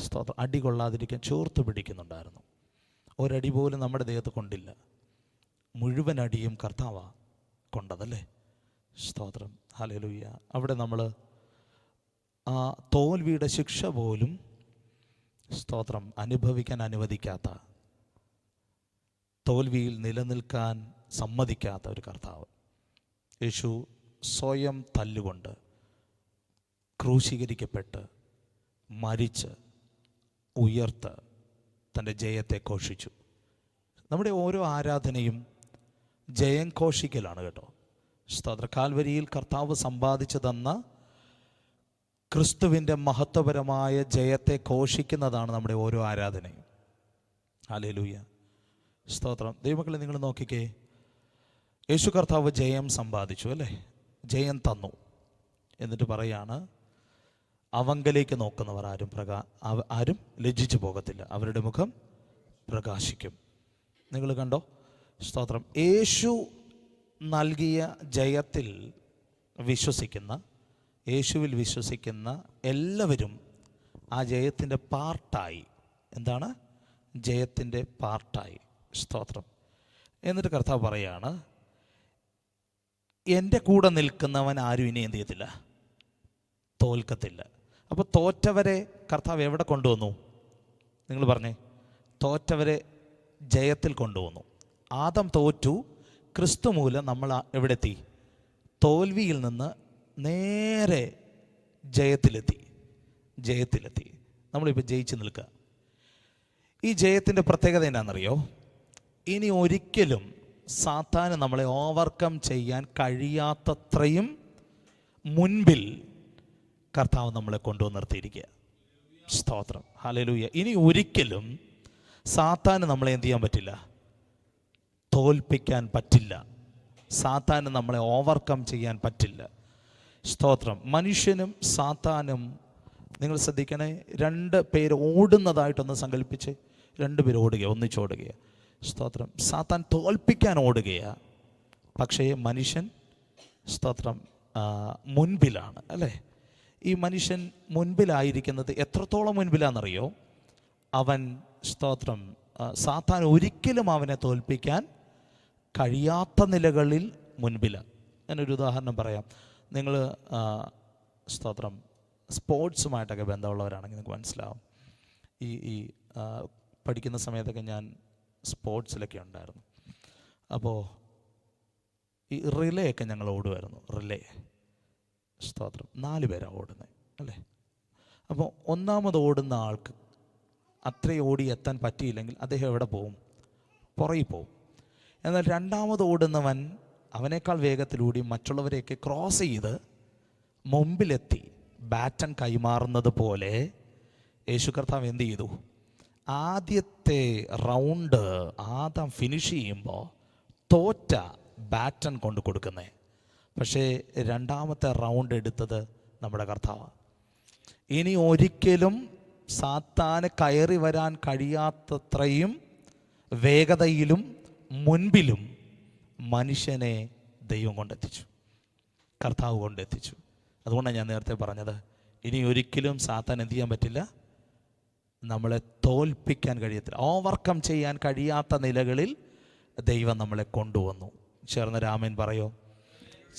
സ്തോത്രം, അടി കൊള്ളാതിരിക്കാൻ ചോർത്ത് പിടിക്കുന്നുണ്ടായിരുന്നു. ഒരടി പോലും നമ്മുടെ ദേഹത്ത് കൊണ്ടില്ല. മുഴുവൻ അടിയും കർത്താവാ കൊണ്ടതല്ലേ. സ്തോത്രം. ഹല്ലേലൂയ. അവിടെ നമ്മൾ ആ തോൽവിയുടെ ശിക്ഷ പോലും, സ്തോത്രം, അനുഭവിക്കാൻ അനുവദിക്കാത്ത തോൽവിയിൽ നിലനിൽക്കാൻ സമ്മതിക്കാത്ത ഒരു കർത്താവ്. യേശു സ്വയം തല്ലുകൊണ്ട് ക്രൂശീകരിക്കപ്പെട്ട് മരിച്ച് ഉയർത്ത് തൻ്റെ ജയത്തെ ഘോഷിച്ചു. നമ്മുടെ ഓരോ ആരാധനയും ജയം ഘോഷിക്കലാണ് കേട്ടോ. സ്തോത്ര. കാൽവരിയിൽ കർത്താവ് സമ്പാദിച്ചു തന്ന ക്രിസ്തുവിൻ്റെ മഹത്വപരമായ ജയത്തെ ഘോഷിക്കുന്നതാണ് നമ്മുടെ ഓരോ ആരാധനയും. ഹല്ലേലൂയ, സ്തോത്രം. ദൈവമക്കളെ, നിങ്ങൾ നോക്കിക്കേ, യേശു കർത്താവ് ജയം സമ്പാദിച്ചു അല്ലേ, ജയം തന്നു. എന്നിട്ട് പറയാണ്, അവങ്കലേക്ക് നോക്കുന്നവർ ആരും ലജ്ജിച്ചു പോകത്തില്ല, അവരുടെ മുഖം പ്രകാശിക്കും. നിങ്ങൾ കണ്ടോ? സ്തോത്രം. യേശു നൽകിയ ജയത്തിൽ വിശ്വസിക്കുന്ന, യേശുവിൽ വിശ്വസിക്കുന്ന എല്ലാവരും ആ ജയത്തിൻ്റെ പാർട്ടായി. എന്താണ്? ജയത്തിൻ്റെ പാർട്ടായി. സ്തോത്രം. എന്നിട്ട് കർത്താവ് പറയാണ്, എൻ്റെ കൂടെ നിൽക്കുന്നവൻ ആരും ഇനി എന്ത് ചെയ്യത്തില്ല, തോൽക്കത്തില്ല. അപ്പോൾ തോറ്റവരെ കർത്താവ് എവിടെ കൊണ്ടുവന്നു? നിങ്ങൾ പറഞ്ഞേ. തോറ്റവരെ ജയത്തിൽ കൊണ്ടുവന്നു. ആദം തോറ്റു, ക്രിസ്തു മൂലം നമ്മൾ എവിടെ എത്തി? തോൽവിയിൽ നിന്ന് നേരെ ജയത്തിലെത്തി. നമ്മളിപ്പോൾ ജയിച്ച് നിൽക്കുക. ഈ ജയത്തിൻ്റെ പ്രത്യേകത എന്നാണെന്നറിയോ? ഇനി ഒരിക്കലും സാത്താന് നമ്മളെ ഓവർകം ചെയ്യാൻ കഴിയാത്തത്രയും മുൻപിൽ കർത്താവ് നമ്മളെ കൊണ്ടുവന്ന് നിർത്തിയിരിക്കുക. സ്തോത്രം. ഹല്ലേലൂയ. ഇനി ഒരിക്കലും സാത്താന് നമ്മളെ എന്ത് ചെയ്യാൻ പറ്റില്ല? തോൽപ്പിക്കാൻ പറ്റില്ല. സാത്താന് നമ്മളെ ഓവർകം ചെയ്യാൻ പറ്റില്ല. സ്തോത്രം. മനുഷ്യനും സാത്താനും, നിങ്ങൾ ശ്രദ്ധിക്കണേ, രണ്ട് പേര് ഓടുന്നതായിട്ടൊന്ന് സങ്കല്പിച്ച്. രണ്ടുപേർ ഒന്നിച്ചോടുകയാണ്. സ്തോത്രം. സാത്താൻ തോൽപ്പിക്കാൻ ഓടുകയാണ്, പക്ഷേ മനുഷ്യൻ, സ്തോത്രം, മുൻപിലാണ് അല്ലേ? ഈ മനുഷ്യൻ മുൻപിലായിരിക്കുന്നത് എത്രത്തോളം മുൻപിലാണെന്നറിയോ? അവൻ, സ്തോത്രം, സാത്താൻ ഒരിക്കലും അവനെ തോൽപ്പിക്കാൻ കഴിയാത്ത നിലകളിൽ മുൻപിലാണ്. ഞാനൊരു ഉദാഹരണം പറയാം. നിങ്ങൾ, സ്തോത്രം, സ്പോർട്സുമായിട്ടൊക്കെ ബന്ധമുള്ളവരാണെങ്കിൽ നിങ്ങൾക്ക് മനസ്സിലാവും. ഈ പഠിക്കുന്ന സമയത്തൊക്കെ ഞാൻ സ്പോർട്സിലൊക്കെ ഉണ്ടായിരുന്നു. അപ്പോൾ ഈ റിലേ ഒക്കെ ഞങ്ങൾ ഓടുമായിരുന്നു. റിലേ, സ്തോത്രം, 4 പേരാണ് ഓടുന്നത് അല്ലേ? അപ്പോൾ ഒന്നാമത് ഓടുന്ന ആൾക്ക് അത്രയും ഓടി എത്താൻ പറ്റിയില്ലെങ്കിൽ അദ്ദേഹം എവിടെ പോവും? പുറകിൽ പോവും. എന്നാൽ രണ്ടാമത് ഓടുന്നവൻ അവനേക്കാൾ വേഗത്തിലൂടി മറ്റുള്ളവരെയൊക്കെ ക്രോസ് ചെയ്ത് മുമ്പിലെത്തി ബാറ്റൺ കൈമാറുന്നത് പോലെ യേശു കർത്താവ് എന്ത് ചെയ്തു? ആദ്യത്തെ റൗണ്ട് ആദ്യം ഫിനിഷ് ചെയ്യുമ്പോൾ തോറ്റ ബാറ്റൺ കൊണ്ട് കൊടുക്കുന്നേ, പക്ഷേ രണ്ടാമത്തെ റൗണ്ട് എടുത്തത് നമ്മുടെ കർത്താവാണ്. ഇനി ഒരിക്കലും സാത്താന് കയറി വരാൻ കഴിയാത്തത്രയും വേഗതയിലും മുൻപിലും മനുഷ്യനെ ദൈവം കൊണ്ടെത്തിച്ചു, കർത്താവ് കൊണ്ടെത്തിച്ചു. അതുകൊണ്ടാണ് ഞാൻ നേരത്തെ പറഞ്ഞത്, ഇനി ഒരിക്കലും സാത്താൻ എന്ത് ചെയ്യാൻ പറ്റില്ല, നമ്മളെ തോൽപ്പിക്കാൻ കഴിയത്തില്ല, ഓവർകം ചെയ്യാൻ കഴിയാത്ത നിലകളിൽ ദൈവം നമ്മളെ കൊണ്ടുവന്നു. ചേർന്ന രാമൻ പറയോ?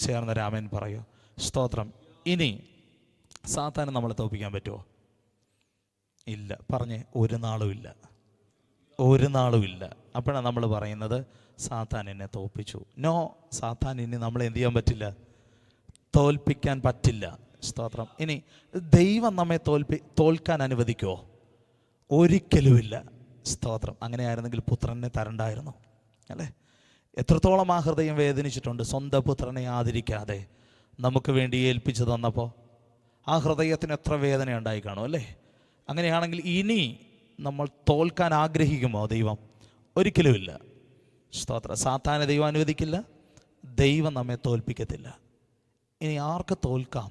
ചേർന്ന രാമൻ പറയോ? സ്തോത്രം. ഇനി സാത്താനെ നമ്മളെ തോൽപ്പിക്കാൻ പറ്റുമോ? ഇല്ല. പറഞ്ഞേ, ഒരു നാളും ഇല്ല, ഒരു നാളും ഇല്ല. അപ്പോഴാണ് നമ്മൾ പറയുന്നത് സാത്താൻ എന്നെ തോൽപ്പിച്ചു. നോ, സാത്താൻ ഇനി നമ്മളെ എന്ത് ചെയ്യാൻ പറ്റില്ല, തോൽപ്പിക്കാൻ പറ്റില്ല. സ്തോത്രം. ഇനി ദൈവം നമ്മെ തോൽക്കാൻ അനുവദിക്കുമോ? ഒരിക്കലുമില്ല. സ്തോത്രം. അങ്ങനെയായിരുന്നെങ്കിൽ പുത്രനെ തരണ്ടായിരുന്നു അല്ലേ? എത്രത്തോളം ആ ഹൃദയം വേദനിച്ചിട്ടുണ്ട്. സ്വന്തം പുത്രനെ ആദരിക്കാതെ നമുക്ക് വേണ്ടി ഏൽപ്പിച്ചു തന്നപ്പോൾ ആ ഹൃദയത്തിന് എത്ര വേദന ഉണ്ടായി കാണും അല്ലേ? അങ്ങനെയാണെങ്കിൽ ഇനി നമ്മൾ തോൽക്കാൻ ആഗ്രഹിക്കുമോ ദൈവം? ഒരിക്കലുമില്ല. സ്തോത്രം. സാത്താനെ ദൈവം അനുവദിക്കില്ല, ദൈവം നമ്മെ തോൽപ്പിക്കത്തില്ല. ഇനി ആർക്ക് തോൽക്കാം?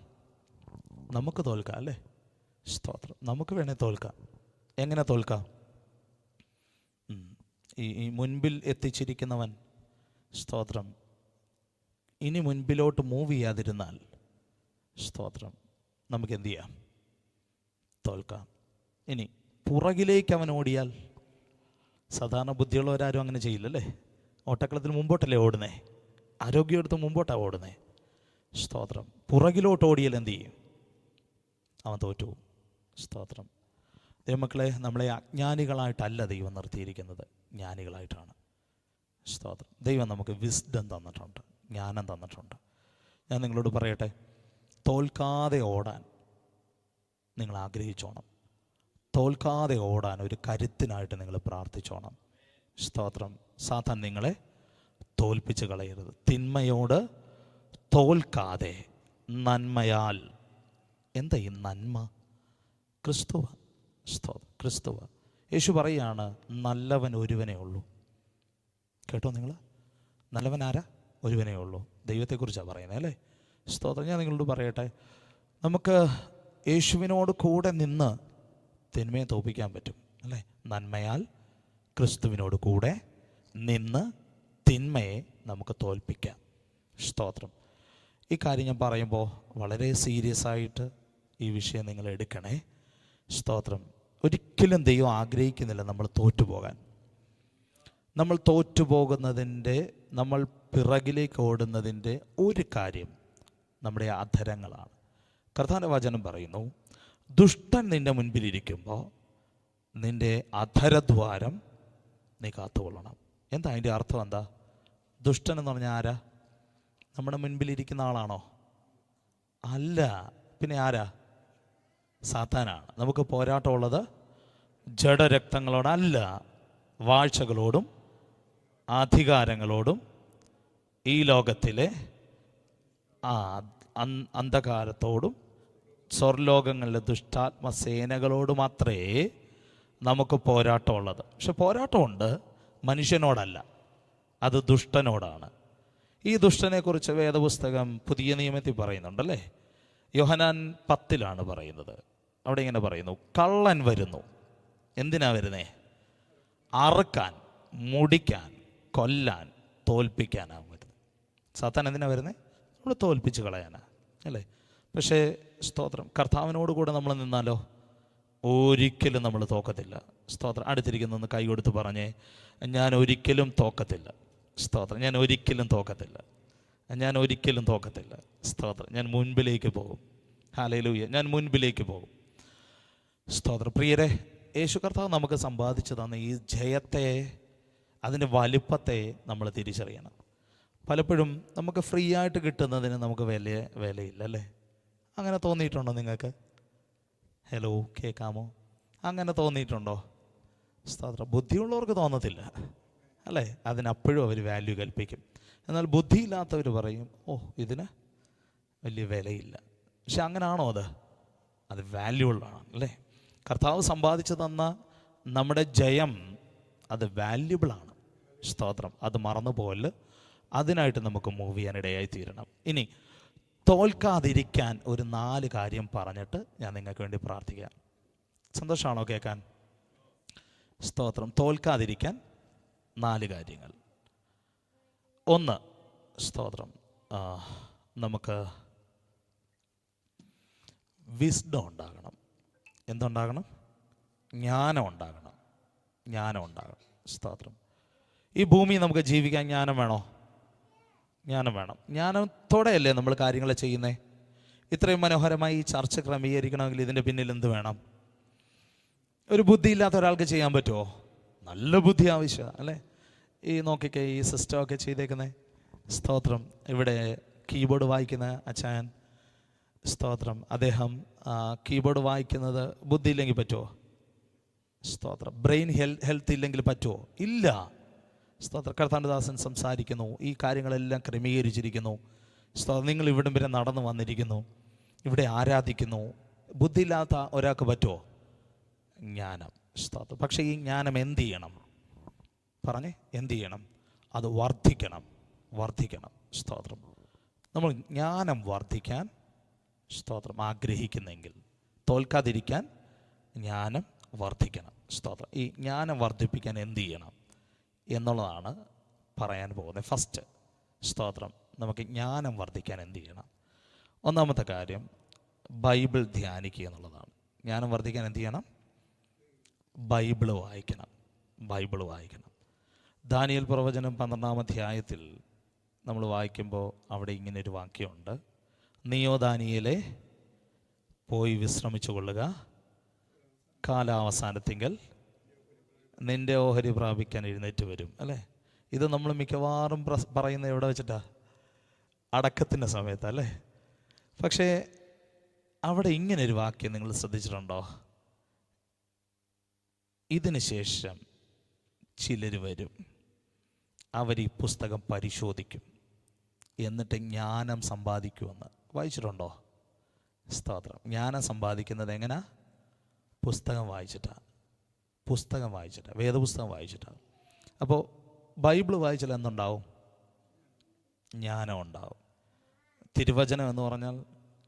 നമുക്ക് തോൽക്കാം അല്ലേ? സ്തോത്രം. നമുക്ക് വേണേൽ തോൽക്കാം. എങ്ങനെ തോൽക്കാം? ഈ മുൻപിൽ എത്തിച്ചിരിക്കുന്നവൻ, സ്തോത്രം, ഇനി മുൻപിലോട്ട് മൂവ് ചെയ്യാതിരുന്നാൽ, സ്തോത്രം, നമുക്ക് എന്തു ചെയ്യാം? തോൽക്കാം. ഇനി പുറകിലേക്ക് അവൻ ഓടിയാൽ, സാധാരണ ബുദ്ധിയുള്ളവരാരും അങ്ങനെ ചെയ്യില്ലല്ലേ? ഓട്ടക്കളത്തിൽ മുമ്പോട്ടല്ലേ ഓടുന്നേ? ആരോഗ്യം എടുത്ത് മുമ്പോട്ടാണ് ഓടുന്നേ. സ്തോത്രം. പുറകിലോട്ട് ഓടിയാൽ എന്തു ചെയ്യും? അവൻ തോറ്റു. സ്തോത്രം. ദൈവമക്കളെ, നമ്മളെ അജ്ഞാനികളായിട്ടല്ല ദൈവം നിർത്തിയിരിക്കുന്നത്, ജ്ഞാനികളായിട്ടാണ്. സ്തോത്രം. ദൈവം നമുക്ക് വിസ്ഡം തന്നിട്ടുണ്ട്, ജ്ഞാനം തന്നിട്ടുണ്ട്. ഞാൻ നിങ്ങളോട് പറയട്ടെ, തോൽക്കാതെ ഓടാൻ നിങ്ങൾ ആഗ്രഹിച്ചോണം. തോൽക്കാതെ ഓടാൻ ഒരു കരുത്തിനായിട്ട് നിങ്ങൾ പ്രാർത്ഥിച്ചോണം. സ്തോത്രം. സാത്താൻ നിങ്ങളെ തോൽപ്പിച്ച് കളയരുത്. തിന്മയോട് തോൽക്കാതെ നന്മയാൽ. എന്താ ഈ നന്മ? ക്രിസ്തുവ. സ്തോത്രം. ക്രിസ്തുവ. യേശു പറയുകയാണ്, നല്ലവൻ ഒരുവനേ ഉള്ളൂ. കേട്ടോ നിങ്ങൾ? നല്ലവൻ ആരാ? ഒരുവനേ ഉള്ളൂ. ദൈവത്തെക്കുറിച്ചാണ് പറയുന്നത് അല്ലേ? സ്തോത്രം. ഞാൻ നിങ്ങളോട് പറയട്ടെ, നമുക്ക് യേശുവിനോട് കൂടെ നിന്ന് തിന്മയെ തോൽപ്പിക്കാൻ പറ്റും അല്ലേ? നന്മയാൽ ക്രിസ്തുവിനോട് കൂടെ നിന്ന് തിന്മയെ നമുക്ക് തോൽപ്പിക്കാം. സ്തോത്രം. ഈ കാര്യം ഞാൻ പറയുമ്പോൾ വളരെ സീരിയസ് ആയിട്ട് ഈ വിഷയം നിങ്ങൾ എടുക്കണേ. സ്തോത്രം. ഒരിക്കലും ദൈവം ആഗ്രഹിക്കുന്നില്ല നമ്മൾ തോറ്റുപോകാൻ. നമ്മൾ തോറ്റുപോകുന്നതിൻ്റെ, നമ്മൾ പിറകിലേക്ക് ഓടുന്നതിൻ്റെ ഒരു കാര്യം നമ്മുടെ അധരങ്ങളാണ്. കർത്താവിൻ്റെ വചനം പറയുന്നു, ദുഷ്ടൻ നിൻ്റെ മുൻപിലിരിക്കുമ്പോൾ നിൻ്റെ അധരദ്വാരം നീ കാത്തുകൊള്ളണം. എന്താ അതിൻ്റെ അർത്ഥം? എന്താ? ദുഷ്ടൻ എന്ന് പറഞ്ഞാൽ ആരാ? നമ്മുടെ മുൻപിലിരിക്കുന്ന ആളാണോ? അല്ല. പിന്നെ ആരാ? സാത്താനാണ്. നമുക്ക് പോരാട്ടമുള്ളത് ജഡരക്തങ്ങളോടല്ല, വാഴ്ചകളോടും അധികാരങ്ങളോടും ഈ ലോകത്തിലെ അന്ധകാരത്തോടും സ്വർലോകങ്ങളിലെ ദുഷ്ടാത്മസേനകളോട് മാത്രമേ നമുക്ക് പോരാട്ടമുള്ളത്. പക്ഷെ പോരാട്ടമുണ്ട്, മനുഷ്യനോടല്ല, അത് ദുഷ്ടനോടാണ്. ഈ ദുഷ്ടനെക്കുറിച്ച് വേദപുസ്തകം പുതിയ നിയമത്തിൽ പറയുന്നുണ്ടല്ലേ? യോഹന്നാൻ 10 പറയുന്നത്. അവിടെ ഇങ്ങനെ പറയുന്നു, കള്ളൻ വരുന്നു. എന്തിനാ വരുന്നേ? അറുക്കാൻ, മുടിക്കാൻ, കൊല്ലാൻ, തോൽപ്പിക്കാനാണ് വരുന്നത്. സാത്താൻ എന്തിനാ വരുന്നത്? നമ്മൾ തോൽപ്പിച്ച് കളയാനാ അല്ലേ? പക്ഷേ സ്തോത്രം, കർത്താവിനോട് കൂടെ നമ്മൾ നിന്നാലോ ഒരിക്കലും നമ്മൾ തോക്കത്തില്ല. സ്തോത്രം. അടുത്തിരിക്കുന്നൊന്ന് കൈ കൊടുത്ത് പറഞ്ഞേ, ഞാൻ ഒരിക്കലും തോക്കത്തില്ല. സ്തോത്രം. ഞാൻ ഒരിക്കലും തോക്കത്തില്ല. ഞാൻ ഒരിക്കലും തോക്കത്തില്ല. സ്തോത്രം. ഞാൻ മുൻപിലേക്ക് പോകും. ഹല്ലേലൂയ. ഞാൻ മുൻപിലേക്ക് പോകും. സ്തോത്രം. പ്രിയരെ, യേശു കർത്താവ് നമുക്ക് സമ്പാദിച്ചു തന്ന ഈ ജയത്തെ, അതിൻ്റെ വലിപ്പത്തെ നമ്മൾ തിരിച്ചറിയണം. പലപ്പോഴും നമുക്ക് ഫ്രീ ആയിട്ട് കിട്ടുന്നതിന് നമുക്ക് വിലയില്ല അല്ലേ? അങ്ങനെ തോന്നിയിട്ടുണ്ടോ നിങ്ങൾക്ക്? ഹലോ, കേൾക്കാമോ? അങ്ങനെ തോന്നിയിട്ടുണ്ടോ? സ്തോത്രം. ബുദ്ധിയുള്ളവർക്ക് തോന്നത്തില്ല അല്ലേ? അതിനപ്പോഴും അവർ വാല്യൂ കൽപ്പിക്കും. എന്നാൽ ബുദ്ധിയില്ലാത്തവർ പറയും, ഓ ഇതിന് വലിയ വിലയില്ല. പക്ഷെ അങ്ങനാണോ? അത് വാല്യുബിളാണ് അല്ലേ? കർത്താവ് സമ്പാദിച്ചു തന്ന നമ്മുടെ ജയം അത് വാല്യുബിളാണ്. സ്തോത്രം. അത് മറന്നു പോലെ അതിനായിട്ട് നമുക്ക് മൂവ് ചെയ്യാനിടയായി തീരണം. ഇനി തോൽക്കാതിരിക്കാൻ ഒരു 4 കാര്യം പറഞ്ഞിട്ട് ഞാൻ നിങ്ങൾക്ക് വേണ്ടി പ്രാർത്ഥിക്കാം. സന്തോഷമാണോ കേൾക്കാൻ? സ്തോത്രം. തോൽക്കാതിരിക്കാൻ 4 കാര്യങ്ങൾ. 1, സ്തോത്രം, നമുക്ക് വിസ്ഡം ഉണ്ടാകണം. എന്തുണ്ടാകണം? ജ്ഞാനം ഉണ്ടാകണം. ജ്ഞാനം ഉണ്ടാകണം. സ്തോത്രം. ഈ ഭൂമി നമുക്ക് ജീവിക്കാൻ ജ്ഞാനം വേണോ? ജ്ഞാനം വേണം. ജ്ഞാനത്തോടെയല്ലേ നമ്മൾ കാര്യങ്ങൾ ചെയ്യുന്നത്? ഇത്രയും മനോഹരമായി ഈ ചർച്ച ക്രമീകരിക്കണമെങ്കിൽ ഇതിൻ്റെ പിന്നിൽ എന്ത് വേണം? ഒരു ബുദ്ധിയില്ലാത്ത ഒരാൾക്ക് ചെയ്യാൻ പറ്റുമോ? നല്ല ബുദ്ധി ആവശ്യമാണ് അല്ലേ? ഈ നോക്കിക്കേ, ഈ സിസ്റ്റമൊക്കെ ചെയ്തേക്കുന്നത്. സ്തോത്രം. ഇവിടെ കീബോർഡ് വായിക്കുന്ന അച്ചായൻ, സ്തോത്രം, അദ്ദേഹം കീബോർഡ് വായിക്കുന്നത് ബുദ്ധിയില്ലെങ്കിൽ പറ്റുമോ? സ്തോത്രം. ബ്രെയിൻ ഹെൽത്ത് ഇല്ലെങ്കിൽ പറ്റുമോ? ഇല്ല. സ്തോത്രം. കർത്താനദാസൻ സംസാരിക്കുന്നു, ഈ കാര്യങ്ങളെല്ലാം ക്രമീകരിച്ചിരിക്കുന്നു. സ്തോത്രം. നിങ്ങൾ ഇവിടം വരെ നടന്നു വന്നിരിക്കുന്നു, ഇവിടെ ആരാധിക്കുന്നു. ബുദ്ധിയില്ലാത്ത ഒരാൾക്ക് പറ്റുമോ? ജ്ഞാനം. സ്തോത്രം. പക്ഷേ ഈ ജ്ഞാനം എന്ത് ചെയ്യണം? പറഞ്ഞേ, എന്ത് ചെയ്യണം? അത് വർദ്ധിക്കണം. വർദ്ധിക്കണം. സ്തോത്രം. നമ്മൾ ജ്ഞാനം വർദ്ധിക്കാൻ, സ്തോത്രം, ആഗ്രഹിക്കുന്നെങ്കിൽ തോൽക്കാതിരിക്കാൻ ജ്ഞാനം വർദ്ധിക്കണം. സ്തോത്രം. ഈ ജ്ഞാനം വർദ്ധിപ്പിക്കാൻ എന്ത് ചെയ്യണം എന്നുള്ളതാണ് പറയാൻ പോകുന്നത്. ഫസ്റ്റ്, സ്തോത്രം, നമുക്ക് ജ്ഞാനം വർദ്ധിക്കാൻ എന്ത് ചെയ്യണം? ഒന്നാമത്തെ കാര്യം ബൈബിൾ ധ്യാനിക്കുക എന്നുള്ളതാണ്. ജ്ഞാനം വർദ്ധിക്കാൻ എന്ത് ചെയ്യണം? ബൈബിൾ വായിക്കണം. ബൈബിൾ വായിക്കണം. ദാനിയേൽ പ്രവചനം 12-ാം അധ്യായത്തിൽ നമ്മൾ വായിക്കുമ്പോൾ അവിടെ ഇങ്ങനൊരു വാക്യമുണ്ട്, നീയോ ദാനിയേലേ പോയി വിശ്രമിച്ചു കൊള്ളുക, കാലാവസാനത്തിങ്കൽ നിൻ്റെ ഓഹരി പ്രാപിക്കാൻ എഴുന്നേറ്റ് വരും അല്ലേ? ഇത് നമ്മൾ മിക്കവാറും പറയുന്നത് എവിടെ വെച്ചിട്ടാ? അടക്കത്തിൻ്റെ സമയത്തല്ലേ? പക്ഷേ അവിടെ ഇങ്ങനൊരു വാക്യം നിങ്ങൾ ശ്രദ്ധിച്ചിട്ടുണ്ടോ? ഇതിന് ശേഷം ചിലർ വരും, അവർ ഈ പുസ്തകം പരിശോധിക്കും, എന്നിട്ട് ജ്ഞാനം സമ്പാദിക്കുമെന്ന്. വായിച്ചിട്ടുണ്ടോ? സ്തോത്രം. ജ്ഞാനം സമ്പാദിക്കുന്നത് എങ്ങനെ? പുസ്തകം വായിച്ചിട്ടാണ്. വേദപുസ്തകം വായിച്ചിട്ടാണ്. അപ്പോൾ ബൈബിൾ വായിച്ചാൽ എന്തുണ്ടാവും? ജ്ഞാനം ഉണ്ടാവും. തിരുവചനം എന്ന് പറഞ്ഞാൽ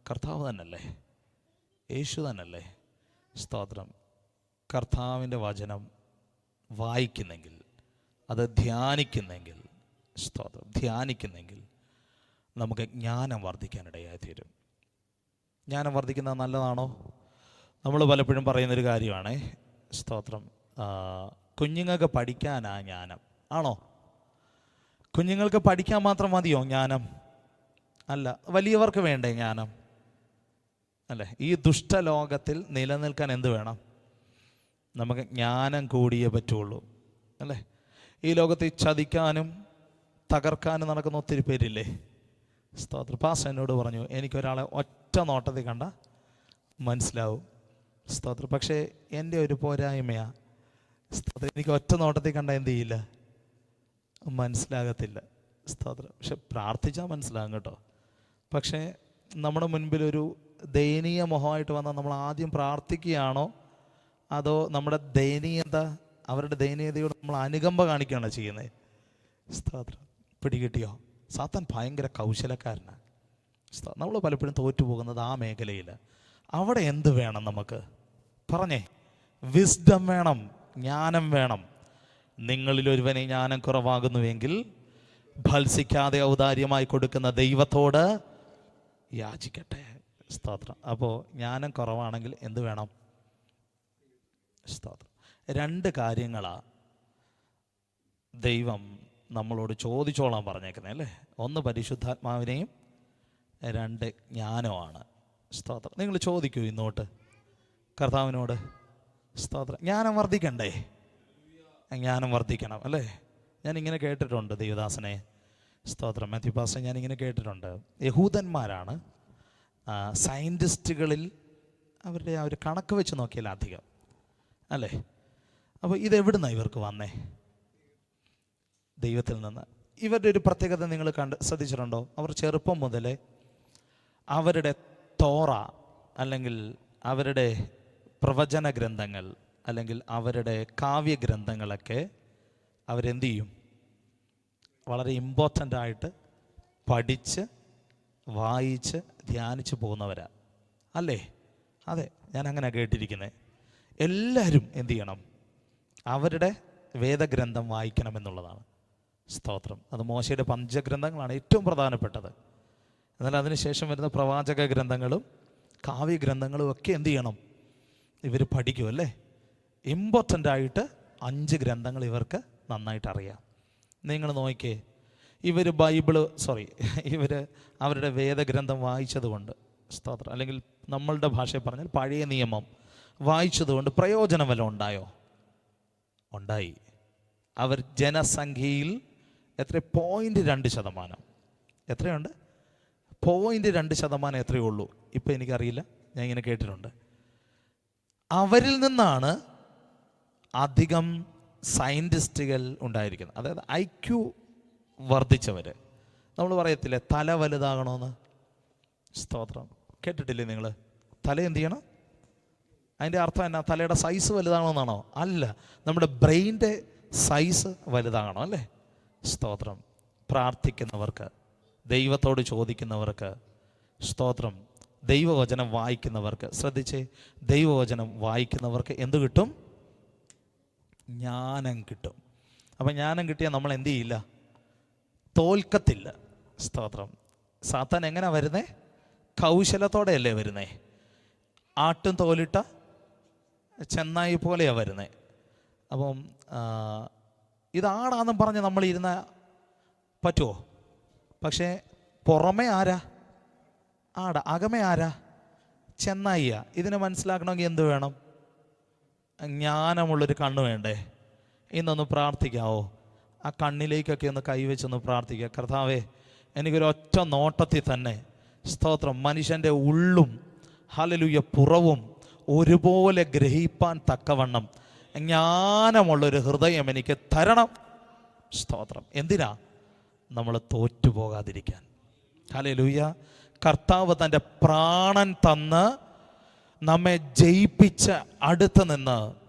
കർത്താവ് തന്നെയല്ലേ? യേശു തന്നെയല്ലേ? സ്തോത്രം. കർത്താവിൻ്റെ വചനം വായിക്കുന്നെങ്കിൽ, അത് ധ്യാനിക്കുന്നെങ്കിൽ, സ്തോത്രം, ധ്യാനിക്കുന്നെങ്കിൽ നമുക്ക് ജ്ഞാനം വർദ്ധിക്കാനിടയായി തീരും. ജ്ഞാനം വർദ്ധിക്കുന്നത് നല്ലതാണോ? നമ്മൾ പലപ്പോഴും പറയുന്നൊരു കാര്യമാണ്, സ്തോത്രം, കുഞ്ഞുങ്ങൾക്ക് പഠിക്കാനാ ജ്ഞാനം. ആണോ? കുഞ്ഞുങ്ങൾക്ക് പഠിക്കാൻ മാത്രം മതിയോ ജ്ഞാനം? അല്ല, വലിയവർക്ക് വേണ്ടേ ജ്ഞാനം? അല്ലേ? ഈ ദുഷ്ടലോകത്തിൽ നിലനിൽക്കാൻ എന്ത് വേണം? നമുക്ക് ജ്ഞാനം കൂടിയേ പറ്റുള്ളൂ, അല്ലേ? ഈ ലോകത്തിൽ ചതിക്കാനും തകർക്കാനും നടക്കുന്ന ഒത്തിരി പേരില്ലേ? സ്തോത്രം. പാസ്റ്റർ എന്നോട് പറഞ്ഞു, എനിക്കൊരാളെ ഒറ്റ നോട്ടത്തിൽ കണ്ട മനസ്സിലാവും. സ്തോത്രം. പക്ഷേ എൻ്റെ ഒരു പോരായ്മയാ, സ്തോത്രം, എനിക്ക് ഒറ്റ നോട്ടത്തിൽ കണ്ട എന്ത് ചെയ്യില്ല? മനസ്സിലാകത്തില്ല. സ്തോത്രം. പക്ഷെ പ്രാർത്ഥിച്ചാൽ മനസ്സിലാകും കേട്ടോ. പക്ഷേ നമ്മുടെ മുൻപിലൊരു ദയനീയ മുഖമായിട്ട് വന്നാൽ നമ്മൾ ആദ്യം പ്രാർത്ഥിക്കുകയാണോ, അതോ നമ്മുടെ ദയനീയത, അവരുടെ ദയനീയതയോട് നമ്മൾ അനുകമ്പ കാണിക്കുകയാണോ ചെയ്യുന്നത്? സ്തോത്രം. പിടികിട്ടിയോ? സാത്താൻ ഭയങ്കര കൗശലക്കാരനാണ്. നമ്മൾ പലപ്പോഴും തോറ്റുപോകുന്നത് ആ മേഖലയിൽ. അവിടെ എന്ത് വേണം നമുക്ക്? പറഞ്ഞേ, വിസ്ഡം വേണം, ജ്ഞാനം വേണം. നിങ്ങളിലൊരുവനെ ജ്ഞാനം കുറവാകുന്നുവെങ്കിൽ ഭത്സിക്കാതെ ഔദാര്യമായി കൊടുക്കുന്ന ദൈവത്തോട് യാചിക്കട്ടെ. സ്തോത്രം. അപ്പോൾ ജ്ഞാനം കുറവാണെങ്കിൽ എന്ത് വേണം? സ്തോത്രം. 2 കാര്യങ്ങളാണ് ദൈവം നമ്മളോട് ചോദിച്ചോളാൻ പറഞ്ഞേക്കുന്നത്, അല്ലേ? 1 പരിശുദ്ധാത്മാവിനെയും, 2 ജ്ഞാനമാണ്. സ്തോത്രം. നിങ്ങൾ ചോദിക്കൂ ഇന്നോട്ട് കർത്താവിനോട്. സ്തോത്രം. ജ്ഞാനം വർദ്ധിക്കണ്ടേ? ജ്ഞാനം വർദ്ധിക്കണം, അല്ലേ? ഞാനിങ്ങനെ കേട്ടിട്ടുണ്ട് ദൈവദാസനെ, സ്തോത്രം, മാത്യു പാസ്റ്റർ, ഞാനിങ്ങനെ കേട്ടിട്ടുണ്ട്, യഹൂദന്മാരാണ് സയൻറ്റിസ്റ്റുകളിൽ അവരുടെ ആ ഒരു കണക്ക് വെച്ച് നോക്കിയാൽ അധികം, അല്ലേ? അപ്പോൾ ഇതെവിടുന്നാണ് ഇവർക്ക് വന്നേ? ദൈവത്തിൽ നിന്ന്. ഇവരുടെ ഒരു പ്രത്യേകത നിങ്ങൾ ശ്രദ്ധിച്ചിട്ടുണ്ടോ? അവർ ചെറുപ്പം മുതലേ അവരുടെ തോറ അല്ലെങ്കിൽ അവരുടെ പ്രവചന ഗ്രന്ഥങ്ങൾ അല്ലെങ്കിൽ അവരുടെ കാവ്യഗ്രന്ഥങ്ങളൊക്കെ അവരെന്ത് ചെയ്യും? വളരെ ഇമ്പോർട്ടൻ്റ് ആയിട്ട് പഠിച്ച് വായിച്ച് ധ്യാനിച്ച് പോകുന്നവരാ, അല്ലേ? അതെ, ഞാൻ അങ്ങനെ കേട്ടിരിക്കുന്നത്. എല്ലാവരും എന്ത് ചെയ്യണം? അവരുടെ വേദഗ്രന്ഥം വായിക്കണമെന്നുള്ളതാണ്. സ്തോത്രം. അത് മോശയുടെ പഞ്ചഗ്രന്ഥങ്ങളാണ് ഏറ്റവും പ്രധാനപ്പെട്ടത്. എന്നാൽ അതിനുശേഷം വരുന്ന പ്രവാചക ഗ്രന്ഥങ്ങളും കാവ്യഗ്രന്ഥങ്ങളും ഒക്കെ എന്ത് ചെയ്യണം? ഇവർ പഠിക്കും, അല്ലേ? ഇമ്പോർട്ടൻ്റ് ആയിട്ട് 5 ഗ്രന്ഥങ്ങൾ ഇവർക്ക് നന്നായിട്ട് അറിയാം. നിങ്ങൾ നോക്കിക്കേ, ഇവർ ഇവർ അവരുടെ വേദഗ്രന്ഥം വായിച്ചതുകൊണ്ട്, സ്തോത്രം, അല്ലെങ്കിൽ നമ്മളുടെ ഭാഷയിൽ പറഞ്ഞാൽ പഴയ നിയമം വായിച്ചതുകൊണ്ട് പ്രയോജനം വല്ലതും ഉണ്ടായോ? ഉണ്ടായി. അവർ ജനസംഖ്യയിൽ എത്ര? 0.2%. എത്രയുണ്ട്? 0.2% എത്രയേ ഉള്ളൂ. ഇപ്പം എനിക്കറിയില്ല, ഞാൻ ഇങ്ങനെ കേട്ടിട്ടുണ്ട്. അവരിൽ നിന്നാണ് അധികം സയൻറ്റിസ്റ്റുകൾ ഉണ്ടായിരിക്കുന്നത്. അതായത് IQ വർദ്ധിച്ചവർ. നമ്മൾ പറയത്തില്ലേ തല വലുതാകണമെന്ന്? സ്തോത്രം. കേട്ടിട്ടില്ലേ നിങ്ങൾ? തല എന്ത് ചെയ്യണം? അതിൻ്റെ അർത്ഥം എന്നാ? തലയുടെ സൈസ് വലുതാകണമെന്നാണോ? അല്ല, നമ്മുടെ ബ്രെയിൻ്റെ സൈസ് വലുതാകണം, അല്ലേ? സ്തോത്രം. പ്രാർത്ഥിക്കുന്നവർക്ക്, ദൈവത്തോട് ചോദിക്കുന്നവർക്ക്, സ്തോത്രം, ദൈവവചനം വായിക്കുന്നവർക്ക്, ശ്രദ്ധിച്ചേ, ദൈവവചനം വായിക്കുന്നവർക്ക് എന്ത് കിട്ടും? ജ്ഞാനം കിട്ടും. അപ്പം ജ്ഞാനം കിട്ടിയാൽ നമ്മൾ എന്ത് ചെയ്യില്ല? തോൽക്കത്തില്ല. സ്തോത്രം. സാത്താൻ എങ്ങനെ വരുന്നേ? കൗശലത്തോടെയല്ലേ വരുന്നേ? ആട്ടും തോലിട്ട ചെന്നായി പോലെയാണ് വരുന്നേ. അപ്പം ഇതാടാന്നും പറഞ്ഞ് നമ്മളിരുന്ന പറ്റുമോ? പക്ഷേ പുറമേ ആരാ? ആട. അകമേ ആരാ? ചെന്നായിയാ. ഇതിനെ മനസ്സിലാക്കണമെങ്കിൽ എന്ത് വേണം? ജ്ഞാനമുള്ളൊരു കണ്ണ് വേണ്ടേ? ഇന്നൊന്ന് പ്രാർത്ഥിക്കാവോ? ആ കണ്ണിലേക്കൊക്കെ ഒന്ന് കൈവച്ചൊന്ന് പ്രാർത്ഥിക്കുക. കർത്താവേ, എനിക്കൊരൊറ്റ നോട്ടത്തിൽ തന്നെ സ്തോത്രം മനുഷ്യൻ്റെ ഉള്ളും ഹല്ലേലൂയ പുറവും ഒരുപോലെ ഗ്രഹിപ്പാൻ തക്കവണ്ണം ജ്ഞാനമുള്ളൊരു ഹൃദയം എനിക്ക് തരണം. സ്തോത്രം. എന്തിനാ? നമ്മൾ തോറ്റുപോകാതിരിക്കാൻ. ഹല്ലേലൂയ. കർത്താവ് തൻ്റെ പ്രാണൻ തന്ന് നമ്മെ ജയിപ്പിച്ച അടുത്ത് നിന്ന്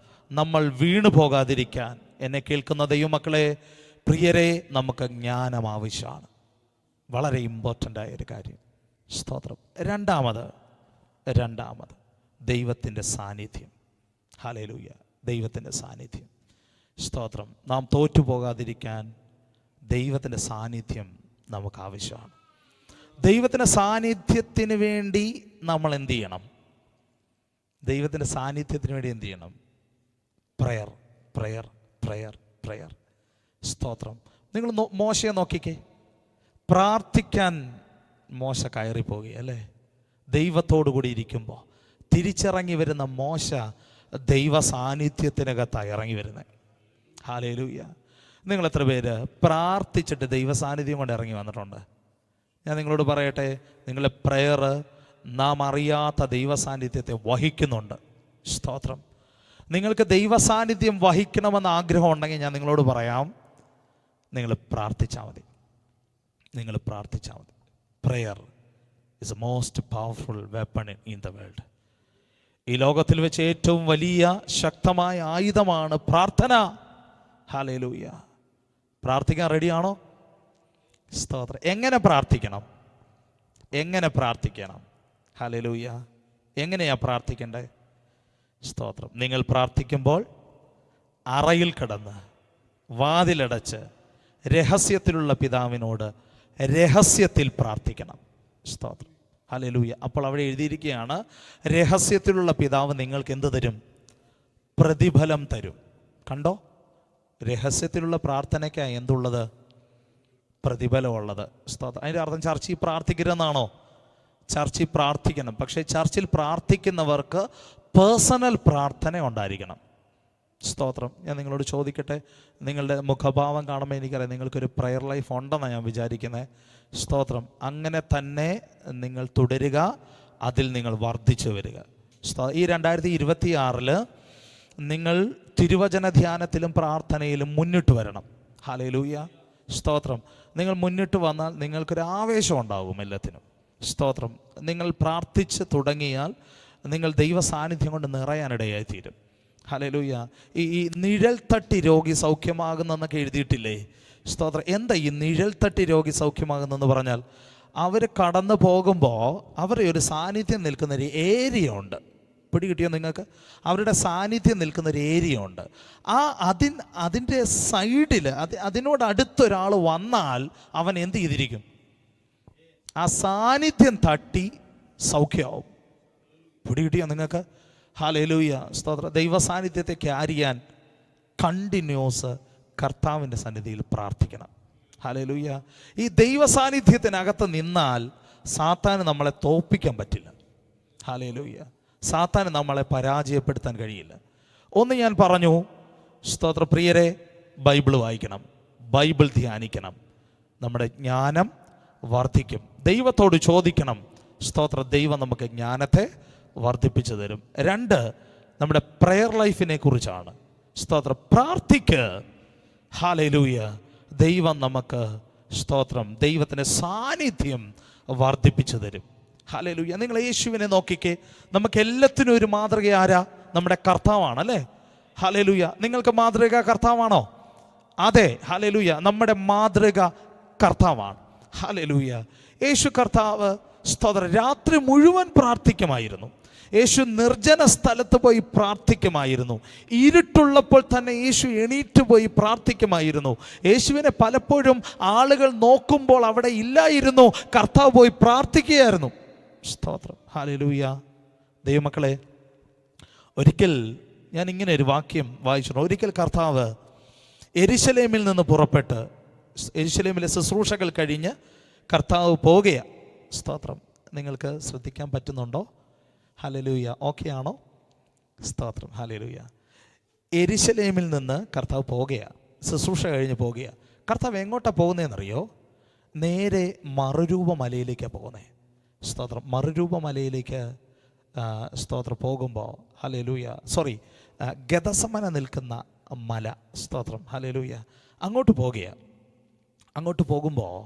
നമ്മൾ വീണു പോകാതിരിക്കാൻ. എന്നെ കേൾക്കുന്ന ദൈവമക്കളെ, പ്രിയരെ, നമുക്ക് ജ്ഞാനം ആവശ്യമാണ്. വളരെ ഇമ്പോർട്ടൻ്റ് ആയൊരു കാര്യം. സ്തോത്രം. രണ്ടാമത് ദൈവത്തിൻ്റെ സാന്നിധ്യം. ഹല്ലേലൂയ. ദൈവത്തിൻ്റെ സാന്നിധ്യം. സ്തോത്രം. നാം തോറ്റുപോകാതിരിക്കാൻ ദൈവത്തിൻ്റെ സാന്നിധ്യം നമുക്ക് ആവശ്യമാണ്. ദൈവത്തിൻ്റെ സാന്നിധ്യത്തിന് വേണ്ടി നമ്മൾ എന്ത് ചെയ്യണം? ദൈവത്തിൻ്റെ സാന്നിധ്യത്തിന് വേണ്ടി എന്ത് ചെയ്യണം? Prayer, prayer, prayer, prayer. സ്തോത്രം. നിങ്ങൾ മോശയെ നോക്കിക്കേ. പ്രാർത്ഥിക്കാൻ മോശ കയറിപ്പോകുകയല്ലേ? ദൈവത്തോടു കൂടി ഇരിക്കുമ്പോൾ തിരിച്ചിറങ്ങി വരുന്ന മോശ ദൈവ സാന്നിധ്യത്തിനകത്താണ് ഇറങ്ങി വരുന്നത്. ഹല്ലേലൂയ. നിങ്ങൾ എത്ര പേര് പ്രാർത്ഥിച്ചിട്ട് ദൈവ സാന്നിധ്യം കൊണ്ട് ഇറങ്ങി വന്നിട്ടുണ്ട്? ഞാൻ നിങ്ങളോട് പറയട്ടെ, നിങ്ങളുടെ പ്രയർ നാം അറിയാത്ത ദൈവ സാന്നിധ്യത്തെ വഹിക്കുന്നുണ്ട്. സ്തോത്രം. നിങ്ങൾക്ക് ദൈവ സാന്നിധ്യം വഹിക്കണമെന്ന് ആഗ്രഹം ഉണ്ടെങ്കിൽ ഞാൻ നിങ്ങളോട് പറയാം, നിങ്ങൾ പ്രാർത്ഥിച്ചാൽ മതി. നിങ്ങൾ പ്രാർത്ഥിച്ചാൽ മതി. Prayer is a most powerful weapon in the world. ഈ ലോകത്തിൽ വെച്ച് ഏറ്റവും വലിയ ശക്തമായ ആയുധമാണ് പ്രാർത്ഥന. ഹല്ലേലൂയ. പ്രാർത്ഥിക്കാൻ റെഡിയാണോ? സ്തോത്രം. എങ്ങനെ പ്രാർത്ഥിക്കണം? എങ്ങനെ പ്രാർത്ഥിക്കണം? ഹല്ലേലൂയ. എങ്ങനെയാ പ്രാർത്ഥിക്കേണ്ടത്? സ്തോത്രം. നിങ്ങൾ പ്രാർത്ഥിക്കുമ്പോൾ അറയിൽ കിടന്ന് വാതിലടച്ച് രഹസ്യത്തിലുള്ള പിതാവിനോട് രഹസ്യത്തിൽ പ്രാർത്ഥിക്കണം. സ്തോത്രം. ഹല്ലേലൂയ. അപ്പോൾ അവിടെ എഴുതിയിരിക്കുകയാണ്, രഹസ്യത്തിലുള്ള പിതാവ് നിങ്ങൾക്ക് എന്ത് തരും? പ്രതിഫലം തരും. കണ്ടോ? രഹസ്യത്തിലുള്ള പ്രാർത്ഥനയ്ക്കാണ് എന്തുള്ളത്? പ്രതിഫലമുള്ളത്. സ്തോത്രം. അതിൻ്റെ അർത്ഥം ചർച്ചിൽ പ്രാർത്ഥിക്കരുതെന്നാണോ? ചർച്ചിൽ പ്രാർത്ഥിക്കണം. പക്ഷേ ചർച്ചിൽ പ്രാർത്ഥിക്കുന്നവർക്ക് പേഴ്സണൽ പ്രാർത്ഥന ഉണ്ടായിരിക്കണം. സ്തോത്രം. ഞാൻ നിങ്ങളോട് ചോദിക്കട്ടെ, നിങ്ങളുടെ മുഖഭാവം കാണുമ്പോൾ എനിക്കറിയാം നിങ്ങൾക്കൊരു പ്രയർ ലൈഫ് ഉണ്ടെന്നാണ് ഞാൻ വിചാരിക്കുന്നത്. സ്തോത്രം. അങ്ങനെ തന്നെ നിങ്ങൾ തുടരുക, അതിൽ നിങ്ങൾ വർദ്ധിച്ചു വരിക. ഈ 2026 നിങ്ങൾ തിരുവചന ധ്യാനത്തിലും പ്രാർത്ഥനയിലും മുന്നിട്ട് വരണം. ഹല്ലേലൂയ. സ്തോത്രം. നിങ്ങൾ മുന്നിട്ട് വന്നാൽ നിങ്ങൾക്കൊരു ആവേശം ഉണ്ടാകും എല്ലാത്തിനും. സ്തോത്രം. നിങ്ങൾ പ്രാർത്ഥിച്ച് തുടങ്ങിയാൽ നിങ്ങൾ ദൈവ സാന്നിധ്യം കൊണ്ട് നിറയാനിടയായിത്തീരും. ഹല്ലേലൂയ. ഈ നിഴൽ തട്ടി രോഗി സൗഖ്യമാകുന്നെന്നൊക്കെ എഴുതിയിട്ടില്ലേ? സ്തോത്രം. എന്താ ഈ നിഴൽ തട്ടി രോഗി സൗഖ്യമാകുന്നെന്ന് പറഞ്ഞാൽ, അവർ കടന്നു പോകുമ്പോൾ അവരുടെ ഒരു സാന്നിധ്യം നിൽക്കുന്നൊരു ഏരിയ ഉണ്ട്. പിടികിട്ടിയോ നിങ്ങൾക്ക്? അവരുടെ സാന്നിധ്യം നിൽക്കുന്നൊരു ഏരിയ ഉണ്ട്. അതിൻ്റെ സൈഡിൽ അതിനോടടുത്തൊരാൾ വന്നാൽ അവൻ എന്ത് ചെയ്തിരിക്കും? ആ സാന്നിധ്യം തട്ടി സൗഖ്യമാവും. പിടികിട്ടിയോ നിങ്ങൾക്ക്? ഹല്ലേലൂയ. സ്തോത്രം. ദൈവ സാന്നിധ്യത്തെ ക്യാരി ചെയ്യാൻ കണ്ടിന്യൂസ് കർത്താവിൻ്റെ സന്നിധിയിൽ പ്രാർത്ഥിക്കണം. ഹല്ലേലൂയ. ഈ ദൈവ സാന്നിധ്യത്തിനകത്ത് നിന്നാൽ സാത്താന് നമ്മളെ തോൽപ്പിക്കാൻ പറ്റില്ല. ഹല്ലേലൂയ. സാത്താന് നമ്മളെ പരാജയപ്പെടുത്താൻ കഴിയില്ല. ഒന്ന് ഞാൻ പറഞ്ഞു, സ്തോത്ര പ്രിയരെ, ബൈബിൾ വായിക്കണം, ബൈബിൾ ധ്യാനിക്കണം. നമ്മുടെ ജ്ഞാനം വർദ്ധിക്കും. ദൈവത്തോട് ചോദിക്കണം. സ്തോത്ര. ദൈവം നമുക്ക് ജ്ഞാനത്തെ വർദ്ധിപ്പിച്ചു തരും. 2, നമ്മുടെ പ്രയർ ലൈഫിനെ കുറിച്ചാണ്. സ്തോത്രം. പ്രാർത്ഥിക്ക്. ഹല്ലേലൂയ. ദൈവം നമുക്ക് സ്തോത്രം ദൈവത്തിൻ്റെ സാന്നിധ്യം വർദ്ധിപ്പിച്ചു തരും. ഹല്ലേലൂയ. നിങ്ങൾ യേശുവിനെ നോക്കിക്കേ. നമുക്ക് എല്ലാത്തിനും ഒരു മാതൃക ആരാ? നമ്മുടെ കർത്താവാണ്, അല്ലേ? ഹല്ലേലൂയ. നിങ്ങൾക്ക് മാതൃക കർത്താവാണോ? അതെ. ഹല്ലേലൂയ. നമ്മുടെ മാതൃക കർത്താവാണ്. ഹല്ലേലൂയ. യേശു കർത്താവ് സ്തോത്രം രാത്രി മുഴുവൻ പ്രാർത്ഥിക്കുമായിരുന്നു. യേശു നിർജ്ജന സ്ഥലത്ത് പോയി പ്രാർത്ഥിക്കുമായിരുന്നു. ഇരുട്ടുള്ളപ്പോൾ തന്നെ യേശു എണീറ്റ് പോയി പ്രാർത്ഥിക്കുമായിരുന്നു. യേശുവിനെ പലപ്പോഴും ആളുകൾ നോക്കുമ്പോൾ അവിടെ ഇല്ലായിരുന്നു. കർത്താവ് പോയി പ്രാർത്ഥിക്കുകയായിരുന്നു. സ്തോത്രം. ഹല്ലേലൂയ. ദൈവമക്കളെ, ഒരിക്കൽ ഞാൻ ഇങ്ങനെ ഒരു വാക്യം വായിച്ചു. ഒരിക്കൽ കർത്താവ് യെരുശലേമിൽ നിന്ന് പുറപ്പെട്ട് യെരുശലേമിലെ ശുശ്രൂഷകൾ കഴിഞ്ഞ് കർത്താവ് പോകുകയാണ്. സ്തോത്രം. നിങ്ങൾക്ക് ശ്രദ്ധിക്കാൻ പറ്റുന്നുണ്ടോ? ഹല്ലേലൂയ. ഓക്കെ ആണോ? സ്തോത്രം. ഹല്ലേലൂയ. യെരുശലേമിൽ നിന്ന് കർത്താവ് പോകുകയാണ്, ശുശ്രൂഷ കഴിഞ്ഞ് പോകുകയാണ്. കർത്താവ് എങ്ങോട്ടാണ് പോകുന്നതെന്നറിയോ? നേരെ മറുരൂപ മലയിലേക്കാണ് പോകുന്നത്. സ്തോത്രം. മറുരൂപ മലയിലേക്ക് സ്തോത്രം പോകുമ്പോൾ ഹല്ലേലൂയ, ഗെദസമന നിൽക്കുന്ന മല, സ്തോത്രം, ഹല്ലേലൂയ, അങ്ങോട്ട് പോകുകയാണ്. അങ്ങോട്ട് പോകുമ്പോൾ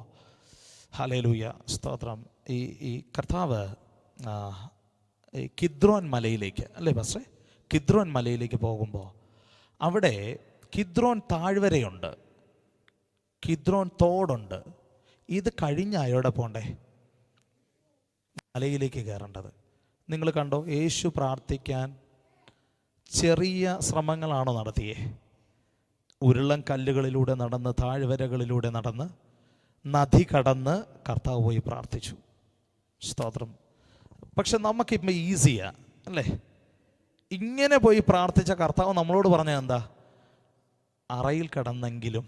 ഹല്ലേലൂയ, സ്തോത്രം, ഈ കർത്താവ് ഈ കിദ്രോൻ മലയിലേക്ക്, അല്ലേ പാസ്റ്ററെ, കിദ്രോൻ മലയിലേക്ക് പോകുമ്പോൾ അവിടെ കിദ്രോൻ താഴ്വരയുണ്ട്, കിദ്രോൻ തോടുണ്ട്. ഇത് കഴിഞ്ഞായോടെ പോണ്ടേ മലയിലേക്ക് കയറേണ്ടത്. നിങ്ങൾ കണ്ടോ, യേശു പ്രാർത്ഥിക്കാൻ ചെറിയ ശ്രമങ്ങളാണോ നടത്തിയേ? ഉരുളൻ കല്ലുകളിലൂടെ നടന്ന്, താഴ്വരകളിലൂടെ നടന്ന്, നദി കടന്ന് കർത്താവ് പോയി പ്രാർത്ഥിച്ചു. സ്തോത്രം. പക്ഷെ നമുക്കിപ്പോൾ ഈസിയാ അല്ലേ? ഇങ്ങനെ പോയി പ്രാർത്ഥിച്ച കർത്താവ് നമ്മളോട് പറഞ്ഞത് എന്താ? അറയിൽ കിടന്നെങ്കിലും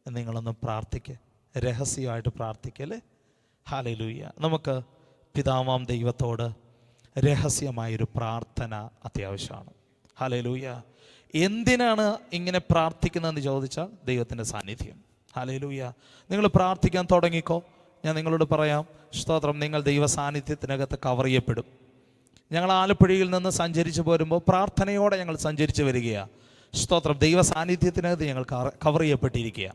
നിങ്ങളൊന്ന് പ്രാർത്ഥിക്കുക, രഹസ്യമായിട്ട് പ്രാർത്ഥിക്കല്ലേ. ഹല്ലേലൂയ. നമുക്ക് പിതാവാം ദൈവത്തോട് രഹസ്യമായൊരു പ്രാർത്ഥന അത്യാവശ്യമാണ്. ഹല്ലേലൂയ. എന്തിനാണ് ഇങ്ങനെ പ്രാർത്ഥിക്കുന്നതെന്ന് ചോദിച്ചാൽ ദൈവത്തിൻ്റെ സാന്നിധ്യം. ഹല്ലേലൂയ. നിങ്ങൾ പ്രാർത്ഥിക്കാൻ തുടങ്ങിക്കോ, ഞാൻ നിങ്ങളോട് പറയാം, സ്തോത്രം, നിങ്ങൾ ദൈവ സാന്നിധ്യത്തിനകത്ത് കവർ ചെയ്യപ്പെടും. ഞങ്ങൾ ആലപ്പുഴയിൽ നിന്ന് സഞ്ചരിച്ച് പോരുമ്പോൾ പ്രാർത്ഥനയോടെ ഞങ്ങൾ സഞ്ചരിച്ച് വരികയാണ്. സ്തോത്രം. ദൈവ സാന്നിധ്യത്തിനകത്ത് ഞങ്ങൾ കവർ ചെയ്യപ്പെട്ടിരിക്കുക.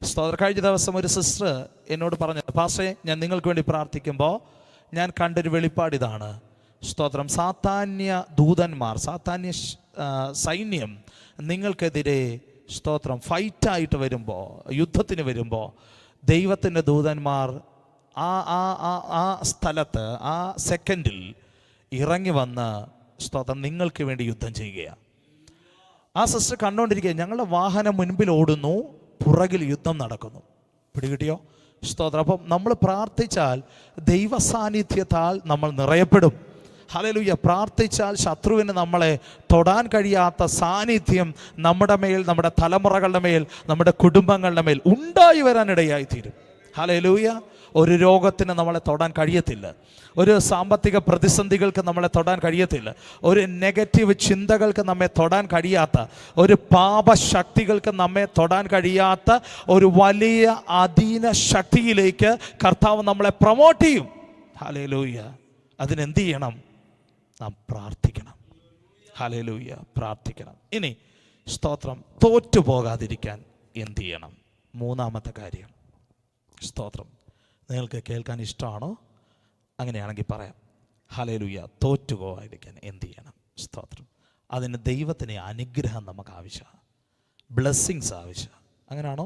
സ്തോത്രം. കഴിഞ്ഞ ദിവസം ഒരു സിസ്റ്റർ എന്നോട് പറഞ്ഞത്, പാസ്റ്ററെ, ഞാൻ നിങ്ങൾക്ക് വേണ്ടി പ്രാർത്ഥിക്കുമ്പോൾ ഞാൻ കണ്ടൊരു വെളിപ്പാട് ഇതാണ്. സ്തോത്രം. സാത്താന്യ ദൂതന്മാർ, സാത്താന്യ സൈന്യം നിങ്ങൾക്കെതിരെ, സ്തോത്രം, ഫൈറ്റായിട്ട് വരുമ്പോൾ, യുദ്ധത്തിന് വരുമ്പോൾ ദൈവത്തിൻ്റെ ദൂതന്മാർ ആ സ്ഥലത്ത് ആ സെക്കൻഡിൽ ഇറങ്ങി വന്ന്, സ്തോത്രം, നിങ്ങൾക്ക് വേണ്ടി യുദ്ധം ചെയ്യുകയാണ്. ആ സിസ്റ്റർ കണ്ടുകൊണ്ടിരിക്കുക, ഞങ്ങളുടെ വാഹനം മുൻപിൽ ഓടുന്നു, പുറകിൽ യുദ്ധം നടക്കുന്നു. പിടികിട്ടിയോ? സ്തോത്രം. അപ്പം നമ്മൾ പ്രാർത്ഥിച്ചാൽ ദൈവ സാന്നിധ്യത്താൽ നമ്മൾ നിറയപ്പെടും. ഹല്ലേലൂയ. പ്രാർത്ഥിച്ചാൽ ശത്രുവിന് നമ്മളെ തൊടാൻ കഴിയാത്ത സാന്നിധ്യം നമ്മുടെ മേൽ, നമ്മുടെ തലമുറകളുടെ മേൽ, നമ്മുടെ കുടുംബങ്ങളുടെ മേൽ ഉണ്ടായി വരാനിടയായിത്തീരും. ഹല്ലേലൂയ. ഒരു രോഗത്തിന് നമ്മളെ തൊടാൻ കഴിയത്തില്ല, ഒരു സാമ്പത്തിക പ്രതിസന്ധികൾക്ക് നമ്മളെ തൊടാൻ കഴിയത്തില്ല, ഒരു നെഗറ്റീവ് ചിന്തകൾക്ക് നമ്മെ തൊടാൻ കഴിയാത്ത, ഒരു പാപശക്തികൾക്ക് നമ്മെ തൊടാൻ കഴിയാത്ത ഒരു വലിയ അധീന ശക്തിയിലേക്ക് കർത്താവ് നമ്മളെ പ്രൊമോട്ട് ചെയ്യും. ഹല്ലേലൂയ. അതിനെന്ത് ചെയ്യണം? നാം പ്രാർത്ഥിക്കണം. ഹല്ലേലൂയ. പ്രാർത്ഥിക്കണം. ഇനി സ്തോത്രം, തോറ്റു പോകാതിരിക്കാൻ എന്ത് ചെയ്യണം? മൂന്നാമത്തെ കാര്യം. സ്തോത്രം. നിങ്ങൾക്ക് കേൾക്കാൻ ഇഷ്ടമാണോ? അങ്ങനെയാണെങ്കിൽ പറയാം. ഹല്ലേലൂയ. തോറ്റു പോകാതിരിക്കാൻ എന്ത് ചെയ്യണം? സ്തോത്രം. അതിന് ദൈവത്തിന് അനുഗ്രഹം നമുക്ക് ആവശ്യമാണ്, ബ്ലെസ്സിങ്സ് ആവശ്യമാണ്. അങ്ങനെയാണോ?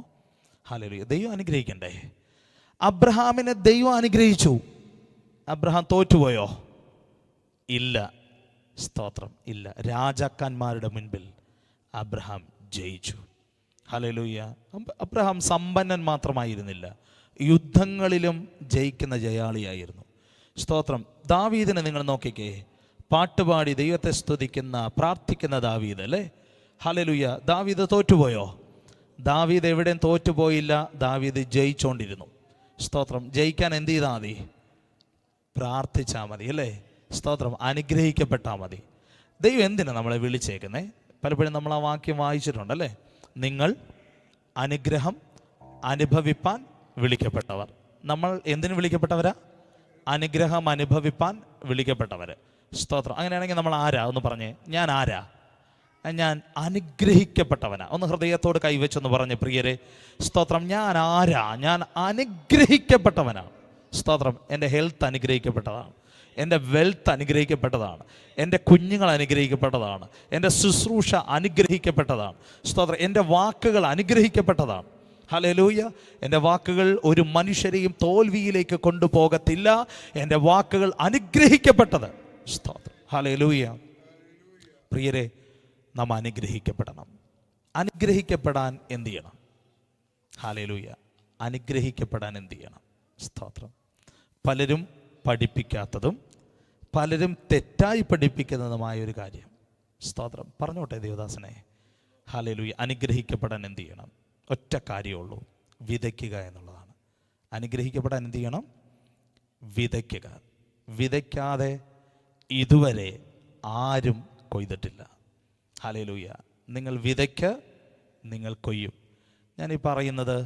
ഹല്ലേലൂയ. ദൈവം അനുഗ്രഹിക്കണ്ടേ? അബ്രഹാമിനെ ദൈവം അനുഗ്രഹിച്ചു. അബ്രഹാം തോറ്റുപോയോ? ഇല്ല. സ്തോത്രം. ഇല്ല. രാജാക്കന്മാരുടെ മുൻപിൽ അബ്രഹാം ജയിച്ചു. ഹല്ലേലൂയ. അബ്രഹാം സമ്പന്നൻ മാത്രമായിരുന്നില്ല, യുദ്ധങ്ങളിലും ജയിക്കുന്ന ജയാളിയായിരുന്നു. സ്തോത്രം. ദാവീദിനെ നിങ്ങൾ നോക്കിക്കേ, പാട്ടുപാടി ദൈവത്തെ സ്തുതിക്കുന്ന, പ്രാർത്ഥിക്കുന്ന ദാവീദ് അല്ലേ? ഹല്ലേലൂയ. ദാവീദ് തോറ്റുപോയോ? ദാവീദ് എവിടെയും തോറ്റുപോയില്ല. ദാവീദ് ജയിച്ചുകൊണ്ടിരുന്നു. സ്തോത്രം. ജയിക്കാൻ എന്ത് ചെയ്താൽ മതി? പ്രാർത്ഥിച്ചാൽ മതി അല്ലേ? സ്തോത്രം. അനുഗ്രഹിക്കപ്പെട്ടാൽ മതി. ദൈവം എന്തിനാണ് നമ്മളെ വിളിച്ചേക്കുന്നേ? പലപ്പോഴും നമ്മൾ ആ വാക്യം വായിച്ചിട്ടുണ്ടല്ലേ? നിങ്ങൾ അനുഗ്രഹം അനുഭവിപ്പാൻ വിളിക്കപ്പെട്ടവർ. നമ്മൾ എന്തിനു വിളിക്കപ്പെട്ടവരാ? അനുഗ്രഹം അനുഭവിപ്പാൻ വിളിക്കപ്പെട്ടവർ. സ്തോത്രം. അങ്ങനെയാണെങ്കിൽ നമ്മൾ ആരാ? ഒന്ന് പറഞ്ഞേ. ഞാൻ ആരാ? ഞാൻ അനുഗ്രഹിക്കപ്പെട്ടവനാ. ഒന്ന് ഹൃദയത്തോട് കൈവച്ചൊന്ന് പറഞ്ഞ് പ്രിയരെ. സ്തോത്രം. ഞാൻ ആരാ? ഞാൻ അനുഗ്രഹിക്കപ്പെട്ടവനാണ്. സ്തോത്രം. എൻ്റെ ഹെൽത്ത് അനുഗ്രഹിക്കപ്പെട്ടതാണ്, എൻ്റെ വെൽത്ത് അനുഗ്രഹിക്കപ്പെട്ടതാണ്, എൻ്റെ കുഞ്ഞുങ്ങൾ അനുഗ്രഹിക്കപ്പെട്ടതാണ്, എൻ്റെ ശുശ്രൂഷ അനുഗ്രഹിക്കപ്പെട്ടതാണ്. സ്തോത്രം. എൻ്റെ വാക്കുകൾ അനുഗ്രഹിക്കപ്പെട്ടതാണ്. ഹല്ലേലൂയ. എൻ്റെ വാക്കുകൾ ഒരു മനുഷ്യരെയും തോൽവിയിലേക്ക് കൊണ്ടുപോകത്തില്ല. എൻ്റെ വാക്കുകൾ അനുഗ്രഹിക്കപ്പെട്ടത്. സ്തോത്രം. ഹല്ലേലൂയ. പ്രിയരെ, നാം അനുഗ്രഹിക്കപ്പെടണം. അനുഗ്രഹിക്കപ്പെടാൻ എന്ത് ചെയ്യണം? ഹല്ലേലൂയ. അനുഗ്രഹിക്കപ്പെടാൻ എന്ത് ചെയ്യണം? സ്തോത്രം. പലരും പഠിപ്പിക്കാത്തതും പലരും തെറ്റായി പഠിപ്പിക്കുന്നതുമായ ഒരു കാര്യം. സ്തോത്രം. പറഞ്ഞോട്ടെ ദേവദാസനെ. ഹല്ലേലൂയ. അനുഗ്രഹിക്കപ്പെടാൻ എന്ത് ചെയ്യണം? ഒറ്റ കാര്യമുള്ളൂ, വിതയ്ക്കുക എന്നുള്ളതാണ്. അനുഗ്രഹിക്കപ്പെടാൻ എന്ത് ചെയ്യണം? വിതയ്ക്കുക. വിതയ്ക്കാതെ ഇതുവരെ ആരും കൊയ്തിട്ടില്ല. ഹല്ലേലൂയ. നിങ്ങൾ വിതയ്ക്ക്, നിങ്ങൾ കൊയ്യും. ഞാനീ പറയുന്നത്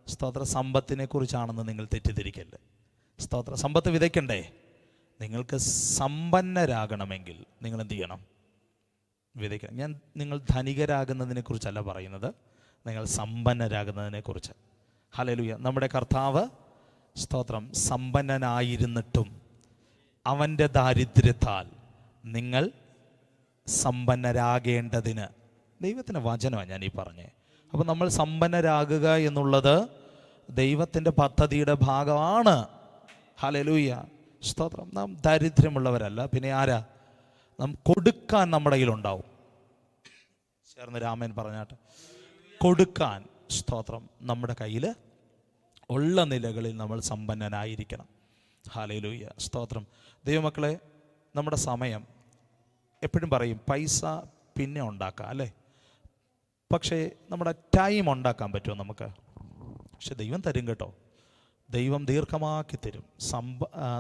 സ്തോത്ര സമ്പത്തിനെ കുറിച്ചാണെന്ന് നിങ്ങൾ തെറ്റിദ്ധരിക്കല്ലേ. സ്തോത്ര സമ്പത്ത് വിതയ്ക്കണ്ടേ? നിങ്ങൾക്ക് സമ്പന്നരാകണമെങ്കിൽ നിങ്ങൾ എന്ത് ചെയ്യണം? വിതയ്ക്കണം. ഞാൻ നിങ്ങൾ ധനികരാകുന്നതിനെ കുറിച്ചല്ല പറയുന്നത്, നിങ്ങൾ സമ്പന്നരാകുന്നതിനെ കുറിച്ച്. ഹല്ലേലൂയ. നമ്മുടെ കർത്താവ് സ്തോത്രം സമ്പന്നനായിരുന്നിട്ടും അവൻ്റെ ദാരിദ്ര്യത്താൽ നിങ്ങൾ സമ്പന്നരാകേണ്ടതിന്, ദൈവത്തിൻ്റെ വചനമാണ് ഞാൻ ഈ പറഞ്ഞേ. അപ്പോൾ നമ്മൾ സമ്പന്നരാകുക എന്നുള്ളത് ദൈവത്തിൻ്റെ പദ്ധതിയുടെ ഭാഗമാണ്. ഹല്ലേലൂയ. സ്തോത്രം. നാം ദാരിദ്ര്യമുള്ളവരല്ല, പിന്നെ ആരാ? നാം കൊടുക്കാൻ നമ്മുടെ കയ്യിലുണ്ടാവും. ചേർന്ന് രാമൻ പറഞ്ഞാട്ട് കൊടുക്കാൻ. സ്തോത്രം. നമ്മുടെ കയ്യിൽ ഉള്ള നിലകളിൽ നമ്മൾ സമ്പന്നനായിരിക്കണം. ഹല്ലേലൂയ. സ്തോത്രം. ദൈവമക്കളെ, നമ്മുടെ സമയം എപ്പോഴും പറയും പൈസ പിന്നെ ഉണ്ടാക്കാം അല്ലേ, പക്ഷേ നമ്മുടെ ടൈം ഉണ്ടാക്കാൻ പറ്റുമോ നമുക്ക്? പക്ഷെ ദൈവം തരും കേട്ടോ. ദൈവം ദീർഘമാക്കി തരും.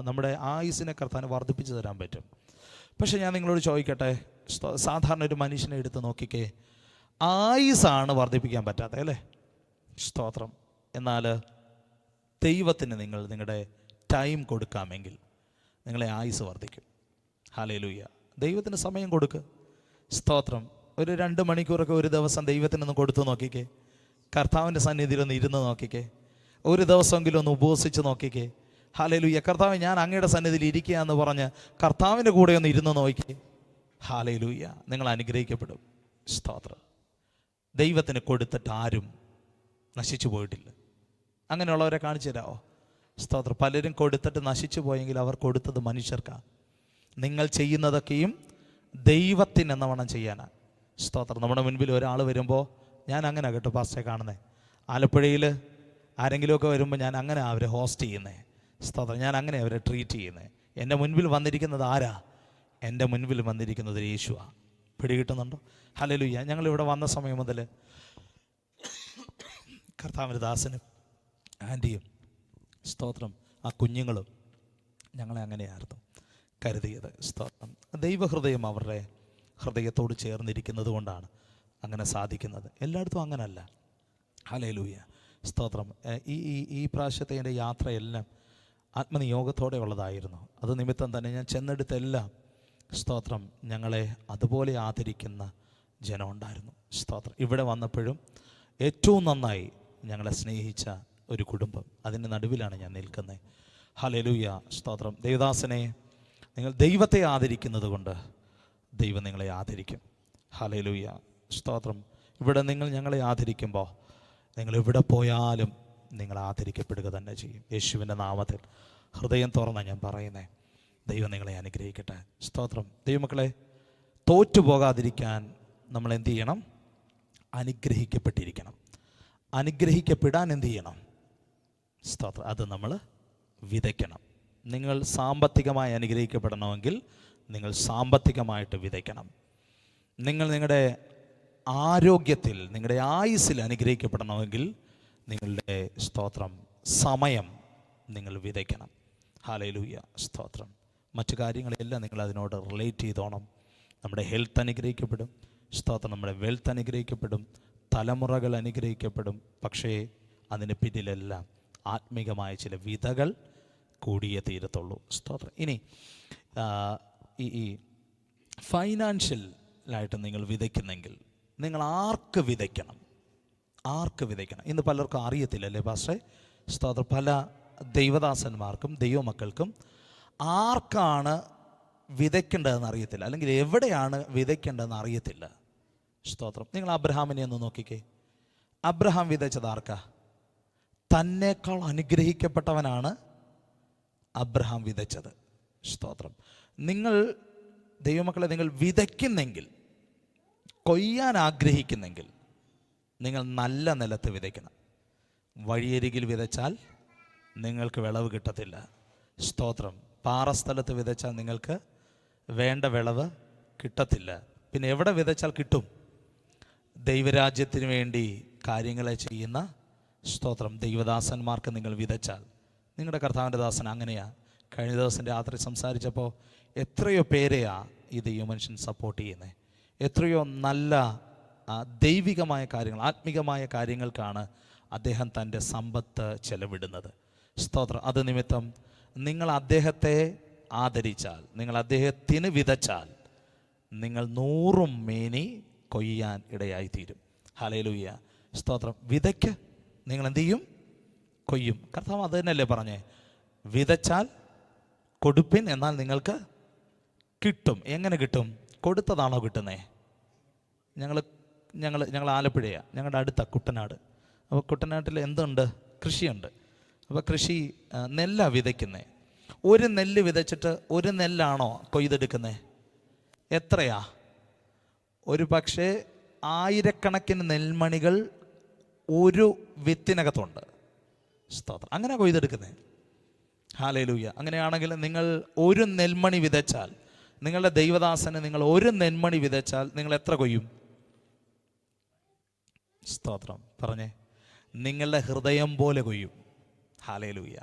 നമ്മുടെ ആയുസ്സിനെ കർത്താവിന് വർദ്ധിപ്പിച്ച് തരാൻ പറ്റും. പക്ഷെ ഞാൻ നിങ്ങളോട് ചോദിക്കട്ടെ, സാധാരണ ഒരു മനുഷ്യനെ എടുത്ത് നോക്കിക്കേ, ആയുസ്സാണ് വർദ്ധിപ്പിക്കാൻ പറ്റാത്തത് അല്ലേ? സ്തോത്രം. എന്നാൽ ദൈവത്തിന് നിങ്ങൾ നിങ്ങളുടെ ടൈം കൊടുക്കാമെങ്കിൽ നിങ്ങളെ ആയുസ് വർദ്ധിക്കും. ഹല്ലേലൂയ. ദൈവത്തിന് സമയം കൊടുക്കുക. സ്തോത്രം. ഒരു 2 മണിക്കൂറൊക്കെ ഒരു ദിവസം ദൈവത്തിനൊന്ന് കൊടുത്തു നോക്കിക്കേ. കർത്താവിൻ്റെ സന്നിധിയിലൊന്ന് ഇരുന്ന് നോക്കിക്കേ. ഒരു ദിവസമെങ്കിലും ഒന്ന് ഉപവസിച്ച് നോക്കിക്കേ. ഹല്ലേലൂയ. കർത്താവ്, ഞാൻ അങ്ങയുടെ സന്നിധിയിൽ ഇരിക്കുക എന്ന് പറഞ്ഞ് കർത്താവിൻ്റെ കൂടെ ഒന്ന് ഇരുന്ന് നോക്കിക്കേ. ഹല്ലേലൂയ. നിങ്ങൾ അനുഗ്രഹിക്കപ്പെടും. സ്തോത്രം. ദൈവത്തിന് കൊടുത്തിട്ട് ആരും നശിച്ചു പോയിട്ടില്ല. അങ്ങനെയുള്ളവരെ കാണിച്ചു തരാമോ? സ്തോത്രം. പലരും കൊടുത്തിട്ട് നശിച്ചു പോയെങ്കിൽ അവർ കൊടുത്തത് മനുഷ്യർക്കാണ്. നിങ്ങൾ ചെയ്യുന്നതൊക്കെയും ദൈവത്തിനെന്നവണ്ണം ചെയ്യാനാണ്. സ്തോത്രം. നമ്മുടെ മുൻപിൽ ഒരാൾ വരുമ്പോൾ ഞാൻ അങ്ങനെ കേട്ടോ പാസ്റ്റേ കാണുന്നത്. ആലപ്പുഴയിൽ ആരെങ്കിലുമൊക്കെ വരുമ്പോൾ ഞാൻ അങ്ങനെ അവരെ ഹോസ്റ്റ് ചെയ്യുന്നത്. സ്തോത്രം. ഞാൻ അങ്ങനെ അവരെ ട്രീറ്റ് ചെയ്യുന്നത്. എൻ്റെ മുൻപിൽ വന്നിരിക്കുന്നത് ആരാ? എൻ്റെ മുൻപിൽ വന്നിരിക്കുന്നത് യേശുവാണ്. പിടികിട്ടുന്നുണ്ടോ? ഹല്ലേലൂയ. ഞങ്ങളിവിടെ വന്ന സമയം മുതൽ കർത്താവിൻ്റെ ദാസനും ആൻറ്റിയും സ്തോത്രം ആ കുഞ്ഞുങ്ങളും ഞങ്ങളെ അങ്ങനെയായിരുന്നു കരുതിയത്. സ്തോത്രം. ദൈവഹൃദയം അവരുടെ ഹൃദയത്തോട് ചേർന്നിരിക്കുന്നത് കൊണ്ടാണ് അങ്ങനെ സാധിക്കുന്നത്. എല്ലായിടത്തും അങ്ങനല്ല. ഹല്ലേലൂയ. സ്തോത്രം. ഈ പ്രാവശ്യത്തെ എൻ്റെ യാത്രയെല്ലാം ആത്മനിയോഗത്തോടെ ഉള്ളതായിരുന്നു. അത് നിമിത്തം തന്നെ ഞാൻ ചെന്നെടുത്തെല്ലാം സ്തോത്രം ഞങ്ങളെ അതുപോലെ ആദരിക്കുന്ന ജനമുണ്ടായിരുന്നു. സ്തോത്രം. ഇവിടെ വന്നപ്പോഴും ഏറ്റവും നന്നായി ഞങ്ങളെ സ്നേഹിച്ച ഒരു കുടുംബം, അതിൻ്റെ നടുവിലാണ് ഞാൻ നിൽക്കുന്നത്. ഹല്ലേലൂയ. സ്തോത്രം. ദേവദാസനെ, നിങ്ങൾ ദൈവത്തെ ആദരിക്കുന്നത് കൊണ്ട് ദൈവം നിങ്ങളെ ആദരിക്കും. ഹല്ലേലൂയ. സ്തോത്രം. ഇവിടെ നിങ്ങൾ ഞങ്ങളെ ആദരിക്കുമ്പോൾ നിങ്ങൾ എവിടെ പോയാലും നിങ്ങൾ ആദരിക്കപ്പെടുക തന്നെ ചെയ്യും. യേശുവിൻ്റെ നാമത്തിൽ ഹൃദയം തുറന്ന ഞാൻ പറയുന്നേ, ദൈവം നിങ്ങളെ അനുഗ്രഹിക്കട്ടെ. സ്തോത്രം. ദൈവമക്കളെ, തോറ്റുപോകാതിരിക്കാൻ നമ്മൾ എന്ത് ചെയ്യണം? അനുഗ്രഹിക്കപ്പെട്ടിരിക്കണം. അനുഗ്രഹിക്കപ്പെടാൻ എന്ത് ചെയ്യണം? സ്തോത്രം. അത് നമ്മൾ വിതയ്ക്കണം. നിങ്ങൾ സാമ്പത്തികമായി അനുഗ്രഹിക്കപ്പെടണമെങ്കിൽ നിങ്ങൾ സാമ്പത്തികമായിട്ട് വിതയ്ക്കണം. നിങ്ങൾ നിങ്ങളുടെ ആരോഗ്യത്തിൽ, നിങ്ങളുടെ ആയുസ്സിൽ അനുഗ്രഹിക്കപ്പെടണമെങ്കിൽ നിങ്ങളുടെ സ്തോത്രം സമയം നിങ്ങൾ വിതയ്ക്കണം. ഹല്ലേലൂയ. സ്തോത്രം. മറ്റു കാര്യങ്ങളെല്ലാം നിങ്ങൾ അതിനോട് റിലേറ്റ് ചെയ്തോണം. നമ്മുടെ ഹെൽത്ത് അനുഗ്രഹിക്കപ്പെടും. സ്തോത്രം. നമ്മുടെ വെൽത്ത് അനുഗ്രഹിക്കപ്പെടും. തലമുറകൾ അനുഗ്രഹിക്കപ്പെടും. പക്ഷേ അതിന് പിന്നിലെല്ലാം ആത്മീകമായ ചില വിതകൾ കൂടിയേ തീരത്തുള്ളൂ. സ്തോത്രം. ഇനി ഈ ഫൈനാൻഷ്യലായിട്ട് നിങ്ങൾ വിതയ്ക്കുന്നെങ്കിൽ നിങ്ങൾ ആർക്ക് വിതയ്ക്കണം? ആർക്ക് വിതയ്ക്കണം? ഇന്ന് പലർക്കും അറിയത്തില്ലല്ലേ പാസ്റ്റേ? സ്തോത്രം. പല ദൈവദാസന്മാർക്കും ദൈവമക്കൾക്കും ആർക്കാണ് വിതയ്ക്കേണ്ടതെന്ന് അറിയത്തില്ല, അല്ലെങ്കിൽ എവിടെയാണ് വിതയ്ക്കേണ്ടതെന്ന് അറിയത്തില്ല. സ്തോത്രം. നിങ്ങൾ അബ്രഹാമിനെ ഒന്ന് നോക്കിക്കേ. അബ്രഹാം വിതച്ചത് ആർക്കാ? തന്നേക്കാൾ അനുഗ്രഹിക്കപ്പെട്ടവനാണ് അബ്രഹാം വിതച്ചത്. സ്തോത്രം. നിങ്ങൾ ദൈവമക്കളെ, നിങ്ങൾ വിതയ്ക്കുന്നെങ്കിൽ, കൊയ്യാൻ ആഗ്രഹിക്കുന്നെങ്കിൽ നിങ്ങൾ നല്ല നിലത്ത് വിതയ്ക്കണം. വഴിയരികിൽ വിതച്ചാൽ നിങ്ങൾക്ക് വിളവ് കിട്ടത്തില്ല. സ്തോത്രം. പാറസ്ഥലത്ത് വിതച്ചാൽ നിങ്ങൾക്ക് വേണ്ട വിളവ് കിട്ടത്തില്ല. പിന്നെ എവിടെ വിതച്ചാൽ കിട്ടും? ദൈവരാജ്യത്തിന് വേണ്ടി കാര്യങ്ങളെ ചെയ്യുന്ന സ്തോത്രം ദൈവദാസന്മാർക്ക് നിങ്ങൾ വിതച്ചാൽ, നിങ്ങളുടെ കർത്താവിൻ്റെ ദാസൻ അങ്ങനെയാണ്. കഴിഞ്ഞ ദിവസം രാത്രി സംസാരിച്ചപ്പോൾ എത്രയോ പേരെയാണ് ഈ ദൈവമനുഷ്യൻ സപ്പോർട്ട് ചെയ്യുന്നത്. എത്രയോ നല്ല ദൈവികമായ കാര്യങ്ങൾ, ആത്മീകമായ കാര്യങ്ങൾക്കാണ് അദ്ദേഹം തൻ്റെ സമ്പത്ത് ചെലവിടുന്നത്. സ്തോത്രം. അത് നിമിത്തം നിങ്ങൾ അദ്ദേഹത്തെ ആദരിച്ചാൽ, നിങ്ങൾ അദ്ദേഹത്തിന് വിതച്ചാൽ, നിങ്ങൾ 100 മേനി കൊയ്യാൻ ഇടയായിത്തീരും. ഹല്ലേലൂയ. സ്തോത്രം. വിതയ്ക്ക് നിങ്ങൾ എന്ത് ചെയ്യും? കൊയ്യും. കർത്താവ് അത് തന്നെയല്ലേ പറഞ്ഞേ? വിതച്ചാൽ കൊടുപ്പിൻ, എന്നാൽ നിങ്ങൾക്ക് കിട്ടും. എങ്ങനെ കിട്ടും? കൊടുത്തതാണോ കിട്ടുന്നേ? ഞങ്ങൾ ആലപ്പുഴയാണ്, ഞങ്ങളുടെ അടുത്ത കുട്ടനാട്. അപ്പോൾ കുട്ടനാട്ടിൽ എന്തുണ്ട്? കൃഷിയുണ്ട്. അപ്പോൾ കൃഷി നെല്ലാണ് വിതയ്ക്കുന്നത്. ഒരു നെല്ല് വിതച്ചിട്ട് ഒരു നെല്ലാണോ കൊയ്തെടുക്കുന്നത്? എത്രയാ? ഒരു പക്ഷേ 1000കണക്കിന് നെൽമണികൾ ഒരു വിത്തിനകത്തുണ്ട്. സ്തോത്രം. അങ്ങനെ കൊയ്തെടുക്കുന്നത്. ഹല്ലേലൂയ. അങ്ങനെയാണെങ്കിൽ നിങ്ങൾ ഒരു നെൽമണി വിതച്ചാൽ, നിങ്ങളുടെ ദൈവദാസന് നിങ്ങൾ ഒരു നെൽമണി വിതച്ചാൽ നിങ്ങൾ എത്ര കൊയ്യും? സ്തോത്രം. പറഞ്ഞേ. നിങ്ങളുടെ ഹൃദയം പോലെ കൊയ്യും. ഹല്ലേലൂയ.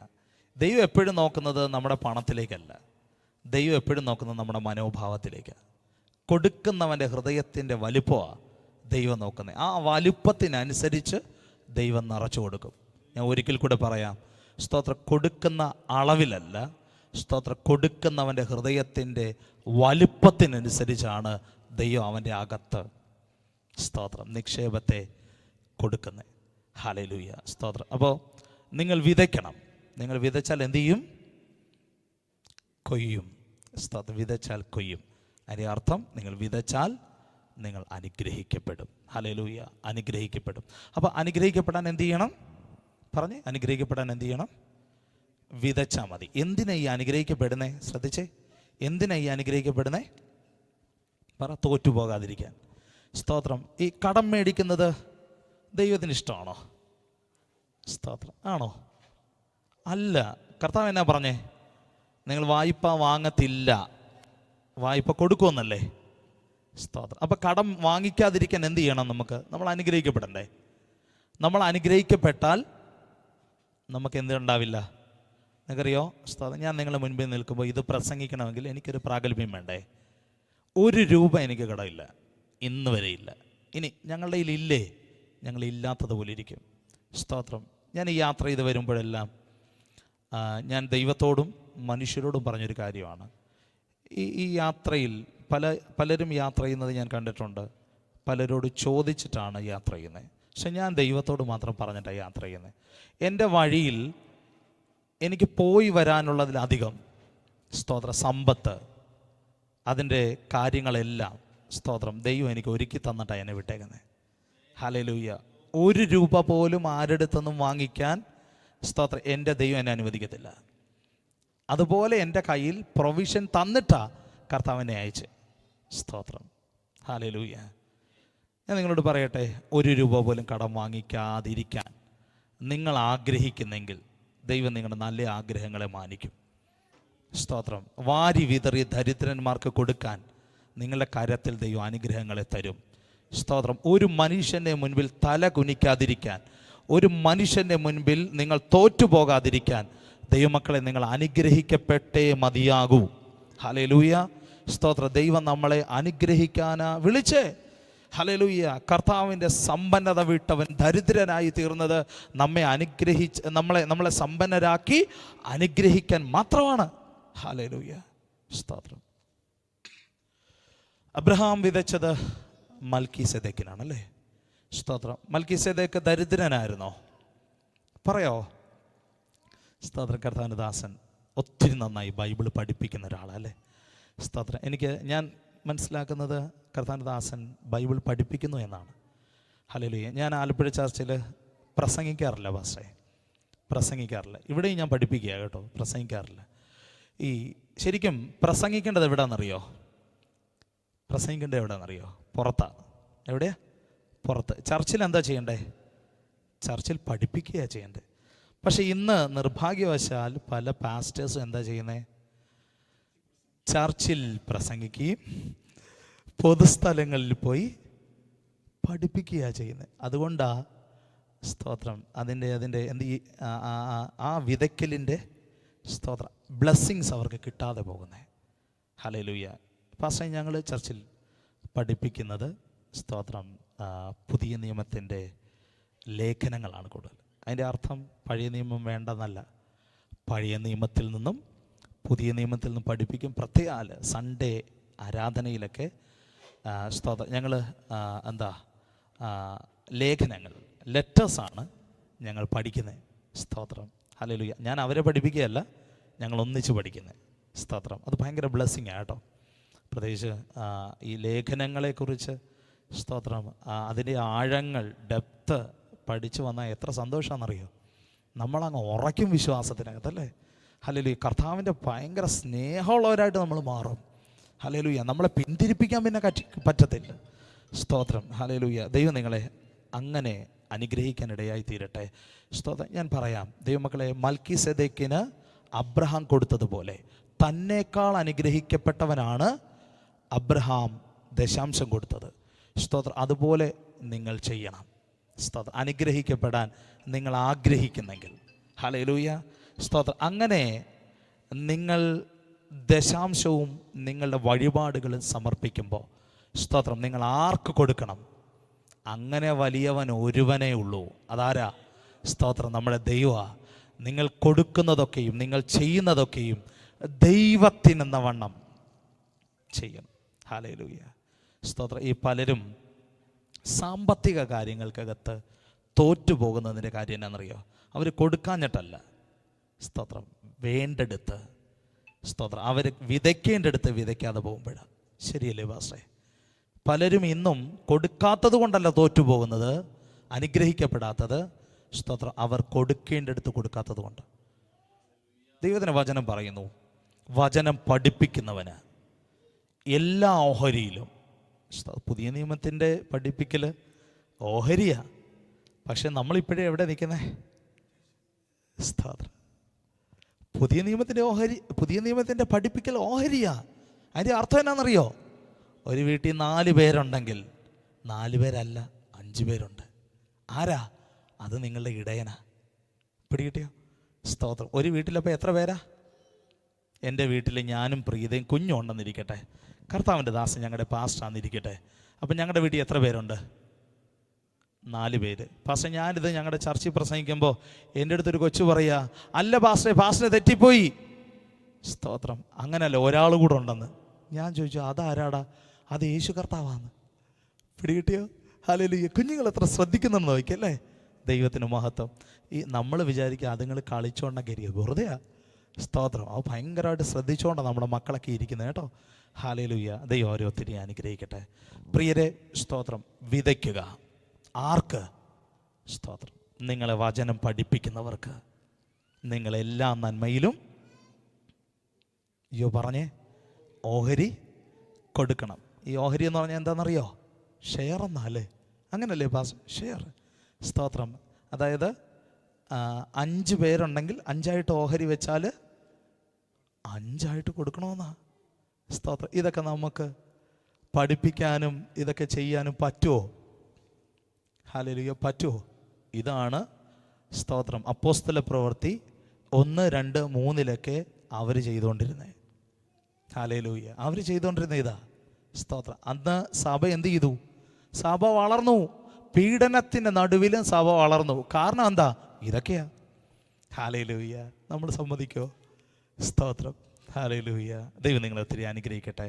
ദൈവം എപ്പോഴും നോക്കുന്നത് നമ്മുടെ പണത്തിലേക്കല്ല, ദൈവം എപ്പോഴും നോക്കുന്നത് നമ്മുടെ മനോഭാവത്തിലേക്കാണ്. കൊടുക്കുന്നവൻ്റെ ഹൃദയത്തിൻ്റെ വലുപ്പമാണ് ദൈവം നോക്കുന്നത്. ആ വലുപ്പത്തിനനുസരിച്ച് ദൈവം നിറച്ചു കൊടുക്കും. ഞാൻ ഒരിക്കൽ കൂടെ പറയാം. സ്തോത്രം. കൊടുക്കുന്ന അളവിലല്ല, സ്തോത്രം, കൊടുക്കുന്നവൻ്റെ ഹൃദയത്തിൻ്റെ വലുപ്പത്തിനനുസരിച്ചാണ് ദൈവം അവൻ്റെ അകത്ത്, സ്തോത്രം, നിക്ഷേപത്തെ കൊടുക്കുന്നത്. ഹല്ലേലൂയ. സ്തോത്രം. അപ്പോൾ നിങ്ങൾ വിതയ്ക്കണം. നിങ്ങൾ വിതച്ചാൽ എന്തു ചെയ്യും? കൊയ്യും. സ്തോത്രം. വിതച്ചാൽ കൊയ്യും. അതിൻ്റെ അർത്ഥം നിങ്ങൾ വിതച്ചാൽ നിങ്ങൾ അനുഗ്രഹിക്കപ്പെടും. ഹല്ലേലൂയ. അനുഗ്രഹിക്കപ്പെടും. അപ്പോൾ അനുഗ്രഹിക്കപ്പെടാൻ എന്ത് ചെയ്യണം? പറഞ്ഞേ. അനുഗ്രഹിക്കപ്പെടാൻ എന്ത് ചെയ്യണം? വിതച്ചാൽ മതി. എന്തിനാ ഈ അനുഗ്രഹിക്കപ്പെടുന്നേ? ശ്രദ്ധിച്ചേ. എന്തിനാ ഈ അനുഗ്രഹിക്കപ്പെടുന്നേ? പറ. തോറ്റുപോകാതിരിക്കാൻ. സ്തോത്രം. ഈ കടം മേടിക്കുന്നത് ദൈവത്തിന് ഇഷ്ടമാണോ? സ്തോത്രം. ആണോ? അല്ല. കർത്താവ് എന്നാ പറഞ്ഞേ? നിങ്ങൾ വായ്പ വാങ്ങത്തില്ല, വായ്പ കൊടുക്കുമെന്നല്ലേ? സ്തോത്രം. അപ്പം കടം വാങ്ങിക്കാതിരിക്കാൻ എന്ത് ചെയ്യണം? നമ്മൾ അനുഗ്രഹിക്കപ്പെടണ്ടേ? നമ്മൾ അനുഗ്രഹിക്കപ്പെട്ടാൽ നമുക്ക് എന്തുണ്ടാവില്ല? നിങ്ങൾക്കറിയോ? സ്തോത്രം. ഞാൻ നിങ്ങളുടെ മുൻപിൽ നിൽക്കുമ്പോൾ ഇത് പ്രസംഗിക്കണമെങ്കിൽ എനിക്കൊരു പ്രാഗൽഭ്യം വേണ്ടേ? 1 രൂപ എനിക്ക് കടമില്ല, ഇന്ന് വരെ ഇല്ല. ഇനി ഞങ്ങളുടെ കയ്യിലില്ലേ? ഞങ്ങളില്ലാത്തതുപോലെ ഇരിക്കും. സ്തോത്രം. ഞാൻ ഈ യാത്ര ചെയ്ത് വരുമ്പോഴെല്ലാം ഞാൻ ദൈവത്തോടും മനുഷ്യരോടും പറഞ്ഞൊരു കാര്യമാണ്. ഈ യാത്രയിൽ പലരും യാത്ര ചെയ്യുന്നത് ഞാൻ കണ്ടിട്ടുണ്ട്. പലരോട് ചോദിച്ചിട്ടാണ് യാത്ര ചെയ്യുന്നത്. പക്ഷെ ഞാൻ ദൈവത്തോട് മാത്രം പറഞ്ഞിട്ടാണ് യാത്ര ചെയ്യുന്നത്. എൻ്റെ വഴിയിൽ എനിക്ക് പോയി വരാനുള്ളതിലധികം, സ്തോത്രം, സമ്പത്ത്, അതിൻ്റെ കാര്യങ്ങളെല്ലാം, സ്തോത്രം, ദൈവം എനിക്ക് ഒരുക്കി തന്നിട്ടാണ് എന്നെ വിട്ടേക്കുന്നത്. ഹല്ലേലൂയ. 1 രൂപ പോലും ആരെടുത്തൊന്നും വാങ്ങിക്കാൻ, സ്തോത്രം, എൻ്റെ ദൈവം എന്നെ അനുവദിക്കത്തില്ല. അതുപോലെ എൻ്റെ കയ്യിൽ പ്രൊവിഷൻ തന്നിട്ടാ കർത്താവിനെ അയച്ച്. സ്തോത്രം. ഹല്ലേലൂയ. ഞാൻ നിങ്ങളോട് പറയട്ടെ, 1 രൂപ പോലും കടം വാങ്ങിക്കാതിരിക്കാൻ നിങ്ങൾ ആഗ്രഹിക്കുന്നെങ്കിൽ ദൈവം നിങ്ങളുടെ നല്ല ആഗ്രഹങ്ങളെ മാനിക്കും. സ്തോത്രം. വാരി വിതറി ദരിദ്രന്മാർക്ക് കൊടുക്കാൻ നിങ്ങളുടെ കരത്തിൽ ദൈവം അനുഗ്രഹങ്ങളെ തരും. സ്തോത്രം. ഒരു മനുഷ്യൻ്റെ മുൻപിൽ തല കുനിക്കാതിരിക്കാൻ, ഒരു മനുഷ്യൻ്റെ മുൻപിൽ നിങ്ങൾ തോറ്റുപോകാതിരിക്കാൻ ദൈവമക്കളെ നിങ്ങൾ അനുഗ്രഹിക്കപ്പെട്ടേ മതിയാകൂ. ഹല്ലേലൂയ. സ്തോത്രം. ദൈവം നമ്മളെ അനുഗ്രഹിക്കാനാ വിളിച്ചേ. ഹല്ലേലൂയ. കർത്താവിൻ്റെ സമ്പന്നത വിട്ടവൻ ദരിദ്രനായി തീർന്നത് നമ്മളെ സമ്പന്നരാക്കി അനുഗ്രഹിക്കാൻ മാത്രമാണ്. ഹല്ലേലൂയ. സ്തോത്രം. അബ്രഹാം വിതച്ചത് മൽക്കീസേദെക്കിനാണല്ലേ? സ്തോത്രം. മൽക്കീസേദെക്ക് ദരിദ്രനായിരുന്നോ? പറയോ? സ്തോത്രം. കർത്താവിൻ്റെ ദാസൻ ഒത്തിരി നന്നായി ബൈബിൾ പഠിപ്പിക്കുന്ന ഒരാളല്ലേ? സ്തോത്രം. ഞാൻ മനസ്സിലാക്കുന്നത് കർത്താവിൻ്റെ ദാസൻ ബൈബിൾ പഠിപ്പിക്കുന്നു എന്നാണ്. ഹല്ലേലൂയ. ഞാൻ ആലപ്പുഴ ചർച്ചിൽ പ്രസംഗിക്കാറില്ല പാസ്റ്ററെ, പ്രസംഗിക്കാറില്ല. ഇവിടെയും ഞാൻ പഠിപ്പിക്കുക കേട്ടോ, പ്രസംഗിക്കാറില്ല. ശരിക്കും പ്രസംഗിക്കേണ്ടത് എവിടെയാണെന്നറിയോ? പ്രസംഗിക്കേണ്ടത് എവിടെയാണെന്നറിയോ? പുറത്താ. എവിടെയാ? പുറത്ത്. ചർച്ചിൽ എന്താ ചെയ്യണ്ടേ? ചർച്ചിൽ പഠിപ്പിക്കുകയാണ് ചെയ്യേണ്ടത്. പക്ഷെ ഇന്ന് നിർഭാഗ്യവശാൽ പല പാസ്റ്റേഴ്സും എന്താ ചെയ്യുന്നത്? ചർച്ചിൽ പ്രസംഗിക്കുകയും പൊതുസ്ഥലങ്ങളിൽ പോയി പഠിപ്പിക്കുകയാണ് ചെയ്യുന്നത്. അതുകൊണ്ടാ, സ്തോത്രം, അതിൻ്റെ ആ വിതയ്ക്കലിൻ്റെ, സ്തോത്രം, ബ്ലെസ്സിങ്സ് അവർക്ക് കിട്ടാതെ പോകുന്നത്. ഹല്ലേലൂയ. പാസ്റ്റർ, ഞങ്ങൾ ചർച്ചിൽ പഠിപ്പിക്കുന്നത്, സ്തോത്രം, പുതിയ നിയമത്തിൻ്റെ ലേഖനങ്ങളാണ് കൂടുതൽ. അതിൻ്റെ അർത്ഥം പഴയ നിയമം വേണ്ടെന്നല്ല, പഴയ നിയമത്തിൽ നിന്നും പുതിയ നിയമത്തിൽ നിന്നും പഠിപ്പിക്കും. പ്രത്യേക സൺഡേ ആരാധനയിലൊക്കെ ഞങ്ങൾ ലേഖനങ്ങൾ, ലെറ്റേഴ്സാണ് ഞങ്ങൾ പഠിക്കുന്നത്. സ്തോത്രം, ഹല്ലേലൂയ. ഞാൻ അവരെ പഠിപ്പിക്കുകയല്ല, ഞങ്ങൾ ഒന്നിച്ച് പഠിക്കുന്നത്. സ്തോത്രം. അത് ഭയങ്കര ബ്ലെസ്സിങ് ആട്ടോ. പ്രത്യേകിച്ച് ഈ ലേഖനങ്ങളെക്കുറിച്ച് സ്തോത്രം, അതിൻ്റെ ആഴങ്ങൾ, ഡെപ്ത്ത് പഠിച്ചു വന്നാൽ എത്ര സന്തോഷമാണെന്നറിയോ. നമ്മളങ്ങ് ഉറയ്ക്കും വിശ്വാസത്തിനകത്തല്ലേ. ഹല്ലേലൂയ. കർത്താവിൻ്റെ ഭയങ്കര സ്നേഹമുള്ളവരായിട്ട് നമ്മൾ മാറും. ഹല്ലേലൂയ. നമ്മളെ പിന്തിരിപ്പിക്കാൻ പിന്നെ പറ്റത്തില്ല. സ്തോത്രം, ഹല്ലേലൂയ. ദൈവം നിങ്ങളെ അങ്ങനെ അനുഗ്രഹിക്കാൻ ഇടയായി തീരട്ടെ. സ്തോത്രം. ഞാൻ പറയാം, ദൈവമക്കളെ, മൽക്കീസേദെക്കിന് അബ്രഹാം കൊടുത്തതുപോലെ തന്നേക്കാൾ അനുഗ്രഹിക്കപ്പെട്ടവനാണ് അബ്രഹാം ദശാംശം കൊടുത്തത്. സ്തോത്രം. അതുപോലെ നിങ്ങൾ ചെയ്യണം. സ്തോത്രം. അനുഗ്രഹിക്കപ്പെടാൻ നിങ്ങൾ ആഗ്രഹിക്കുന്നെങ്കിൽ, ഹല്ലേലൂയ, സ്തോത്രം, അങ്ങനെ നിങ്ങൾ ദശാംശവും നിങ്ങളുടെ വഴിപാടുകളും സമർപ്പിക്കുമ്പോൾ, സ്തോത്രം, നിങ്ങൾ ആർക്ക് കൊടുക്കണം? അങ്ങനെ വലിയവൻ ഒരുവനേ ഉള്ളൂ. അതാരാ? സ്തോത്രം, നമ്മുടെ ദൈവ. നിങ്ങൾ കൊടുക്കുന്നതൊക്കെയും നിങ്ങൾ ചെയ്യുന്നതൊക്കെയും ദൈവത്തിനെന്ന വണ്ണം ചെയ്യണം. ഹല്ലേലൂയ, സ്തോത്രം. ഈ പലരും സാമ്പത്തിക കാര്യങ്ങൾക്കകത്ത് തോറ്റുപോകുന്നതിൻ്റെ കാര്യം എന്നാണെന്നറിയോ? അവർ കൊടുക്കാഞ്ഞിട്ടല്ല, സ്തോത്രം, വേണ്ടെടുത്ത്, സ്തോത്രം, അവർ വിതയ്ക്കേണ്ടടുത്ത് വിതയ്ക്കാതെ പോകുമ്പോഴാണ്. ശരിയല്ലേ പാസ്റ്ററെ? പലരും ഇന്നും കൊടുക്കാത്തത് കൊണ്ടല്ല തോറ്റുപോകുന്നത്, അനുഗ്രഹിക്കപ്പെടാത്തത്, സ്തോത്രം, അവർ കൊടുക്കേണ്ടടുത്ത് കൊടുക്കാത്തത് കൊണ്ട്. ദൈവത്തിന് വചനം പറയുന്നു, വചനം പഠിപ്പിക്കുന്നവന് എല്ലാ ഓഹരിയിലും. പുതിയ നിയമത്തിൻ്റെ പഠിപ്പിക്കൽ ഓഹരിയാ, പക്ഷെ നമ്മളിപ്പോഴേ എവിടെ നിൽക്കുന്നത്? സ്തോത്രം. പുതിയ നിയമത്തിൻ്റെ ഓഹരി, പുതിയ നിയമത്തിൻ്റെ പഠിപ്പിക്കൽ ഓഹരിയാ. അതിൻ്റെ അർത്ഥം എന്നാണെന്നറിയോ? ഒരു വീട്ടിൽ 4 പേരുണ്ടെങ്കിൽ 4 പേരല്ല 5 പേരുണ്ട്. ആരാ? അത് നിങ്ങളുടെ ഇടയനാ. പിടികിട്ടിയോ? സ്തോത്രം. ഒരു വീട്ടിലപ്പോൾ എത്ര പേരാ? എൻ്റെ വീട്ടിൽ ഞാനും പ്രീതയും കുഞ്ഞും ഉണ്ടെന്നിരിക്കട്ടെ, കർത്താവിൻ്റെ ദാസൻ ഞങ്ങളുടെ പാസ്റ്ററാന്നിരിക്കട്ടെ. അപ്പം ഞങ്ങളുടെ വീട്ടിൽ എത്ര പേരുണ്ട്? 4 പേര്. പാസ്റ്റർ, ഞാനിത് ഞങ്ങളുടെ ചർച്ചിൽ പ്രസംഗിക്കുമ്പോൾ എൻ്റെ അടുത്തൊരു കൊച്ചു പറയുക, അല്ല പാസ്റ്ററെ, പാസ്റ്ററെ തെറ്റിപ്പോയി. സ്തോത്രം. അങ്ങനല്ല, ഒരാൾ കൂടെ ഉണ്ടെന്ന്. ഞാൻ ചോദിച്ചു, അതാരാടാ? അത് യേശു കർത്താവാന്ന്. പിടികിട്ടിയോ? ഹല്ലേലൂയ. കുഞ്ഞുങ്ങൾ എത്ര ശ്രദ്ധിക്കുന്നെന്ന് നോക്കിയല്ലേ. ദൈവത്തിന് മഹത്വം. ഈ നമ്മൾ വിചാരിക്കുക അതുങ്ങൾ കളിച്ചോണ്ടെങ്കിൽ ഇരിക്കുക, വെറുതെയാ. സ്തോത്രം. അത് ഭയങ്കരമായിട്ട് ശ്രദ്ധിച്ചുകൊണ്ടാണ് നമ്മുടെ മക്കളൊക്കെ ഇരിക്കുന്നത് കേട്ടോ. ഹല്ലേലൂയ. ദൈവം അവരെ ഒത്തിരി അനുഗ്രഹിക്കട്ടെ. പ്രിയരെ, സ്തോത്രം, വിതയ്ക്കുക. ആർക്ക്? സ്തോത്രം, നിങ്ങളെ വചനം പഠിപ്പിക്കുന്നവർക്ക്. നിങ്ങളെല്ലാ നന്മയിലും പറഞ്ഞേ ഓഹരി കൊടുക്കണം. ഈ ഓഹരി എന്ന് പറഞ്ഞാൽ എന്താണെന്നറിയോ? ഷെയർ എന്നാലേ, അങ്ങനല്ലേ പാസ്? ഷെയർ. സ്തോത്രം. അതായത് 5 പേരുണ്ടെങ്കിൽ 5ആയിട്ട് ഓഹരി വെച്ചാൽ 5ആയിട്ട് കൊടുക്കണമെന്നാ. സ്തോത്രം. ഇതൊക്കെ നമുക്ക് പഠിപ്പിക്കാനും ഇതൊക്കെ ചെയ്യാനും പറ്റുമോ? ഹല്ലേലൂയ, പറ്റുമോ? ഇതാണ് സ്തോത്രം അപ്പോസ്തല പ്രവൃത്തി 1, 2, 3 അവർ ചെയ്തുകൊണ്ടിരുന്നത്. ഹല്ലേലൂയ. അവർ ചെയ്തുകൊണ്ടിരുന്ന ഇതാ. സ്തോത്രം. അന്ന് സഭ എന്ത് ചെയ്തു? സഭ വളർന്നു. പീഡനത്തിൻ്റെ നടുവിലും സഭ വളർന്നു. കാരണം എന്താ? ഇതൊക്കെയാ. ഹല്ലേലൂയ. നമ്മൾ സമ്മതിക്കോ? സ്തോത്രം. ഹല്ലേലൂയ. ദൈവം നിങ്ങളെ ഒത്തിരി അനുഗ്രഹിക്കട്ടെ.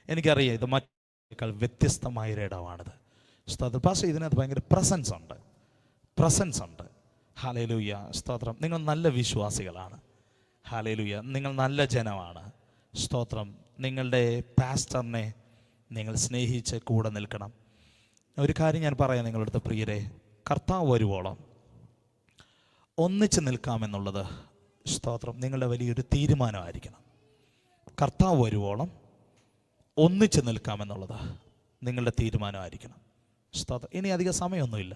എനിക്കറിയാം ഇത് മറ്റേക്കാൾ വ്യത്യസ്തമായൊരിടമാണിത്. സ്തോത്രം. പക്ഷേ ഇതിനകത്ത് ഭയങ്കര പ്രസൻസ് ഉണ്ട്. ഹല്ലേലൂയ. സ്തോത്രം. നിങ്ങൾ നല്ല വിശ്വാസികളാണ്. ഹല്ലേലൂയ. നിങ്ങൾ നല്ല ജനമാണ്. സ്തോത്രം. നിങ്ങളുടെ പാസ്റ്ററിനെ നിങ്ങൾ സ്നേഹിച്ച് കൂടെ നിൽക്കണം. ഒരു കാര്യം ഞാൻ പറയാം നിങ്ങളുടെ അടുത്ത്, പ്രിയരെ, കർത്താവ് വരുവോളം ഒന്നിച്ച് നിൽക്കാമെന്നുള്ളത്, സ്തോത്രം, നിങ്ങളുടെ വലിയൊരു തീരുമാനമായിരിക്കണം. കർത്താവ് വരുവോളം ഒന്നിച്ച് നിൽക്കാമെന്നുള്ളത് നിങ്ങളുടെ തീരുമാനമായിരിക്കണം. സ്തോത്രം. ഇനി അധികം സമയമൊന്നുമില്ല.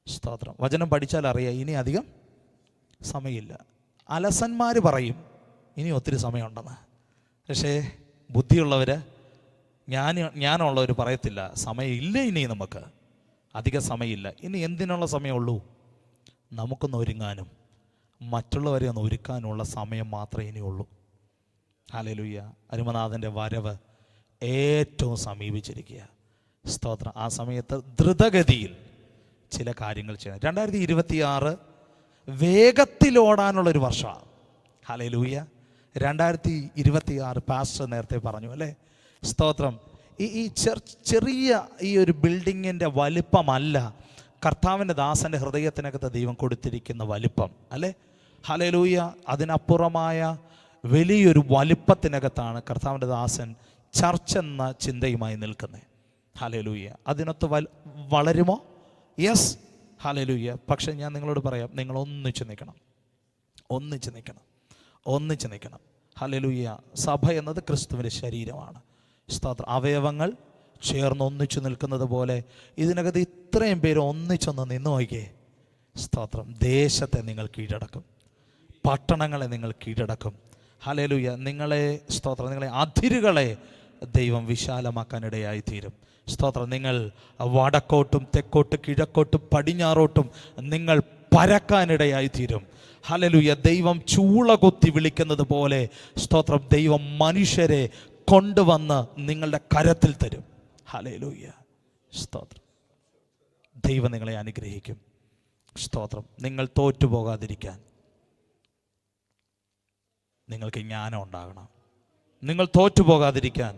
സ്തോത്രം. വചനം പഠിച്ചാൽ അറിയാം, ഇനി അധികം സമയമില്ല. അലസന്മാർ പറയും ഇനി ഒത്തിരി സമയമുണ്ടെന്ന്. പക്ഷേ ബുദ്ധിയുള്ളവർ, ജ്ഞാനമുള്ളവർ പറയത്തില്ല സമയമില്ല, ഇനി നമുക്ക് അധികം സമയമില്ല. ഇനി എന്തിനുള്ള സമയമുള്ളൂ? നമുക്കൊന്ന് ഒരുങ്ങാനും മറ്റുള്ളവരെ ഒന്ന് ഒരുക്കാനുള്ള സമയം മാത്രമേ ഇനിയുള്ളൂ. ഹല്ലേലൂയ. അരുമനാഥൻ്റെ വരവ് ഏറ്റവും സമീപിച്ചിരിക്കുക. സ്തോത്രം. ആ സമയത്ത് ദ്രുതഗതിയിൽ ചില കാര്യങ്ങൾ ചെയ്യണം. 2026 വേഗത്തിലോടാനുള്ളൊരു വർഷമാണ്. ഹല്ലേലൂയ. 2026 പാസ്റ്റർ നേരത്തെ പറഞ്ഞു അല്ലേ? സ്തോത്രം. ഈ ചെറിയ ഈ ഒരു ബിൽഡിങ്ങിൻ്റെ വലിപ്പമല്ല കർത്താവിൻ്റെ ദാസൻ്റെ ഹൃദയത്തിനകത്ത് ദൈവം കൊടുത്തിരിക്കുന്ന വലിപ്പം അല്ലേ? ഹല്ലേലൂയ. അതിനപ്പുറമായ വലിയൊരു വലിപ്പത്തിനകത്താണ് കർത്താവിൻ്റെ ദാസൻ ചർച്ച് എന്ന ചിന്തയുമായി നിൽക്കുന്നത്. ഹല്ലേലൂയ. അതിനൊത്ത് വളരുമോ? യെസ്. ഹല്ലേലൂയ. പക്ഷെ ഞാൻ നിങ്ങളോട് പറയാം, നിങ്ങൾ ഒന്നിച്ച് നിൽക്കണം, ഒന്നിച്ച് നിൽക്കണം, ഒന്നിച്ച് നിൽക്കണം. ഹല്ലേലൂയ. സഭ എന്നത് ക്രിസ്തുവിൻ്റെ ശരീരമാണ്. സ്തോത്രം. അവയവങ്ങൾ ചേർന്ന് ഒന്നിച്ചു നിൽക്കുന്നത് പോലെ ഇതിനകത്ത് ഇത്രയും പേര് ഒന്നിച്ചൊന്ന് നിന്ന് നോക്കിയേ. സ്തോത്രം. ദേശത്തെ നിങ്ങൾ കീഴടക്കും, പട്ടണങ്ങളെ നിങ്ങൾ കീഴടക്കും. ഹല്ലേലൂയ. നിങ്ങളെ സ്തോത്രം, നിങ്ങളെ അതിരുകളെ ദൈവം വിശാലമാക്കാനിടയായി തീരും. സ്തോത്രം. നിങ്ങൾ വടക്കോട്ടും തെക്കോട്ടും കിഴക്കോട്ടും പടിഞ്ഞാറോട്ടും നിങ്ങൾ പരക്കാനിടയായി തീരും. ഹല്ലേലൂയ. ദൈവം ചൂള കൊത്തി വിളിക്കുന്നത് പോലെ സ്തോത്രം ദൈവം മനുഷ്യരെ കൊണ്ടുവന്ന് നിങ്ങളുടെ കരത്തിൽ തരും. ഹല്ലേലൂയ. സ്തോത്രം. ദൈവം നിങ്ങളെ അനുഗ്രഹിക്കും. സ്തോത്രം. നിങ്ങൾ തോറ്റുപോകാതിരിക്കാൻ നിങ്ങൾക്ക് ജ്ഞാനം ഉണ്ടാകണം. നിങ്ങൾ തോറ്റുപോകാതിരിക്കാൻ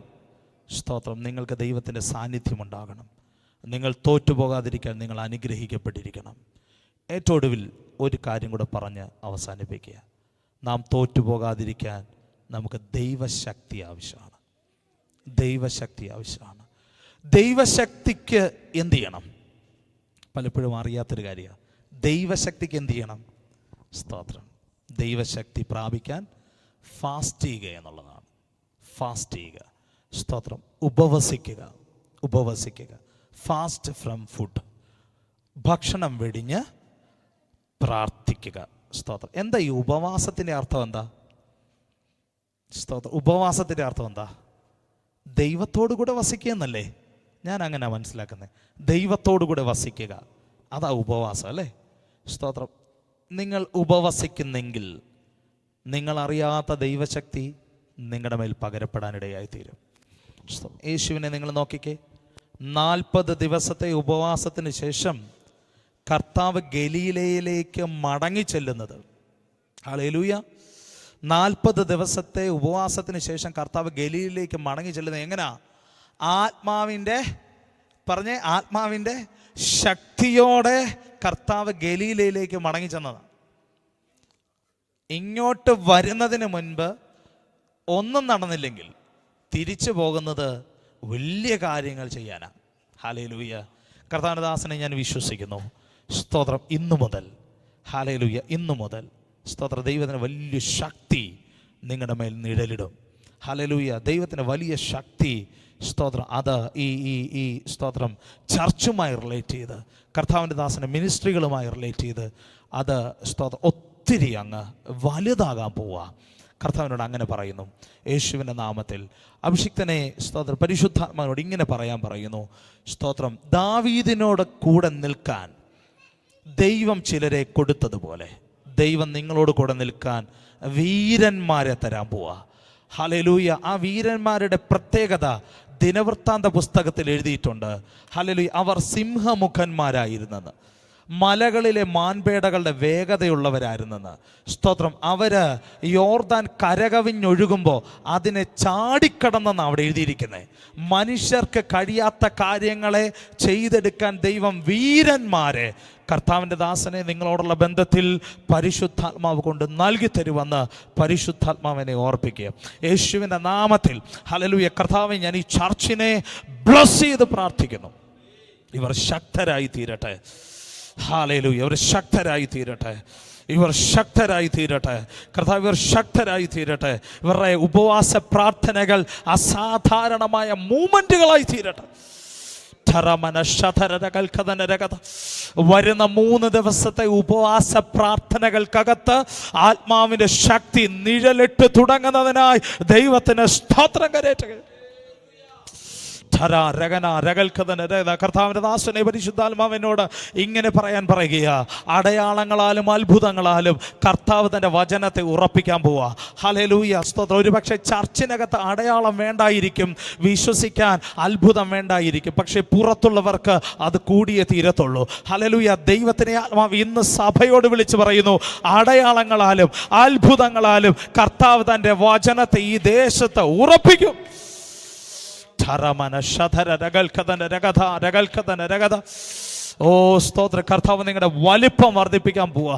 സ്തോത്രം നിങ്ങൾക്ക് ദൈവത്തിൻ്റെ സാന്നിധ്യം ഉണ്ടാകണം. നിങ്ങൾ തോറ്റുപോകാതിരിക്കാൻ നിങ്ങൾ അനുഗ്രഹിക്കപ്പെട്ടിരിക്കണം. ഏറ്റവും ഒടുവിൽ ഒരു കാര്യം കൂടെ പറഞ്ഞ് അവസാനിപ്പിക്കുക. നാം തോറ്റുപോകാതിരിക്കാൻ നമുക്ക് ദൈവശക്തി ആവശ്യമാണ്. ദൈവശക്തി ആവശ്യമാണ്. ദൈവശക്തിക്ക് എന്ത് ചെയ്യണം? പലപ്പോഴും അറിയാത്തൊരു കാര്യമാണ്. ദൈവശക്തിക്ക് എന്ത് ചെയ്യണം? സ്തോത്രം. ദൈവശക്തി പ്രാപിക്കാൻ ഫാസ്റ്റ് ചെയ്യുക എന്നുള്ളതാണ്. ഫാസ്റ്റ് ചെയ്യുക. സ്തോത്രം. ഉപവസിക്കുക. ഉപവസിക്കുക. Fast from food. ഭക്ഷണം വെടിഞ്ഞ് പ്രാർത്ഥിക്കുക. സ്തോത്രം. എന്താ ഈ ഉപവാസത്തിൻ്റെ അർത്ഥം? എന്താ സ്തോത്രം? ഉപവാസത്തിൻ്റെ അർത്ഥം എന്താ? ദൈവത്തോടു കൂടെ വസിക്കുക എന്നല്ലേ? ഞാൻ അങ്ങനെ മനസ്സിലാക്കുന്നത്. ദൈവത്തോടു കൂടെ വസിക്കുക, അതാ ഉപവാസം അല്ലേ? സ്തോത്രം. നിങ്ങൾ ഉപവസിക്കുന്നെങ്കിൽ നിങ്ങളറിയാത്ത ദൈവശക്തി നിങ്ങളുടെ മേൽ പകരപ്പെടാനിടയായി തീരും. യേശുവിനെ നിങ്ങൾ നോക്കിക്കേ. 40 ദിവസത്തെ ഉപവാസത്തിന് ശേഷം കർത്താവ് ഗലീലയിലേക്ക് മടങ്ങി ചെല്ലുന്നത്. ഹല്ലേലൂയ. 40 ദിവസത്തെ ഉപവാസത്തിന് ശേഷം കർത്താവ് ഗലീലയിലേക്ക് മടങ്ങി ചെല്ലുന്നത് എങ്ങനെയാ? ആത്മാവിൻ്റെ ശക്തിയോടെ കർത്താവ് ഗലീലയിലേക്ക് മടങ്ങി ചെന്നതാണ്. ഇങ്ങോട്ട് വരുന്നതിന് മുൻപ് ഒന്നും നടന്നില്ലെങ്കിൽ തിരിച്ചു പോകുന്നത് വലിയ കാര്യങ്ങൾ ചെയ്യാനാണ്. ഹല്ലേലൂയ. കർത്താവിന്റെ ദാസനെ ഞാൻ വിശ്വസിക്കുന്നു. സ്തോത്രം. ഇന്നു മുതൽ ഹല്ലേലൂയ, ഇന്നു മുതൽ സ്തോത്ര ദൈവത്തിന് വലിയ ശക്തി നിങ്ങളുടെ മേൽ നിഴലിടും. ഹല്ലേലൂയ. ദൈവത്തിന് വലിയ ശക്തി സ്തോത്രം അത് ഈ സ്തോത്രം ചർച്ചുമായി റിലേറ്റ് ചെയ്ത്, കർത്താവിൻ്റെ ദാസൻ്റെ മിനിസ്ട്രികളുമായി റിലേറ്റ് ചെയ്ത് അത് സ്തോത്രം ഒത്തിരി അങ്ങ് വലുതാകാൻ പോവുക. കർത്താവിനോട് അങ്ങനെ പറയുന്നു. യേശുവിൻ്റെ നാമത്തിൽ അഭിഷിക്തനെ സ്തോത്രം പരിശുദ്ധാത്മാവിനോട് ഇങ്ങനെ പറയാൻ പറയുന്നു. സ്തോത്രം. ദാവീദിനോട് കൂടെ നിൽക്കാൻ ദൈവം ചിലരെ കൊടുത്തതുപോലെ ദൈവം നിങ്ങളോട് കൂടെ നിൽക്കാൻ വീരന്മാരെ തരാൻ പോവാ. ഹല്ലേലൂയ. ആ വീരന്മാരുടെ പ്രത്യേകത ദിനവൃത്താന്ത പുസ്തകത്തിൽ എഴുതിയിട്ടുണ്ട്. ഹല്ലേലൂയ. അവർ സിംഹമുഖന്മാരായിരുന്നെന്ന്, മലകളിലെ മാൻപേടകളുടെ വേഗതയുള്ളവരായിരുന്നെന്ന്. സ്തോത്രം. അവര് യോർദാൻ കരകവിഞ്ഞൊഴുകുമ്പോൾ അതിനെ ചാടിക്കടന്നെന്ന് അവിടെ എഴുതിയിരിക്കുന്നത്. മനുഷ്യർക്ക് കഴിയാത്ത കാര്യങ്ങളെ ചെയ്തെടുക്കാൻ ദൈവം വീരന്മാരെ കർത്താവിൻ്റെ ദാസനെ നിങ്ങളോടുള്ള ബന്ധത്തിൽ പരിശുദ്ധാത്മാവ് കൊണ്ട് നൽകി തരുമെന്ന് പരിശുദ്ധാത്മാവിനെ ഓർപ്പിക്കുക. യേശുവിൻ്റെ നാമത്തിൽ ഹല്ലേലൂയ. കർത്താവേ, ഞാൻ ഈ ചർച്ചിനെ ബ്ലസ് ചെയ്ത് പ്രാർത്ഥിക്കുന്നു. ഇവർ ശക്തരായി തീരട്ടെ. ഹല്ലേലൂയ. ഇവർ ശക്തരായി തീരട്ടെ. ഇവർ ശക്തരായി തീരട്ടെ. കർത്താവ്, ഇവർ ശക്തരായി തീരട്ടെ. ഇവരുടെ ഉപവാസ പ്രാർത്ഥനകൾ അസാധാരണമായ മൂവ്മെന്റുകളായി തീരട്ടെ. വരുന്ന 3 ദിവസത്തെ ഉപവാസ പ്രാർത്ഥനകൾക്കകത്ത് ആത്മാവിന്റെ ശക്തി നിഴലിട്ട് തുടങ്ങുന്നതിനായി ദൈവത്തിന് സ്തോത്രം കരയട്ടെ. കർത്താവിന്റെ ദാസനെ പരിശുദ്ധാത്മാവിനോട് ഇങ്ങനെ പറയാൻ പറയുക, അടയാളങ്ങളാലും അത്ഭുതങ്ങളാലും കർത്താവ് തന്റെ വചനത്തെ ഉറപ്പിക്കാൻ പോവാ. ഹല്ലേലൂയ, സ്തോത്രം. ഒരുപക്ഷെ ചർച്ചിനകത്ത് അടയാളം വേണ്ടായിരിക്കും, വിശ്വസിക്കാൻ അത്ഭുതം വേണ്ടായിരിക്കും, പക്ഷെ പുറത്തുള്ളവർക്ക് അത് കൂടിയേ തീരത്തുള്ളൂ. ഹല്ലേലൂയ. ദൈവത്തിനെ ആത്മാവ് ഇന്ന് സഭയോട് വിളിച്ചു പറയുന്നു, അടയാളങ്ങളാലും അത്ഭുതങ്ങളാലും കർത്താവ് തന്റെ വചനത്തെ ഈ ദേശത്ത് ഉറപ്പിക്കും. ഓ സ്തോത്ര, കർത്താവ് നിങ്ങളുടെ വലിപ്പം വർദ്ധിപ്പിക്കാൻ പോവാ.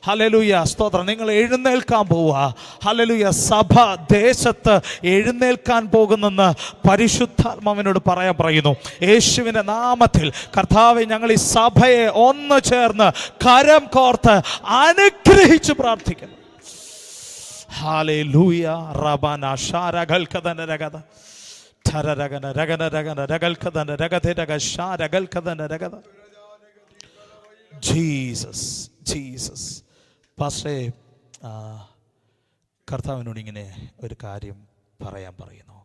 ഹല്ലേലൂയ, സ്തോത്രം. നിങ്ങൾ എഴുന്നേൽക്കാൻ പോവാ. ഹല്ലേലൂയ. സഭ ദേശത്ത് എഴുന്നേൽക്കാൻ പോകുന്നെന്ന് പരിശുദ്ധാത്മാവിനോട് പറയുന്നു. യേശുവിന്റെ നാമത്തിൽ കർത്താവെ, ഞങ്ങൾ ഈ സഭയെ ഒന്ന് ചേർന്ന് കരം കോർത്ത് അനുഗ്രഹിച്ച് പ്രാർത്ഥിക്കുന്നു. ഹല്ലേലൂയ. റബന ശാരഗൽകദന രഗദ ധരരഗന രഗന രഗന രഗൽകദന രഗധ രഗ ശാരഗൽകദന രഗദ. Jesus, Jesus. പാസ്റ്റേ, കർത്താവിനോട് ഇങ്ങനെ ഒരു കാര്യം പറയുന്നു.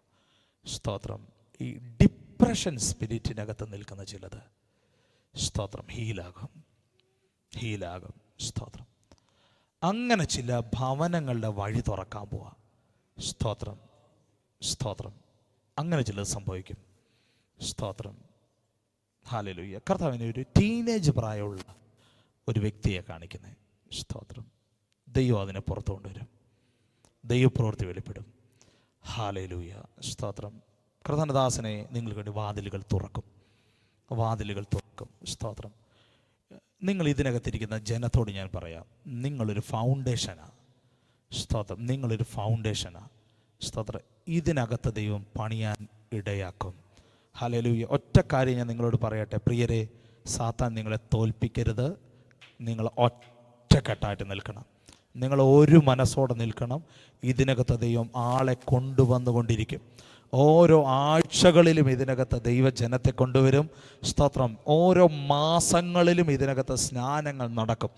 സ്തോത്രം. ഈ ഡിപ്രഷൻ സ്പിരിറ്റിനകത്ത് നിൽക്കുന്ന ചിലത്, സ്തോത്രം, ഹീലാകും. സ്തോത്രം. അങ്ങനെ ചില ഭവനങ്ങളുടെ വഴി തുറക്കാൻ പോവാ. സ്തോത്രം, സ്തോത്രം. അങ്ങനെ ചിലത് സംഭവിക്കും. സ്തോത്രം. ഹല്ലേലൂയ. കർത്താവിന് ഒരു ടീനേജ് പ്രായമുള്ള ഒരു വ്യക്തിയെ കാണിക്കുന്നത്. സ്തോത്രം. ദൈവം അതിനെ പുറത്തു കൊണ്ടുവരും. ദൈവപ്രവൃത്തി വെളിപ്പെടും. ഹല്ലേലൂയ. സ്തോത്രം. കർത്താവിന്റെ നിങ്ങൾക്ക് വേണ്ടി വാതിലുകൾ തുറക്കും. സ്തോത്രം. നിങ്ങൾ ഇതിനകത്തിരിക്കുന്ന ജനത്തോട് ഞാൻ പറയാം, നിങ്ങളൊരു ഫൗണ്ടേഷനാണ്. സ്തോത്രം. നിങ്ങളൊരു ഫൗണ്ടേഷനാണ്. സ്തോത്രം. ഇതിനകത്ത് ദൈവം പണിയാൻ ഇടയാക്കും. ഹല്ലേലൂയ. ഒറ്റ കാര്യം ഞാൻ നിങ്ങളോട് പറയട്ടെ, പ്രിയരെ, സാത്താൻ നിങ്ങളെ തോൽപ്പിക്കരുത്. നിങ്ങൾ ഒറ്റക്കെട്ടായിട്ട് നിൽക്കണം. നിങ്ങൾ ഒരു മനസ്സോടെ നിൽക്കണം. ഇതിനകത്ത് ദൈവം ആളെ കൊണ്ടുവന്നുകൊണ്ടിരിക്കും. ഓരോ ആഴ്ചകളിലും ഇതിനകത്ത് ദൈവജനത്തെ കൊണ്ടുവരും. സ്തോത്രം. ഓരോ മാസങ്ങളിലും ഇതിനകത്ത് സ്നാനങ്ങൾ നടക്കും.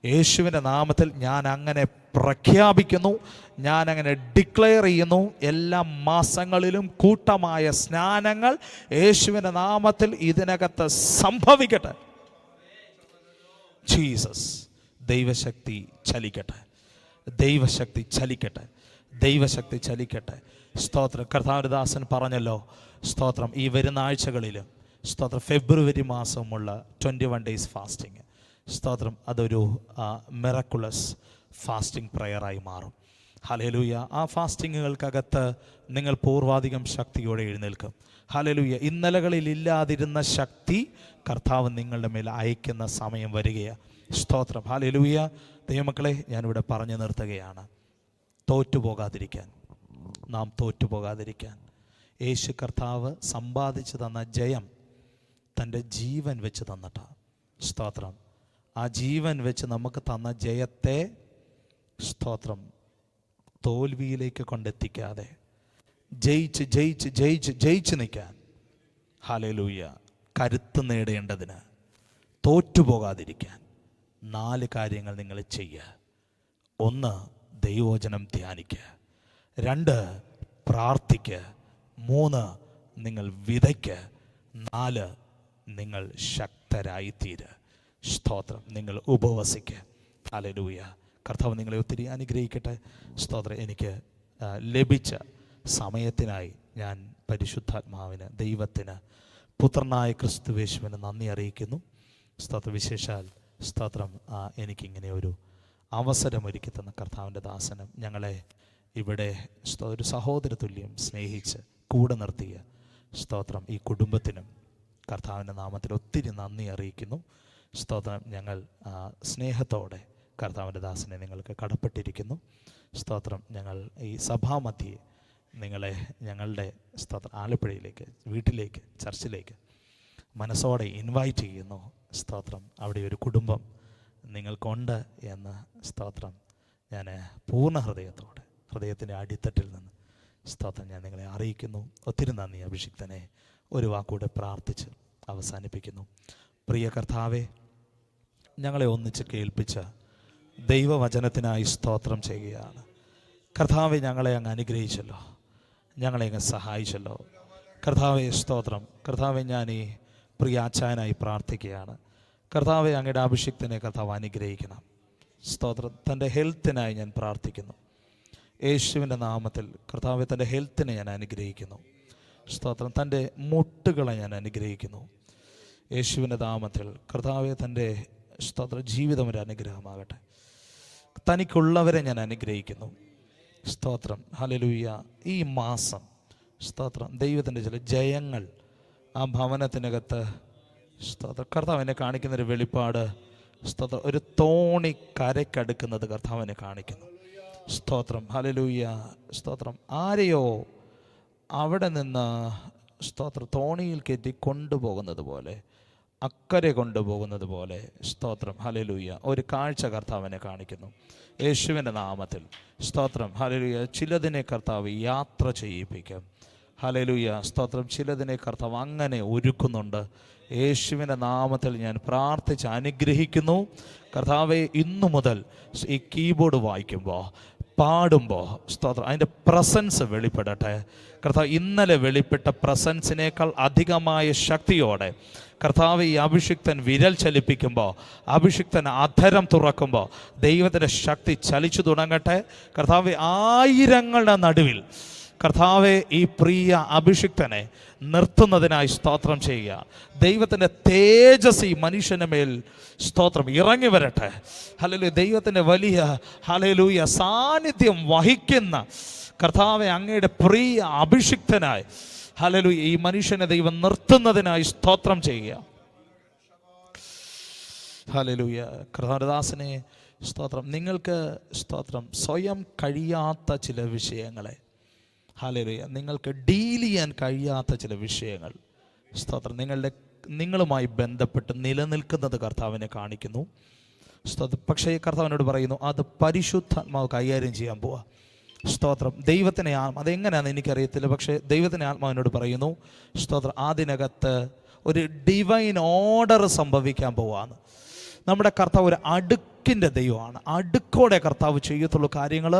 യേശുവിൻ്റെ നാമത്തിൽ ഞാൻ അങ്ങനെ പ്രഖ്യാപിക്കുന്നു, ഞാൻ അങ്ങനെ ഡിക്ലെയർ ചെയ്യുന്നു. എല്ലാ മാസങ്ങളിലും കൂട്ടമായ സ്നാനങ്ങൾ യേശുവിൻ്റെ നാമത്തിൽ ഇതിനകത്ത് സംഭവിക്കട്ടെ. ജീസസ്. ദൈവശക്തി ചലിക്കട്ടെ. ദൈവശക്തി ചലിക്കട്ടെ. സ്തോത്രം. കർത്താവദാസൻ പറഞ്ഞല്ലോ, സ്തോത്രം, ഈ വരുന്ന ആഴ്ചകളിലും, സ്തോത്രം, ഫെബ്രുവരി മാസമുള്ള 21 days ഫാസ്റ്റിംഗ്, സ്തോത്രം, അതൊരു മിറക്കുലസ് ഫാസ്റ്റിംഗ് പ്രയറായി മാറും. ഹല്ലേലൂയ. ആ ഫാസ്റ്റിങ്ങുകൾക്കകത്ത് നിങ്ങൾ പൂർവാധികം ശക്തിയോടെ എഴുന്നേൽക്കും. ഹല്ലേലൂയ. ഇന്നലകളിൽ ഇല്ലാതിരുന്ന ശക്തി കർത്താവ് നിങ്ങളുടെ മേൽ അയക്കുന്ന സമയം വരികയാണ്. സ്തോത്രം. ഹല്ലേലൂയ. ദൈവമക്കളെ, ഞാനിവിടെ പറഞ്ഞു നിർത്തുകയാണ്. നാം തോറ്റുപോകാതിരിക്കാൻ യേശു കർത്താവ് സമ്പാദിച്ചു തന്ന ജയം തൻ്റെ ജീവൻ വെച്ച് തന്നിട്ടാ. സ്തോത്രം. ആ ജീവൻ വെച്ച് നമുക്ക് തന്ന ജയത്തെ, സ്തോത്രം, തോൽവിയിലേക്ക് കൊണ്ടെത്തിക്കാതെ ജയിച്ച് നിൽക്കാൻ, ഹല്ലേലൂയ, കരുത്ത് നേടേണ്ടതിന്, തോറ്റുപോകാതിരിക്കാൻ 4 കാര്യങ്ങൾ നിങ്ങൾ ചെയ്യുക. 1, ദൈവവചനം ധ്യാനിക്കുക. 2, പ്രാർത്ഥിക്കുക. 3, നിങ്ങൾ വിതയ്ക്കുക. 4, നിങ്ങൾ ശക്തരായിത്തീരുക. സ്തോത്രം. നിങ്ങൾ ഉപവസിക്കുക. ഹല്ലേലൂയ. കർത്താവ് നിങ്ങളെ ഒത്തിരി അനുഗ്രഹിക്കട്ടെ. സ്തോത്രം. എനിക്ക് ലഭിച്ച സമയത്തിനായി ഞാൻ പരിശുദ്ധാത്മാവിന്, ദൈവത്തിന്, പുത്രനായ ക്രിസ്തുവേശുവിന് നന്ദി അറിയിക്കുന്നു. സ്തോത്രം. വിശേഷാൽ സ്തോത്രം, എനിക്കിങ്ങനെ ഒരു അവസരമൊരുക്കി തന്ന കർത്താവിൻ്റെ ദാസനും ഞങ്ങളെ ഇവിടെ ഒരു സഹോദര തുല്യം സ്നേഹിച്ച് കൂടെ നിർത്തിയ, സ്തോത്രം, ഈ കുടുംബത്തിനും കർത്താവിൻ്റെ നാമത്തിൽ ഒത്തിരി നന്ദി അറിയിക്കുന്നു. സ്തോത്രം. ഞങ്ങൾ സ്നേഹത്തോടെ കർത്താവിൻ്റെ ദാസനെ നിങ്ങൾക്ക് കടപ്പെട്ടിരിക്കുന്നു. സ്തോത്രം. ഞങ്ങൾ ഈ സഭാമധ്യേ നിങ്ങളെ ഞങ്ങളുടെ സ്തോത്രം ആലപ്പുഴയിലേക്ക്, വീട്ടിലേക്ക്, ചർച്ചിലേക്ക് മനസ്സോടെ ഇൻവൈറ്റ് ചെയ്യുന്നു. സ്തോത്രം. അവിടെ ഒരു കുടുംബം നിങ്ങൾക്കുണ്ട് എന്ന്, സ്തോത്രം, ഞാൻ പൂർണ്ണ ഹൃദയത്തിൻ്റെ അടിത്തട്ടിൽ നിന്ന്, സ്തോത്രം, ഞാൻ നിങ്ങളെ അറിയിക്കുന്നു. ഒത്തിരി നന്ദി. അഭിഷിക്തനെ ഒരു വാക്കൂടെ പ്രാർത്ഥിച്ച് അവസാനിപ്പിക്കുന്നു. പ്രിയ കർത്താവെ, ഞങ്ങളെ ഒന്നിച്ച് കേൾപ്പിച്ച ദൈവവചനത്തിനായി സ്തോത്രം ചെയ്യുകയാണ്. കർത്താവെ, ഞങ്ങളെ അങ്ങ് അനുഗ്രഹിച്ചല്ലോ, ഞങ്ങളെ അങ്ങ് സഹായിച്ചല്ലോ. കർത്താവെ സ്തോത്രം. കർത്താവെ, ഞാൻ ഈ പ്രിയാച്ചായനായി പ്രാർത്ഥിക്കുകയാണ്. കർത്താവെ, അങ്ങയുടെ അഭിഷിക്തനെ കർത്താവ് അനുഗ്രഹിക്കണം. സ്തോത്രം. തൻ്റെ ഹെൽത്തിനായി ഞാൻ പ്രാർത്ഥിക്കുന്നു യേശുവിൻ്റെ നാമത്തിൽ. കർത്താവെ, തൻ്റെ ഹെൽത്തിനെ ഞാൻ അനുഗ്രഹിക്കുന്നു. സ്തോത്രം. തൻ്റെ മുട്ടുകളെ ഞാൻ അനുഗ്രഹിക്കുന്നു യേശുവിൻ്റെ നാമത്തിൽ. കർത്താവെ, തൻ്റെ സ്തോത്രം ജീവിതം ഒരു അനുഗ്രഹമാകട്ടെ. തനിക്കുള്ളവരെ ഞാൻ അനുഗ്രഹിക്കുന്നു. സ്തോത്രം. ഹല്ലേലൂയ. ഈ മാസം സ്തോത്രം ദൈവത്തിൻ്റെ ചില ജയങ്ങൾ ആ ഭവനത്തിനകത്ത് സ്തോത്രം. കർത്താവ് എന്നെ കാണിക്കുന്നൊരു വെളിപ്പാട്. സ്തോത്രം. ഒരു തോണി കരയ്ക്കടുക്കുന്നത് കർത്താവ് എന്നെ കാണിക്കുന്നു. സ്തോത്രം. ഹല്ലേലൂയ. സ്തോത്രം. ആരെയോ അവിടെ നിന്ന് സ്തോത്രം തോണിയിൽ കയറ്റി കൊണ്ടുപോകുന്നത് പോലെ, അക്കരെ കൊണ്ടുപോകുന്നത് പോലെ. സ്തോത്രം. ഹല്ലേലൂയ. ഒരു കാഴ്ച കർത്താവിനെ കാണിക്കുന്നു യേശുവിൻ്റെ നാമത്തിൽ. സ്തോത്രം. ഹല്ലേലൂയ. ചിലതിനെ കർത്താവ് യാത്ര ചെയ്യിപ്പിക്കും. ഹല്ലേലൂയ. സ്തോത്രം. ചിലതിനെ കർത്താവ് അങ്ങനെ ഒരുക്കുന്നുണ്ട്. യേശുവിൻ്റെ നാമത്തിൽ ഞാൻ പ്രാർത്ഥിച്ച് അനുഗ്രഹിക്കുന്നു. കർത്താവെ, ഇന്നു മുതൽ ഈ കീബോർഡ് വായിക്കുമ്പോൾ, പാടുമ്പോൾ സ്തോത്രം അതിൻ്റെ പ്രസൻസ് വെളിപ്പെടട്ടെ. കർത്താവ്, ഇന്നലെ വെളിപ്പെട്ട പ്രസൻസിനേക്കാൾ അധികമായ ശക്തിയോടെ കർത്താവ് ഈ അഭിഷിക്തൻ വിരൽ ചലിപ്പിക്കുമ്പോൾ, അഭിഷിക്തൻ അധരം തുറക്കുമ്പോൾ ദൈവത്തിൻ്റെ ശക്തി ചലിച്ചു തുടങ്ങട്ടെ. കർത്താവ്, ആയിരങ്ങളുടെ നടുവിൽ കർത്താവെ ഈ പ്രിയ അഭിഷിക്തനെ നിർത്തുന്നതിനായി സ്തോത്രം ചെയ്യുക. ദൈവത്തിൻ്റെ തേജസ് ഈ മനുഷ്യന് മേൽ സ്തോത്രം ഇറങ്ങി വരട്ടെ. ഹല്ലേലൂയ. ദൈവത്തിൻ്റെ വലിയ ഹല്ലേലൂയ സാന്നിധ്യം വഹിക്കുന്ന കർത്താവെ, അങ്ങയുടെ പ്രിയ അഭിഷിക്തനായി ഹല്ലേലൂയ ഈ മനുഷ്യനെ ദൈവം നിർത്തുന്നതിനായി സ്തോത്രം ചെയ്യുക. ഹല്ലേലൂയ. കർത്താവദാസനെ സ്തോത്രം. നിങ്ങൾക്ക് സ്തോത്രം സ്വയം കഴിയാത്ത ചില വിഷയങ്ങളെ, ഹല്ലേലൂയ, നിങ്ങൾക്ക് ഡീൽ ചെയ്യാൻ കഴിയാത്ത ചില വിഷയങ്ങൾ സ്തോത്രം നിങ്ങളുമായി ബന്ധപ്പെട്ട് നിലനിൽക്കുന്നത് കർത്താവിനെ കാണിക്കുന്നു. സ്തോത്രം. പക്ഷേ കർത്താവിനോട് പറയുന്നു, അത് പരിശുദ്ധാത്മാവ് കൈകാര്യം ചെയ്യാൻ പോവാ. സ്തോത്രം. ദൈവത്തിനെ അതെങ്ങനെയാണെന്ന് എനിക്കറിയത്തില്ല, പക്ഷേ ദൈവത്തിൻ്റെ ആത്മാവിനോട് പറയുന്നു സ്തോത്രം, അതിനകത്ത് ഒരു ഡിവൈൻ ഓർഡർ സംഭവിക്കാൻ പോവാന്ന്. നമ്മുടെ കർത്താവ് ഒരു അടുക്കിൻ്റെ ദൈവമാണ്. അടുക്കോടെ കർത്താവ് ചെയ്യത്തുള്ളൂ കാര്യങ്ങൾ.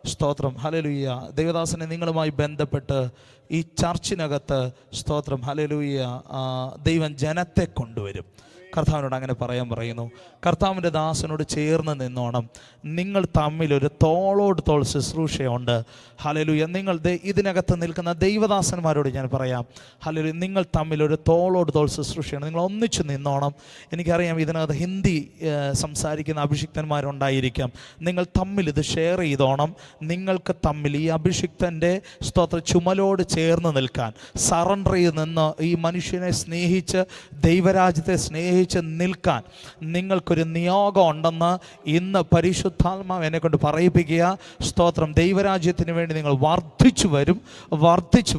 സ്തോത്രം. ഹല്ലേലൂയ. ദേവദാസനെ നിങ്ങളുമായി ബന്ധപ്പെട്ട് ഈ ചർച്ചിനകത്ത് സ്തോത്രം ഹല്ലേലൂയ ദൈവം ജനത്തെ കൊണ്ടുവരും. കർത്താവിനോട് അങ്ങനെ പറയുന്നു. കർത്താവിൻ്റെ ദാസനോട് ചേർന്ന് നിന്നോണം. നിങ്ങൾ തമ്മിലൊരു തോളോട് തോൾ ശുശ്രൂഷയുണ്ട്. ഹല്ലേലൂയ. നിങ്ങൾ ഇതിനകത്ത് നിൽക്കുന്ന ദൈവദാസന്മാരോട് ഞാൻ പറയാം, ഹല്ലേലൂയ, നിങ്ങൾ തമ്മിലൊരു തോളോട് തോൾ ശുശ്രൂഷയാണ്. നിങ്ങൾ ഒന്നിച്ചു നിന്നോണം. എനിക്കറിയാം ഇതിനകത്ത് ഹിന്ദി സംസാരിക്കുന്ന അഭിഷിക്തന്മാരുണ്ടായിരിക്കാം. നിങ്ങൾ തമ്മിൽ ഇത് ഷെയർ ചെയ്തോണം. നിങ്ങൾക്ക് തമ്മിൽ ഈ അഭിഷിക്തൻ്റെ സ്തോത്ര ചുമലോട് ചേർന്ന് നിൽക്കാൻ, സറണ്ടർ ചെയ്ത് നിന്ന് ഈ മനുഷ്യനെ സ്നേഹിച്ച് ദൈവരാജ്യത്തെ സ്നേഹിച്ച് നിൽക്കാൻ നിങ്ങൾക്കൊരു നിയോഗം ഉണ്ടെന്ന് ഇന്ന് പരിശുദ്ധാത്മാവ് എന്നെ കൊണ്ട് പറയിപ്പിക്കുക. സ്തോത്രം. ദൈവരാജ്യത്തിന് വേണ്ടി നിങ്ങൾ വർദ്ധിച്ചു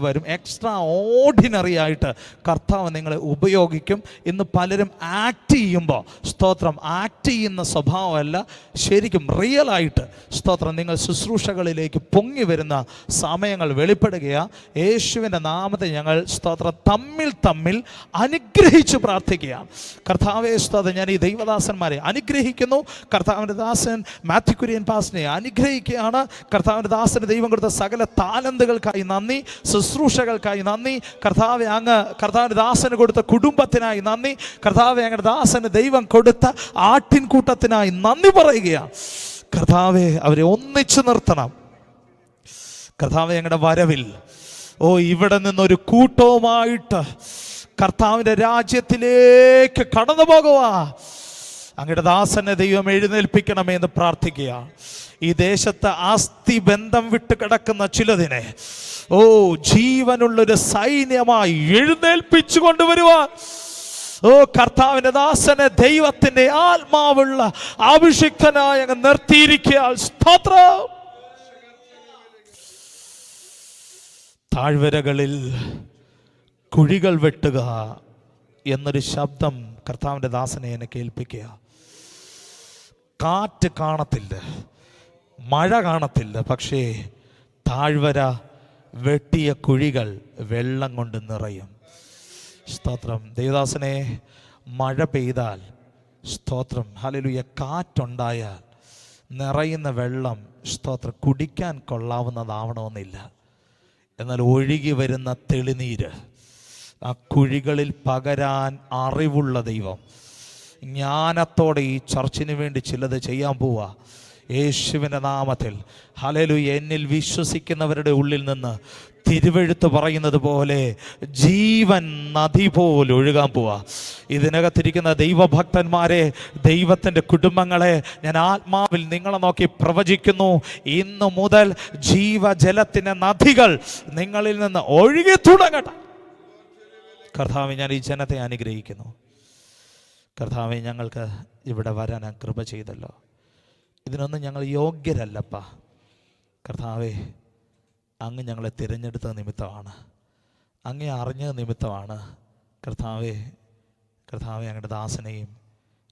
വരും. എക്സ്ട്രാ ഓർഡിനറി ആയിട്ട് കർത്താവ് നിങ്ങളെ ഉപയോഗിക്കും. ഇന്ന് പലരും ആക്ട് ചെയ്യുമ്പോൾ സ്തോത്രം ആക്ട് ചെയ്യുന്ന സ്വഭാവമല്ല, ശരിക്കും റിയലായിട്ട് സ്തോത്രം നിങ്ങൾ ശുശ്രൂഷകളിലേക്ക് പൊങ്ങി വരുന്ന സമയങ്ങൾ വെളിപ്പെടുകയാണ്. യേശുവിൻ്റെ നാമത്തെ ഞങ്ങൾ സ്തോത്രം തമ്മിൽ അനുഗ്രഹിച്ച് പ്രാർത്ഥിക്കുകയാണ്. കർത്താവേ സ്തോത്രം, ഞാൻ ഈ ദൈവദാസന്മാരെ അനുഗ്രഹിക്കുന്നു. കർത്താവിൻ്റെ ദാസൻ മാത്യു കുര്യൻ പാസ്റ്ററിനെ അനുഗ്രഹിക്കുകയാണ്. കർത്താവിൻ്റെ ദാസന് ദൈവം കൊടുത്ത സകല താലന്തുകൾക്കായി നന്ദി, ശുശ്രൂഷകൾക്കായി നന്ദി. കർത്താവെ, അങ്ങ് കർത്താവിൻ്റെ ദാസന് കൊടുത്ത കുടുംബത്തിനായി നന്ദി. കർത്താവെ, അങ്ങയുടെ ദാസന് ദൈവം കൊടുത്ത ആട്ടിൻകൂട്ടത്തിനായി നന്ദി പറയുകയാണ്. കർത്താവെ, അവരെ ഒന്നിച്ചു നിർത്തണം. കർത്താവെ, ഞങ്ങളുടെ വരവിൽ ഇവിടെ നിന്നൊരു കൂട്ടവുമായിട്ട് കർത്താവിൻ്റെ രാജ്യത്തിലേക്ക് കടന്നു പോകുക അങ്ങയുടെ ദാസനെ ദൈവം എഴുന്നേൽപ്പിക്കണമേ എന്ന് പ്രാർത്ഥിക്കുക. ഈ ദേശത്ത് ആസ്തി ബന്ധം വിട്ട് കിടക്കുന്ന ചിലതിനെ ജീവനുള്ളൊരു സൈന്യമായി എഴുന്നേൽപ്പിച്ചു കൊണ്ടുവരുവാൻ കർത്താവിൻ്റെ ദാസനെ ദൈവത്തിൻ്റെ ആത്മാവുള്ള അഭിഷിക്തനായി അങ്ങ് നിർത്തിയിരിക്കുക. സ്തോത്രം. താഴ്വരകളിൽ കുഴികൾ വെട്ടുക എന്നൊരു ശബ്ദം കർത്താവിൻ്റെ ദാസനെ എന്നെ കേൾപ്പിക്കുക. കാറ്റ് കാണത്തില്ല, മഴ കാണത്തില്ല, പക്ഷേ താഴ്വര വെട്ടിയ കുഴികൾ വെള്ളം കൊണ്ട് നിറയും. സ്തോത്രം. ദേവദാസനെ, മഴ പെയ്താൽ സ്തോത്രം ഹല്ലേലൂയ, കാറ്റുണ്ടായാൽ നിറയുന്ന വെള്ളം സ്തോത്രം കുടിക്കാൻ കൊള്ളാവുന്നതാവണമെന്നില്ല. എന്നാൽ ഒഴുകി വരുന്ന തെളിനീര്, ആ കുഴികളിൽ പകരാൻ അറിവുള്ള ദൈവം ജ്ഞാനത്തോടെ ഈ ചർച്ചിന് വേണ്ടി ചിലത് ചെയ്യാൻ പോവാ. യേശുവിൻ്റെ നാമത്തിൽ ഹല്ലേലൂയ. എന്നിൽ വിശ്വസിക്കുന്നവരുടെ ഉള്ളിൽ നിന്ന് തിരുവെഴുത്ത് പറയുന്നത് പോലെ ജീവൻ നദി പോലെ ഒഴുകാൻ പോവാ. ഇതിനകത്തിരിക്കുന്ന ദൈവഭക്തന്മാരെ, ദൈവത്തിൻ്റെ കുടുംബങ്ങളെ ഞാൻ ആത്മാവിൽ നിങ്ങളെ നോക്കി പ്രവചിക്കുന്നു. ഇന്നു മുതൽ ജീവജലത്തിൻ്റെ നദികൾ നിങ്ങളിൽ നിന്ന് ഒഴുകി തുടങ്ങട്ടെ. കർത്താവേ, ഞാൻ ഈ ജനത്തെ അനുഗ്രഹിക്കുന്നു. കർത്താവേ, ഞങ്ങൾക്ക് ഇവിടെ വരാൻ കൃപ ചെയ്തല്ലോ. ഇതിനൊന്നും ഞങ്ങൾ യോഗ്യരല്ലപ്പാ. കർത്താവേ, അങ്ങ് ഞങ്ങളെ തിരഞ്ഞെടുത്ത നിമിത്തമാണ്, അങ്ങേ അറിഞ്ഞ നിമിത്തമാണ് കർത്താവേ. കർത്താവേ, അങ്ങയുടെ ദാസനെയും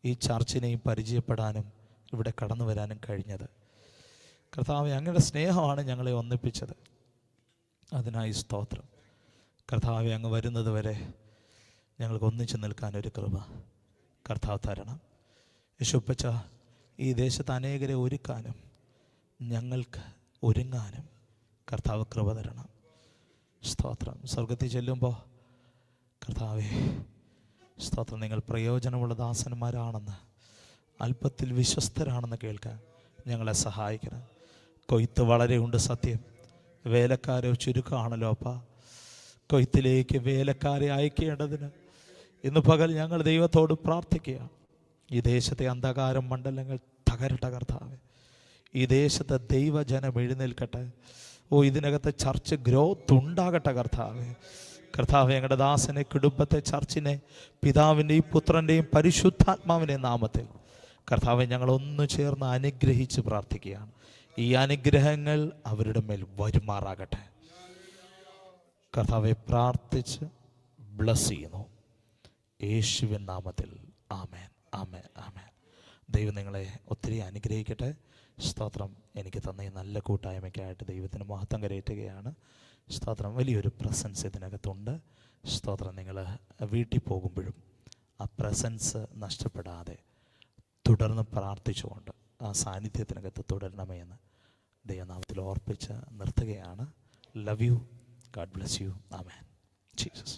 ഈ ചർച്ചിനെയും പരിചയപ്പെടാനും ഇവിടെ കടന്നു വരാനും കഴിഞ്ഞത്. കർത്താവേ, അങ്ങയുടെ സ്നേഹമാണ് ഞങ്ങളെ ഒന്നിപ്പിച്ചത്. അതിനായി സ്തോത്രം. കർത്താവേ, അങ്ങ് വരുന്നത് വരെ ഞങ്ങൾക്ക് ഒന്നിച്ചു നിൽക്കാനൊരു കൃപ കർത്താവ് തരണം. യേശുപ്പച്ച, ഈ ദേശത്ത് അനേകരെ ഒരുക്കാനും ഞങ്ങൾക്ക് ഒരുങ്ങാനും കർത്താവ് കൃപ തരണം. സ്തോത്രം. സ്വർഗത്തിൽ ചെല്ലുമ്പോൾ കർത്താവേ സ്തോത്രം, നിങ്ങൾ പ്രയോജനമുള്ള ദാസന്മാരാണെന്ന്, അല്പത്തിൽ വിശ്വസ്തരാണെന്ന് കേൾക്കാൻ ഞങ്ങളെ സഹായിക്കണം. കൊയ്ത്ത് വളരെ ഉണ്ട്, സത്യം. വേലക്കാരെ ചുരുക്കമാണല്ലോ അപ്പാ. കൊയ്ത്തിലേക്ക് വേലക്കാരെ അയക്കേണ്ടതിന് ഇന്ന് പകൽ ഞങ്ങൾ ദൈവത്തോട് പ്രാർത്ഥിക്കുക. ഈ ദേശത്തെ അന്ധകാരം മണ്ഡലങ്ങൾ തകരട്ടെ കർത്താവേ. ഈ ദേശത്തെ ദൈവജനം എഴുന്നേൽക്കട്ടെ. ഇതിനകത്ത് ചർച്ച് ഗ്രോത്ത് ഉണ്ടാകട്ടെ കർത്താവേ. കർത്താവേ, ഞങ്ങളുടെ ദാസനെ, കുടുംബത്തെ, ചർച്ചിനെ പിതാവിൻ്റെയും പുത്രൻ്റെയും പരിശുദ്ധാത്മാവിൻ്റെ നാമത്തിൽ കർത്താവെ ഞങ്ങളൊന്നു ചേർന്ന് അനുഗ്രഹിച്ച് പ്രാർത്ഥിക്കുകയാണ്. ഈ അനുഗ്രഹങ്ങൾ അവരുടെ മേൽ വരുമാറാകട്ടെ. കർത്താവെ പ്രാർത്ഥിച്ച് ബ്ലസ് ചെയ്യുന്നു യേശുവിൻ നാമത്തിൽ. ആമേൻ, ആമേൻ, ആമേൻ. ദൈവം നിങ്ങളെ ഒത്തിരി അനുഗ്രഹിക്കട്ടെ. സ്തോത്രം. എനിക്ക് തന്ന ഈ നല്ല കൂട്ടായ്മയ്ക്കായിട്ട് ദൈവത്തിന് മഹത്വം കരയറ്റുകയാണ്. സ്തോത്രം. വലിയൊരു പ്രസൻസ് ഇതിനകത്തുണ്ട്. സ്തോത്രം. നിങ്ങൾ വീട്ടിൽ പോകുമ്പോഴും ആ പ്രസൻസ് നഷ്ടപ്പെടാതെ തുടർന്ന് പ്രാർത്ഥിച്ചുകൊണ്ട് ആ സാന്നിധ്യത്തിനകത്ത് തുടരണമേ എന്ന് ദൈവനാമത്തിൽ ഓർപ്പിച്ച് നിർത്തുകയാണ്. Love you. God bless you. Amen. Jesus.